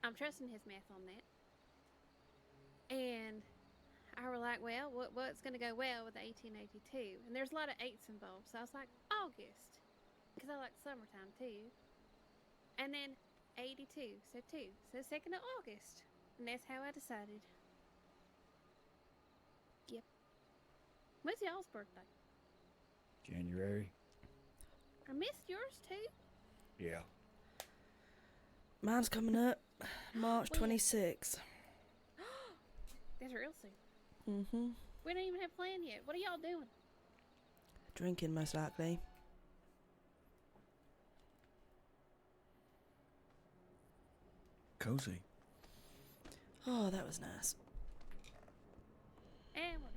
I'm trusting his math on that. And I were like, well, what's going to go well with 1882? And there's a lot of 8s involved. So I was like, August. Because I like summertime too. And then 82. So 2. So 2nd of August. And that's how I decided. Yep. When's y'all's birthday? January. I missed yours too. Yeah. Mine's coming up March When? 26th. That's real soon. Mm-hmm. We don't even have a plan yet. What are y'all doing? Drinking, most likely. Cozy. Oh, that was nice. And what?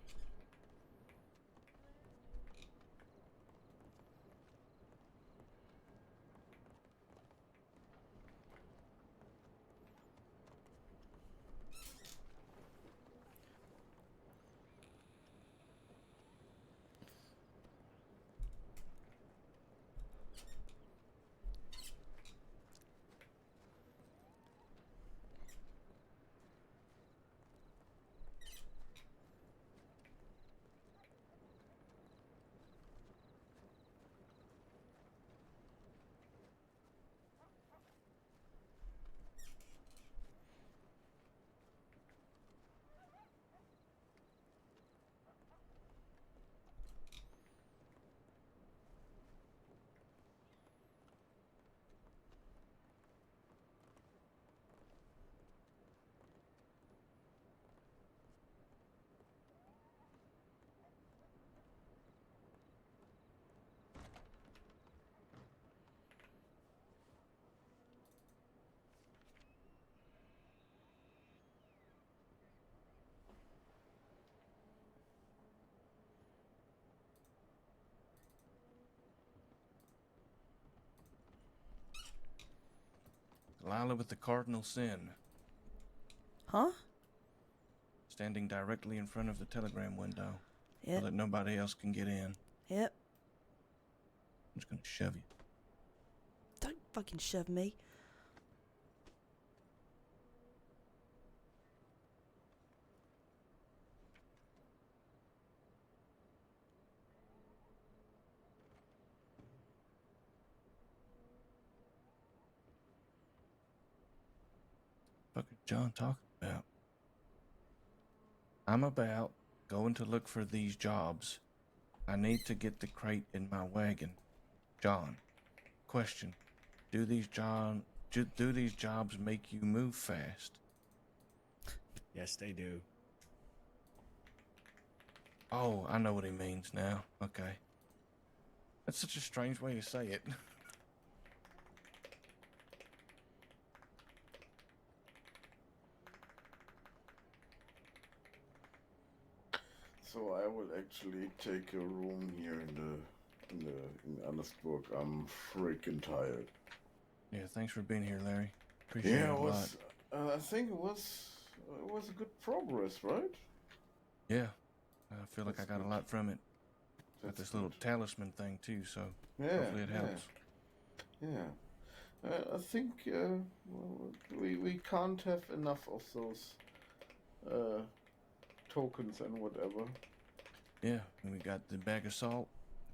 Delilah with the cardinal sin. Huh? Standing directly in front of the telegram window. So Yep. that nobody else can get in. Yep. I'm just gonna shove you. Don't fucking shove me. John talking about? I'm about going to look for these jobs. I need to get the crate in my wagon. John, question. Do these jobs make you move fast? Yes, they do. Oh, I know what he means now. Okay. That's such a strange way to say it. So I will actually take a room here in Annesburg. I'm freaking tired. Yeah, thanks for being here, Larry. Appreciate Yeah, it it a lot. was. I think it was a good progress, right? Yeah, I feel like That's I got good. a lot from it. Got That's this little good. talisman thing too, so Yeah, hopefully it helps. Yeah. I think well, we can't have enough of those tokens and whatever. Yeah, and we got the bag of salt,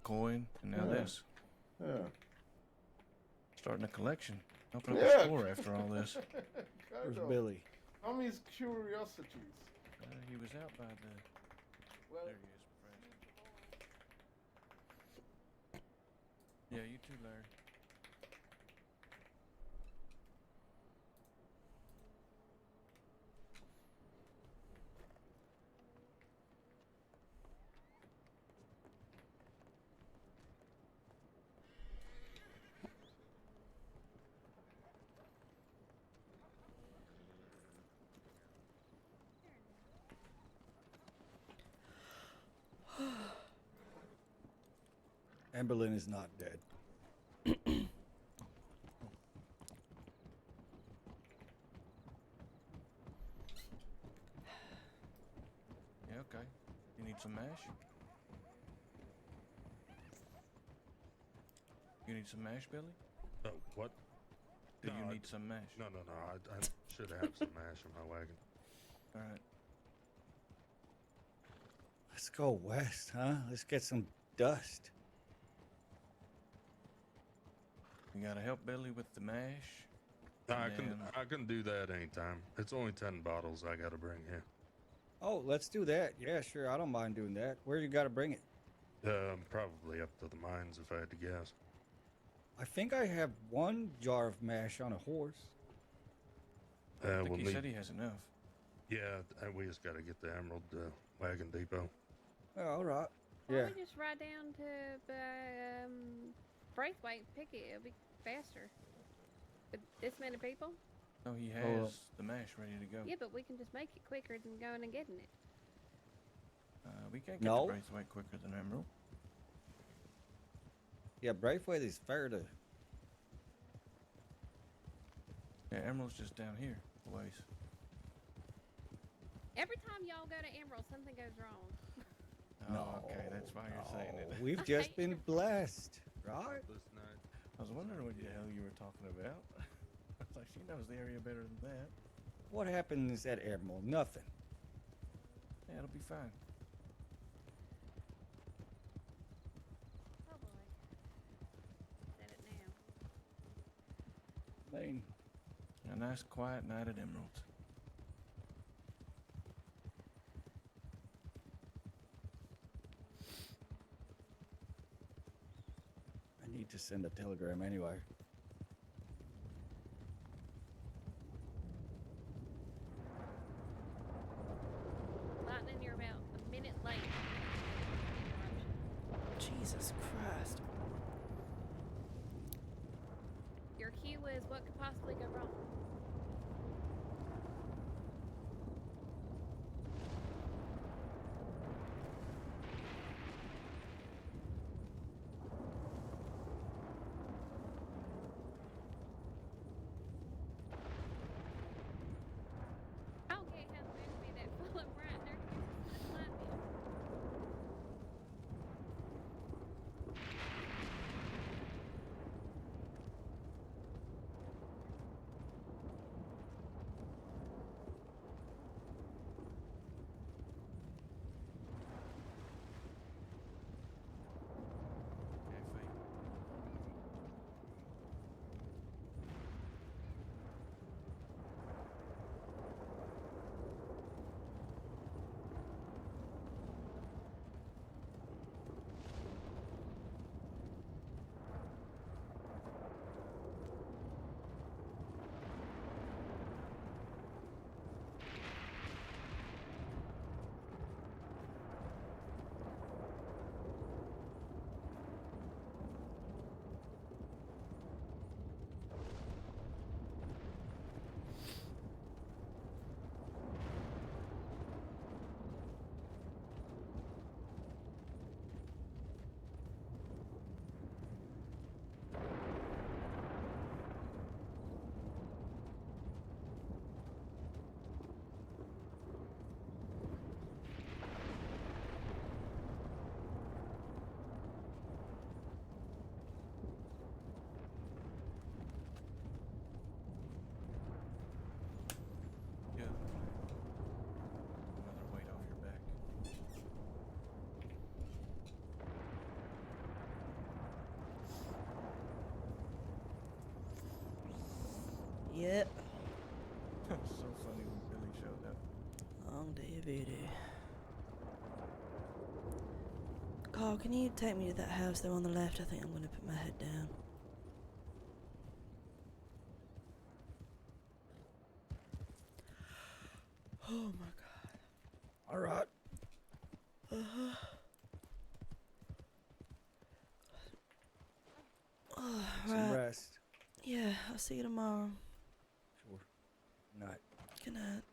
coin, and now Yeah. this. Yeah. Starting a collection. Open up Yeah. a store after all this. Kind Where's of. Billy? Tommy's curiosities. He was out by the... Well, There he is, Francis. Yeah, you too, Larry. Amberlyn is not dead. Yeah, okay. You need some mash? You need some mash, Billy? Oh, what? Do No, you I- need some mash? No. I should have some mash in my wagon. All right. Let's go west, huh? Let's get some dust. You gotta help Billy with the mash. No, And I can do that anytime. It's only 10 bottles I gotta bring here. Oh, let's do that. Yeah, sure. I don't mind doing that. Where you got to bring it? Probably up to the mines if I had to guess. I think I have one jar of mash on a horse. I think We'll he need, said he has enough. yeah, we just gotta get the Emerald Wagon Depot. Oh, all right. Why Yeah. don't we just ride down to Braithwaite and pick it? It'll be faster. With this many people? No, he has Oh, the mash ready to go. Yeah, but we can just make it quicker than going and getting it. We can't get No. to Braithwaite quicker than Emerald. Yeah, Braithwaite is fair to. Yeah, Emerald's just down here a ways. Every time y'all go to Emerald, something goes wrong. Oh, okay, that's why you're saying it. We've just been blessed, right? This night. I was wondering what the hell you were talking about. I was like, she knows the area better than that. What happens at Emerald? Nothing. Yeah, it'll be fine. Oh boy. Said it now. Lane. A nice quiet night at Emerald. I need to send a telegram anyway. Lightning, you're about a minute late. Jesus Christ. Your cue is what could possibly go wrong. I don't get how the moon can be that full of bright and there can be so much lightning. long day of voodoo. Carl, can you take me to that house there on the left? I think I'm gonna put my head down. Oh my god. All right. Uh-huh. Oh, Some right. rest. Yeah, I'll see you tomorrow. Sure. Night. Good night.